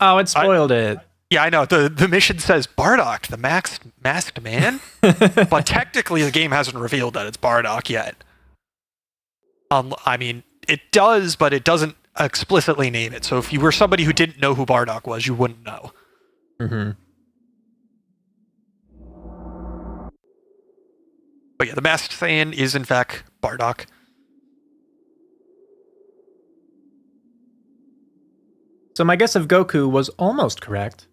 Oh, it spoiled it. Yeah, I know. The mission says Bardock, the masked man? But technically the game hasn't revealed that it's Bardock yet. I mean, it does, but it doesn't explicitly name it. So if you were somebody who didn't know who Bardock was, you wouldn't know. But yeah, the masked Saiyan is in fact Bardock. So my guess of Goku was almost correct.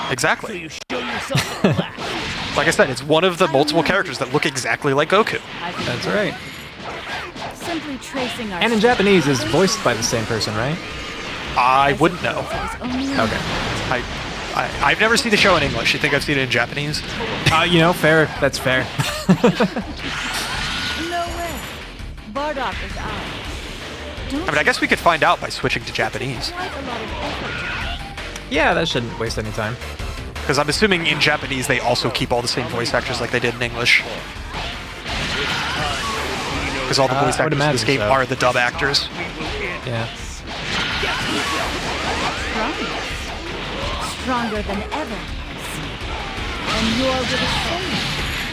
Exactly. Like I said, it's one of the multiple characters that look exactly like Goku. That's right. Simply tracing our And in Japanese is voiced by the same person, right? I wouldn't know. Okay. I've never seen the show in English. You think I've seen it in Japanese? You know, fair. That's fair. No way. Bardock is out. I mean, I guess we could find out by switching to Japanese. Quite a lot of effort. Yeah, that shouldn't waste any time. Because I'm assuming in Japanese they also keep all the same voice actors like they did in English. Because all the voice I would actors in this imagine game so. are the dub actors. Yeah. Stronger than ever. And you're with a soul.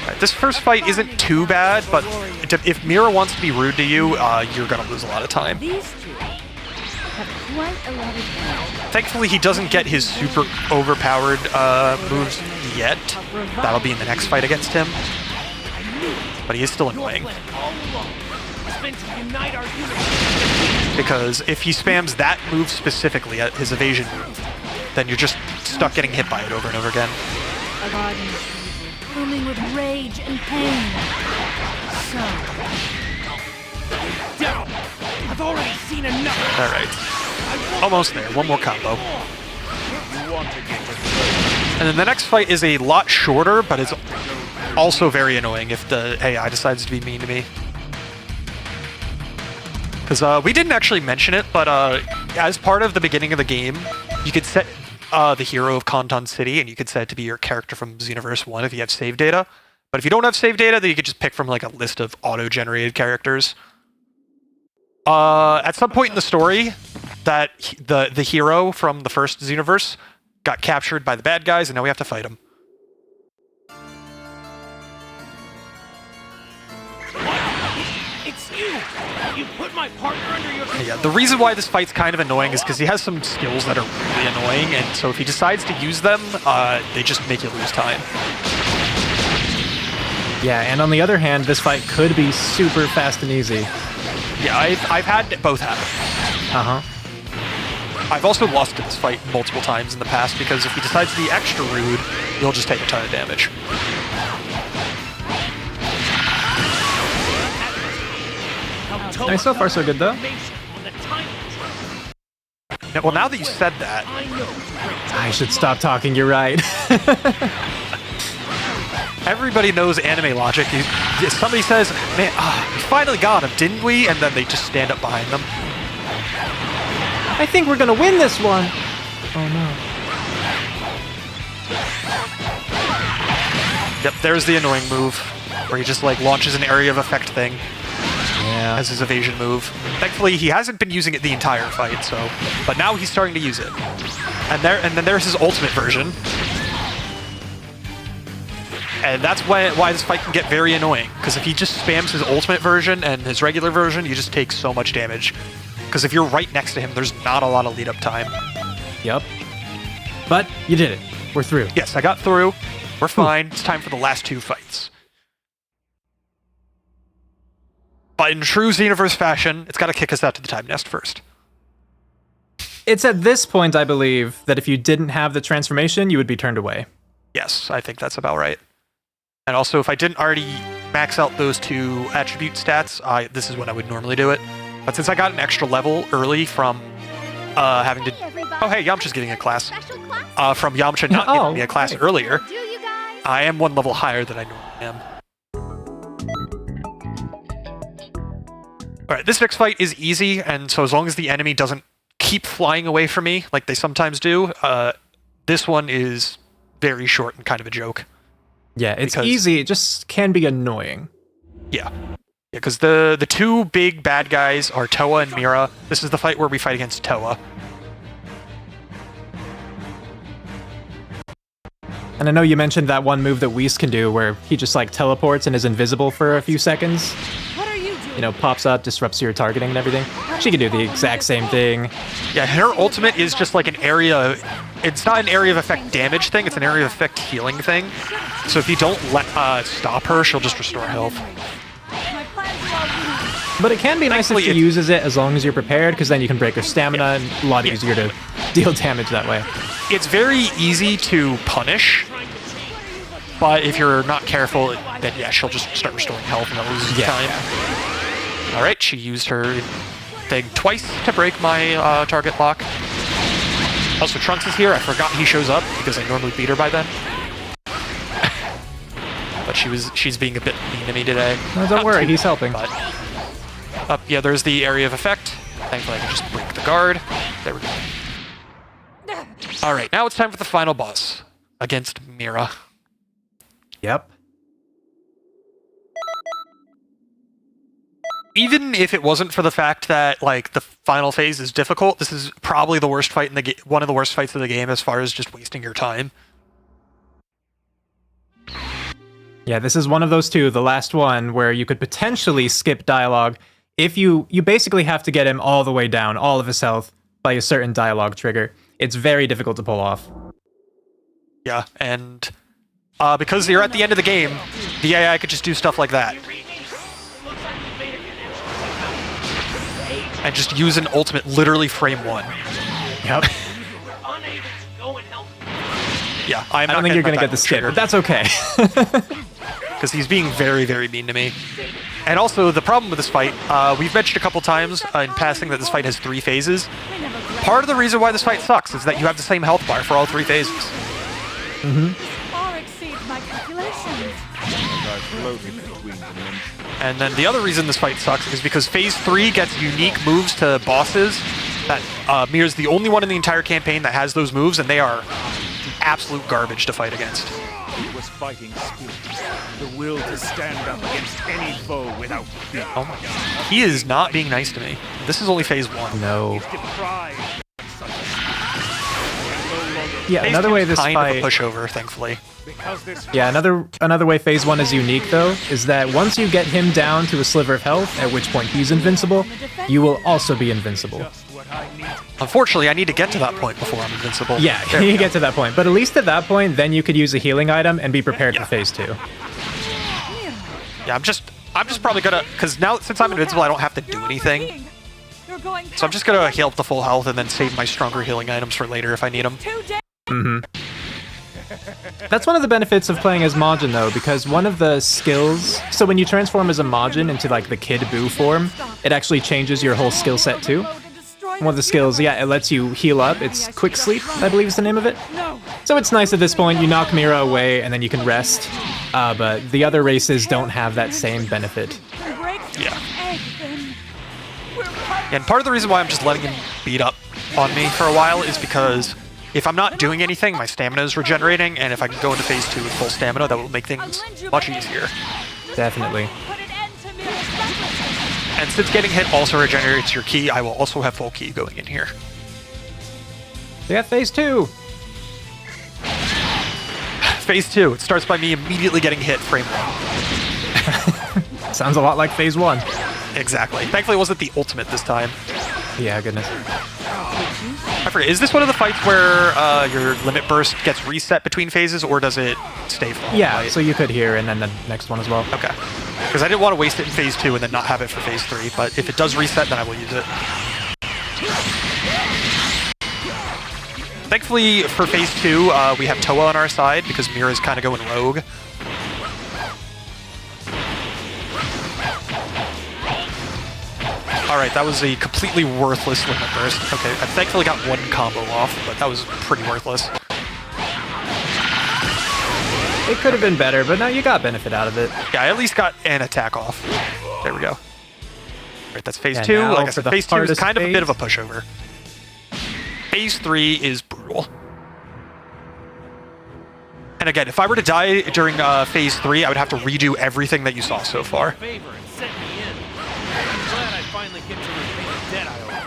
Right, this first fight isn't too bad, but if Mira wants to be rude to you, you're going to lose a lot of time. These two have quite a lot of energy. Thankfully, he doesn't get his super overpowered moves yet. That'll be in the next fight against him. But he is still annoying. Because if he spams that move specifically, his evasion move, then you're just stuck getting hit by it over and over again. A garden blooming with rage and pain. So, Down! I've already seen enough! Alright. Almost there. One more combo. You want to get And then the next fight is a lot shorter, but it's also very annoying if the AI decides to be mean to me. Because we didn't actually mention it, but as part of the beginning of the game, you could set the hero of Kanton City, and you could set it to be your character from Xenoverse 1 if you have save data. But if you don't have save data, then you could just pick from like a list of auto-generated characters. At some point in the story, that the hero from the first Xenoverse got captured by the bad guys, and now we have to fight him. It's you! You put my partner under your control! Yeah, the reason why this fight's kind of annoying is because he has some skills that are really annoying, and so if he decides to use them, they just make you lose time. Yeah, and on the other hand, this fight could be super fast and easy. Yeah, I've had both happen. Uh-huh. I've also lost to this fight multiple times in the past because if he decides to be extra rude, he'll just take a ton of damage. Nice, so far so good though. Well, now that you said that, I should stop talking, you're right. everybody knows anime logic. Somebody says, man, we finally got him, didn't we? And then they just stand up behind them. I think we're gonna win this one. Oh no. Yep, there's the annoying move, where he just like launches an area of effect thing Yeah. as his evasion move. Thankfully, he hasn't been using it the entire fight, so, but now he's starting to use it. And then there's his ultimate version. And that's why this fight can get very annoying, because if he just spams his ultimate version and his regular version, you just take so much damage. Because if you're right next to him, there's not a lot of lead-up time. Yep. But you did it. We're through. Yes, I got through. We're fine. It's time for the last two fights. But in true Xenoverse fashion, it's got to kick us out to the time nest first. It's at this point, I believe, that if you didn't have the transformation, you would be turned away. Yes, I think that's about right. And also, if I didn't already max out those two attribute stats, this is when I would normally do it. But since I got an extra level early from having to... Oh, hey, Yamcha's giving a class. From Yamcha not giving me a class earlier, I am one level higher than I normally am. Alright, this next fight is easy, and so as long as the enemy doesn't keep flying away from me, like they sometimes do, this one is very short and kind of a joke. Yeah, it's easy. It just can be annoying. Yeah. Because the two big bad guys are Toa and Mira. This is the fight where we fight against Toa. And I know you mentioned that one move that Whis can do where he just like teleports and is invisible for a few seconds. What are you doing? You know, pops up, disrupts your targeting and everything. She can do the exact same thing. Yeah, her ultimate is just like an area... It's not an area of effect damage thing, it's an area of effect healing thing. So if you don't stop her, she'll just restore health. My plans are all But it can be nice if she uses it as long as you're prepared, because then you can break her stamina and a lot easier to deal damage that way. It's very easy to punish, but if you're not careful, then yeah, she'll just start restoring health and that loses time. Yeah. Alright, she used her thing twice to break my target lock. Also, Trunks is here. I forgot he shows up because I normally beat her by then. But she's being a bit mean to me today. No, don't worry, he's helping. But yeah, there's the area of effect. Thankfully, I can just break the guard. There we go. All right, now it's time for the final boss against Mira. Yep. Even if it wasn't for the fact that like the final phase is difficult, this is probably the worst fight in the one of the worst fights of the game as far as just wasting your time. Yeah, this is one of those two, the last one, where you could potentially skip dialogue if you basically have to get him all the way down, all of his health, by a certain dialogue trigger. It's very difficult to pull off. Yeah, and because you're at the end of the game, the AI could just do stuff like that. And just use an ultimate literally frame 1. Yep. Yeah, I don't think you're going to get the skip, but that's okay. Because he's being very, very mean to me. And also, the problem with this fight, we've mentioned a couple times in passing that this fight has 3 phases. Part of the reason why this fight sucks is that you have the same health bar for all 3 phases. Mm-hmm. Far exceeds my calculations. And then the other reason this fight sucks is because Phase 3 gets unique moves to bosses that Mira's the only one in the entire campaign that has those moves, and they are absolute garbage to fight against. It was fighting spirit, the will to stand up against any foe without fear. Oh my god. He is not being nice to me. This is only Phase 1. No. Deprived of such Yeah, Phase another 2 way is this kind fight... of a pushover, thankfully. because this Yeah, another way Phase 1 is unique, though, is that once you get him down to a sliver of health, at which point he's invincible, you will also be invincible. just what I need. Unfortunately, I need to get to that point before I'm invincible. Yeah, There we you go. get to that point. But at least at that point, then you could use a healing item and be prepared for Phase 2. Yeah, I'm just probably gonna, because now since I'm invincible, I don't have to do anything. So I'm just gonna heal up the full health and then save my stronger healing items for later if I need them. Mm-hmm. That's one of the benefits of playing as Majin, though, because one of the skills... So when you transform as a Majin into, like, the Kid Buu form, it actually changes your whole skill set, too. One of the skills, yeah, it lets you heal up. It's Quick Sleep, I believe is the name of it. So it's nice at this point, you knock Mira away, and then you can rest. But the other races don't have that same benefit. Yeah. And part of the reason why I'm just letting him beat up on me for a while is because if I'm not doing anything, my stamina is regenerating, and if I can go into Phase 2 with full stamina, that will make things much easier. Definitely. And since getting hit also regenerates your ki, I will also have full ki going in here. We got Phase 2! Phase 2, it starts by me immediately getting hit frame 1. Sounds a lot like Phase 1. Exactly. Thankfully, it wasn't the ultimate this time. Yeah, goodness. I forget, is this one of the fights where your limit burst gets reset between phases, or does it stay full? Yeah, so you could here, and then the next one as well. Okay. Because I didn't want to waste it in Phase 2 and then not have it for Phase 3, but if it does reset, then I will use it. Thankfully, for Phase 2, we have Toa on our side, because Mira's kind of going rogue. Alright, that was a completely worthless limit burst. Okay, I thankfully got one combo off, but that was pretty worthless. It could have been better, but no, you got benefit out of it. Yeah, I at least got an attack off. There we go. Alright, that's Phase And 2. now Like I for said, the Phase 2 is hardest kind of a bit phase. of a pushover. Phase 3 is brutal. And again, if I were to die during Phase 3, I would have to redo everything that you saw so far. Favor and sent me in. I'm glad I finally get to repay the debt I owe.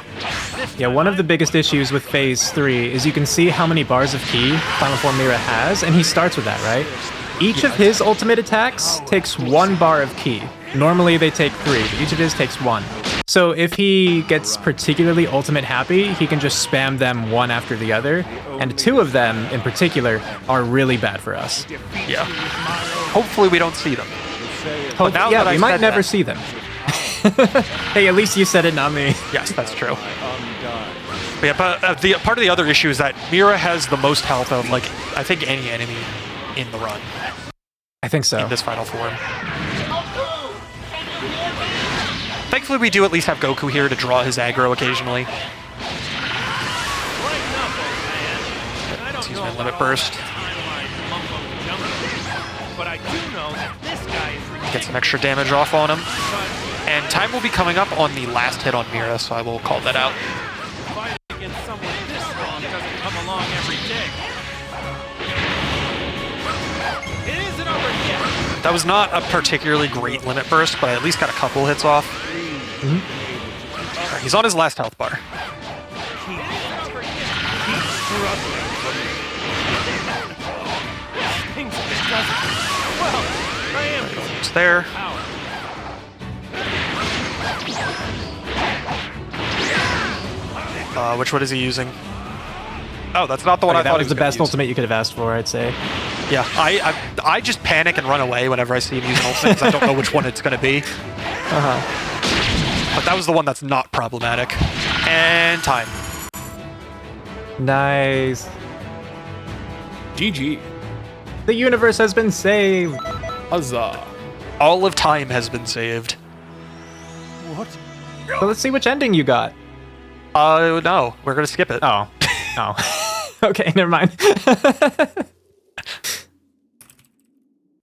This Yeah, time one of the I'm biggest issues with Phase 3 is you can see how many bars of ki Final Form Mira has, and he starts with that, right? Each of his ultimate attacks takes 1 bar of ki. Normally they take 3, but each of his takes 1. So if he gets particularly ultimate happy, he can just spam them one after the other, and 2 of them, in particular, are really bad for us. Yeah. Hopefully we don't see them. now Yeah, that we I've might said never that- see them. Hey, at least you said it, not me. Yes, that's true. But yeah, but the part of the other issue is that Mira has the most health of, like, I think any enemy in the run, I think so. in this final form. Thankfully, we do at least have Goku here to draw his aggro occasionally. lighten up, old man. And limit burst. Timeline mumbo jumbo, but I do know that this guy is ridiculous. Get some extra damage off on him. But And time will be coming up on the last hit on Mira, so I will call that out. fighting against someone this strong doesn't come along every day. It isn't over yet. That was not a particularly great limit burst, but I at least got a couple hits off. Alright, he's on his last health bar. Things just doesn't. Well, I am It's there. out. Which one is he using? Oh, that's not the one Okay, I that thought was he the gonna best use. ultimate you could have asked for, I'd say. Yeah, I just panic and run away whenever I see him using ultimate because I don't know which one it's going to be. But that was the one that's not problematic. And time. Nice. GG. The universe has been saved. Huzzah. All of time has been saved. So let's see which ending you got. No, we're going to skip it. Oh. Oh. Okay, never mind.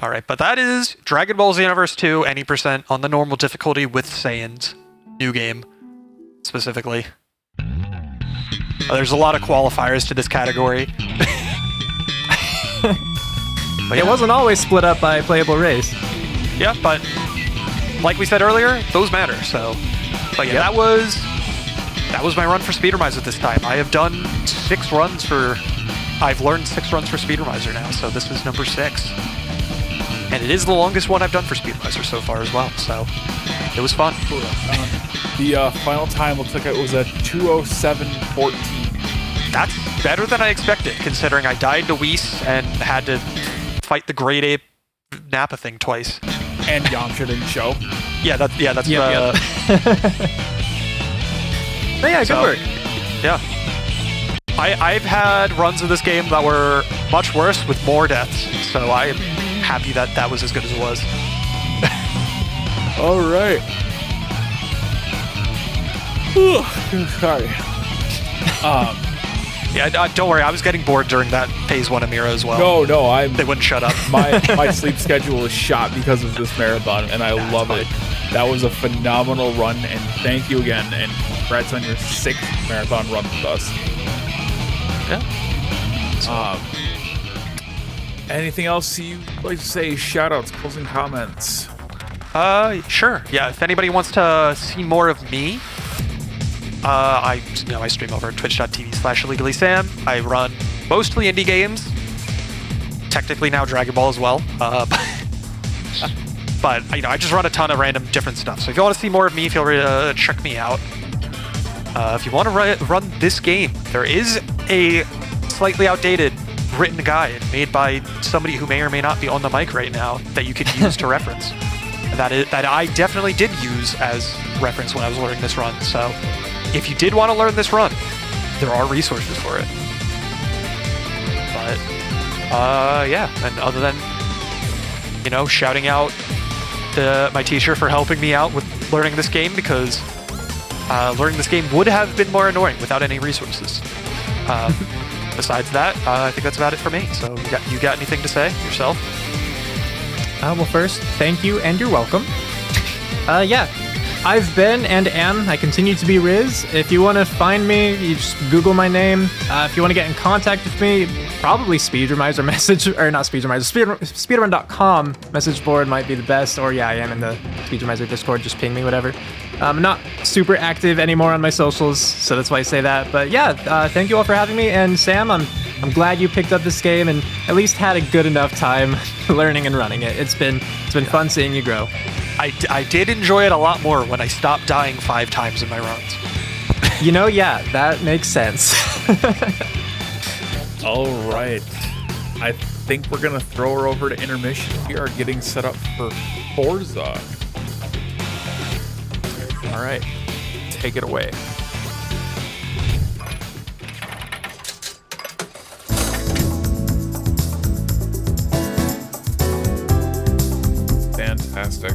All right, but that is Dragon Ball Xenoverse 2, any percent on the normal difficulty with Saiyans. New game, specifically. There's a lot of qualifiers to this category. But It wasn't always split up by playable race. Yeah, but like we said earlier, those matter. So, but yeah, that was my run for Speedromizer this time. I have done 6 runs for. I've learned 6 runs for Speedromizer now, so this is number 6, and it is the longest one I've done for Speedromizer so far as well. So it was fun. The final time looks like it was a 2:07:14. That's better than I expected, considering I died to Whis and had to fight the Great Ape Nappa thing twice. And Yamcha didn't show. Yeah, that's Yep. But yeah, good So- work. yeah. I've had runs of this game that were much worse with more deaths, so I'm happy that that was as good as it was. All right. Sorry. Yeah, don't worry, I was getting bored during that Phase 1 of Mira as well. No, I'm. They wouldn't shut up. My sleep schedule is shot because of this marathon, and I love it. That was a phenomenal run, and thank you again, and congrats on your 6th marathon run with us. Yeah. Anything else you'd like to say? Shoutouts, closing comments. Sure. Yeah, if anybody wants to see more of me, I stream over at twitch.tv/IllegallySam. I run mostly indie games. Technically now Dragon Ball as well. But I just run a ton of random different stuff. So if you want to see more of me, feel free to check me out. If you want to run this game, there is a slightly outdated written guide made by somebody who may or may not be on the mic right now that you could use to reference. That I definitely did use as reference when I was learning this run. So if you did want to learn this run, there are resources for it. But yeah, and other than shouting out my teacher for helping me out with learning this game, because learning this game would have been more annoying without any resources. Besides that, I think that's about it for me. So you got anything to say yourself? Well, first, thank you and you're welcome. Yeah, I've been and am. I continue to be Riz. If you want to find me, you just Google my name. If you want to get in contact with me, probably Speedromizer message, or not Speedromizer, speedrun.com message board might be the best. Or yeah, I am in the Speedromizer Discord. Just ping me, whatever. I'm not super active anymore on my socials, so that's why I say that. But yeah, thank you all for having me. And Sam, I'm glad you picked up this game and at least had a good enough time learning and running it. It's been fun seeing you grow. I did enjoy it a lot more when I stopped dying 5 times in my runs. Yeah, that makes sense. All right. I think we're going to throw her over to intermission. We are getting set up for Forza. All right. Take it away. Fantastic.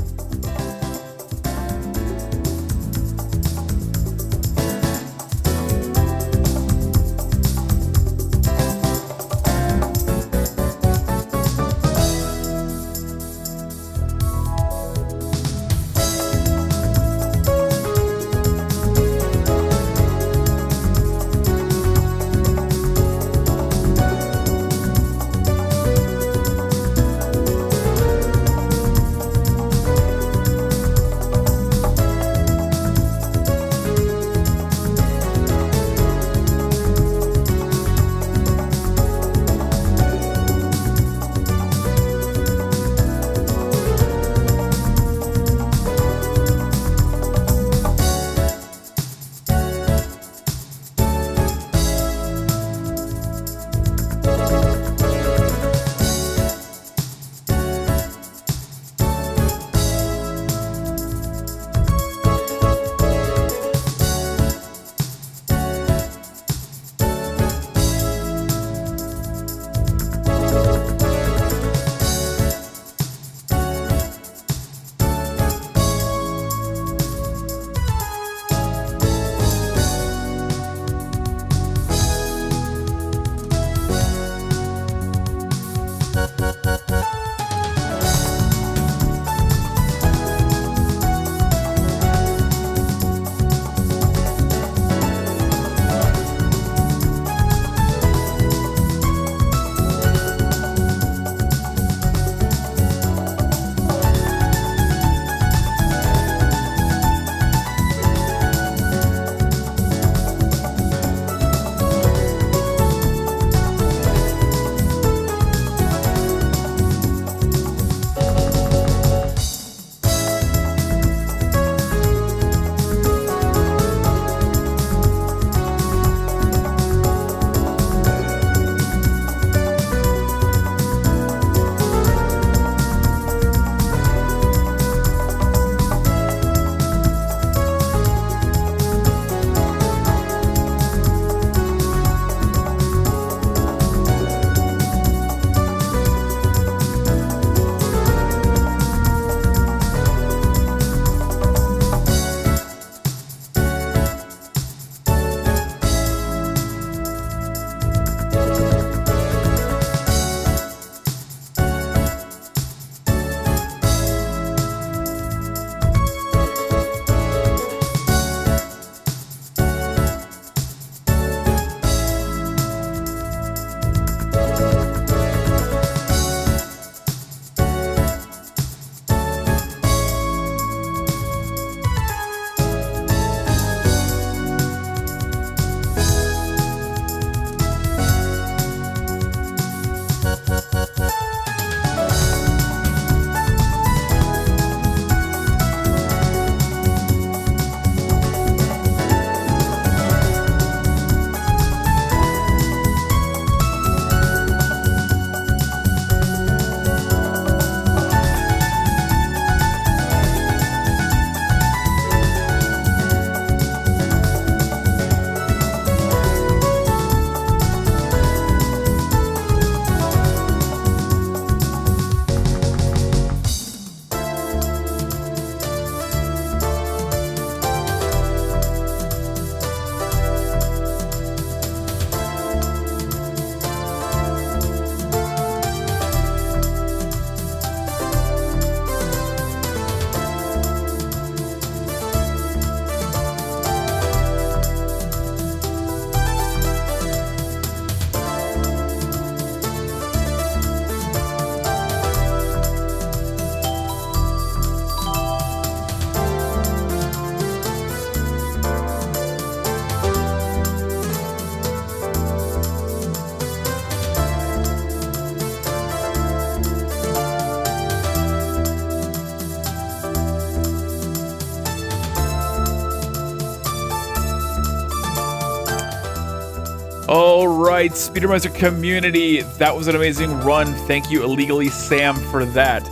All right, Speedromizer community, that was an amazing run. Thank you, IllegallySam, for that.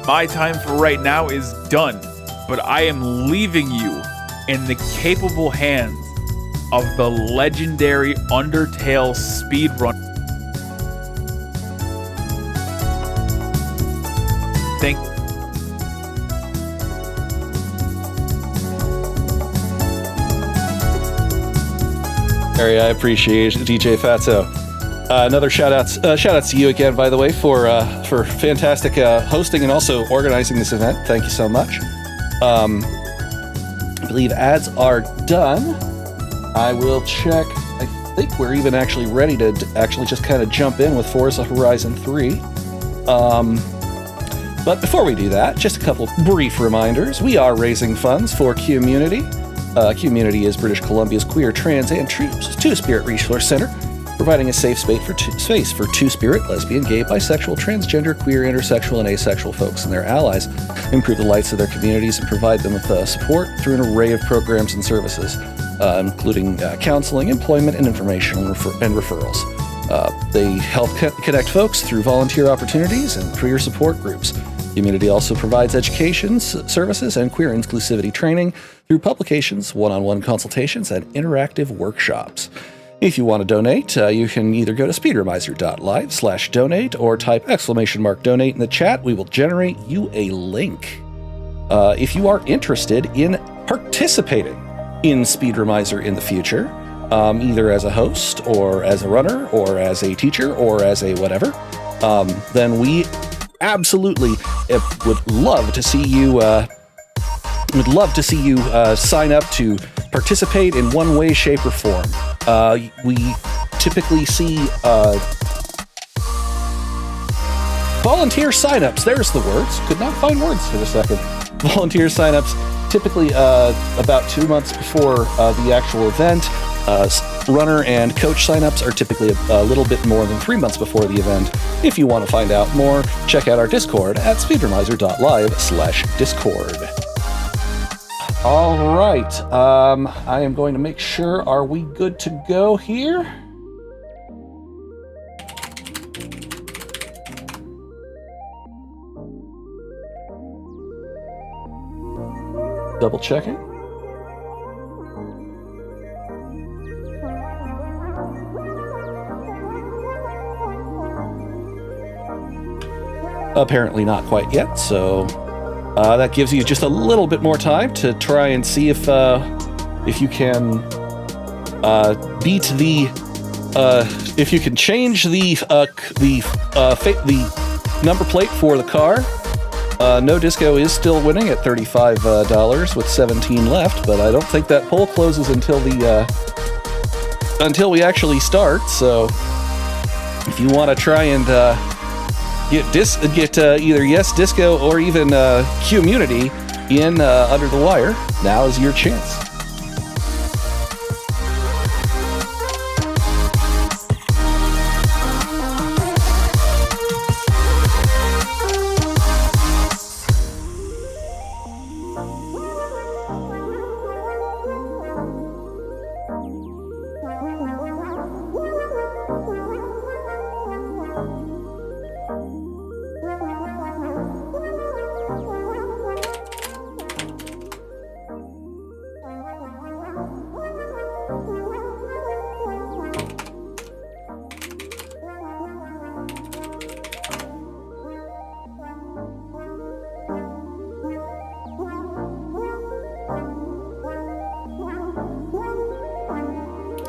My time for right now is done, but I am leaving you in the capable hands of the legendary Undertale speedrun. Thank Harry, I appreciate it, DJ Fatso. Another shout outs to you again, by the way, for fantastic hosting and also organizing this event. Thank you so much. I believe ads are done. I will check. I think we're even actually ready to actually just kind of jump in with Forza Horizon 3. But before we do that, just a couple brief reminders. We are raising funds for QMUNITY. QMUNITY is British Columbia's queer, trans, and two-spirit resource center, providing a safe space for two-spirit, lesbian, gay, bisexual, transgender, queer, intersexual, and asexual folks and their allies, improve the lives of their communities, and provide them with support through an array of programs and services, including counseling, employment, and informational and referrals. They help connect folks through volunteer opportunities and career support groups. QMUNITY also provides education services and queer inclusivity training through publications, one-on-one consultations, and interactive workshops. If you want to donate, you can either go to speedromizer.live/donate or type !donate in the chat. We will generate you a link. If you are interested in participating in Speedromizer in the future, either as a host or as a runner or as a teacher or as a whatever, then we absolutely would love to see you sign up to participate in one way, shape, or form. We typically see volunteer signups. There's the words. Could not find words for a second. Volunteer signups typically about 2 months before the actual event. Runner and coach signups are typically a little bit more than 3 months before the event. If you want to find out more, check out our Discord at speedromizer.live/discord. All right, I am going to make sure, are we good to go here? Double checking. Apparently not quite yet, so that gives you just a little bit more time to try and see if you can beat the if you can change the number plate for the car. No Disco is still winning at $35 with 17 left, but I don't think that poll closes until we actually start. So if you want to try and get either Yes Disco or even QMUNITY in under the wire, now is your chance.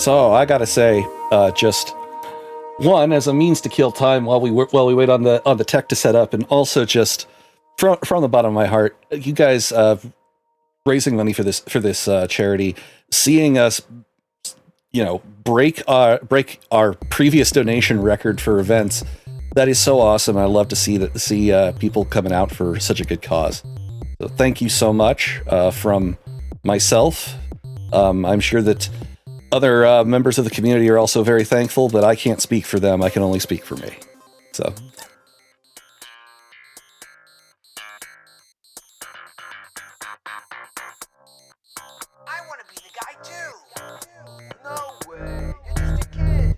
So I gotta say, just one, as a means to kill time while we wait on the tech to set up, and also just from the bottom of my heart, you guys raising money for this charity, seeing us, break our previous donation record for events, that is so awesome. I love to see people coming out for such a good cause. So thank you so much from myself. I'm sure that other members of the community are also very thankful, but I can't speak for them. I can only speak for me. So. I want to be the guy too. No way. You're just a kid.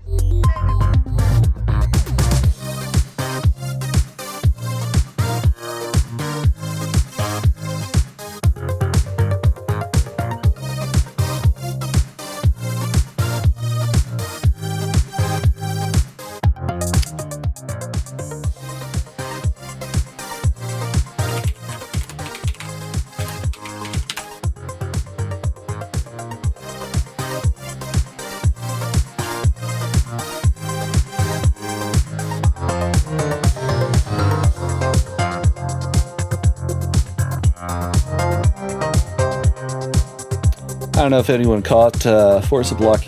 don't know if anyone caught Forza Block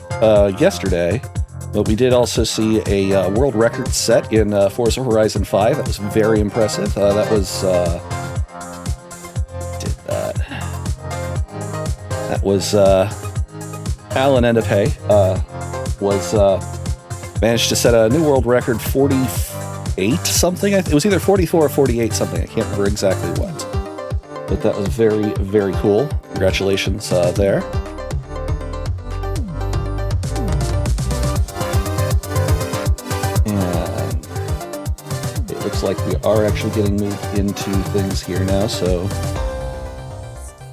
yesterday, but we did also see a world record set in Forza Horizon 5. That was very impressive. That was Alan Endapay managed to set a new world record, 48 something. It was either 44 or 48 something. I can't remember exactly what. But that was very, very cool. Congratulations there. And it looks like we are actually getting moved into things here now, so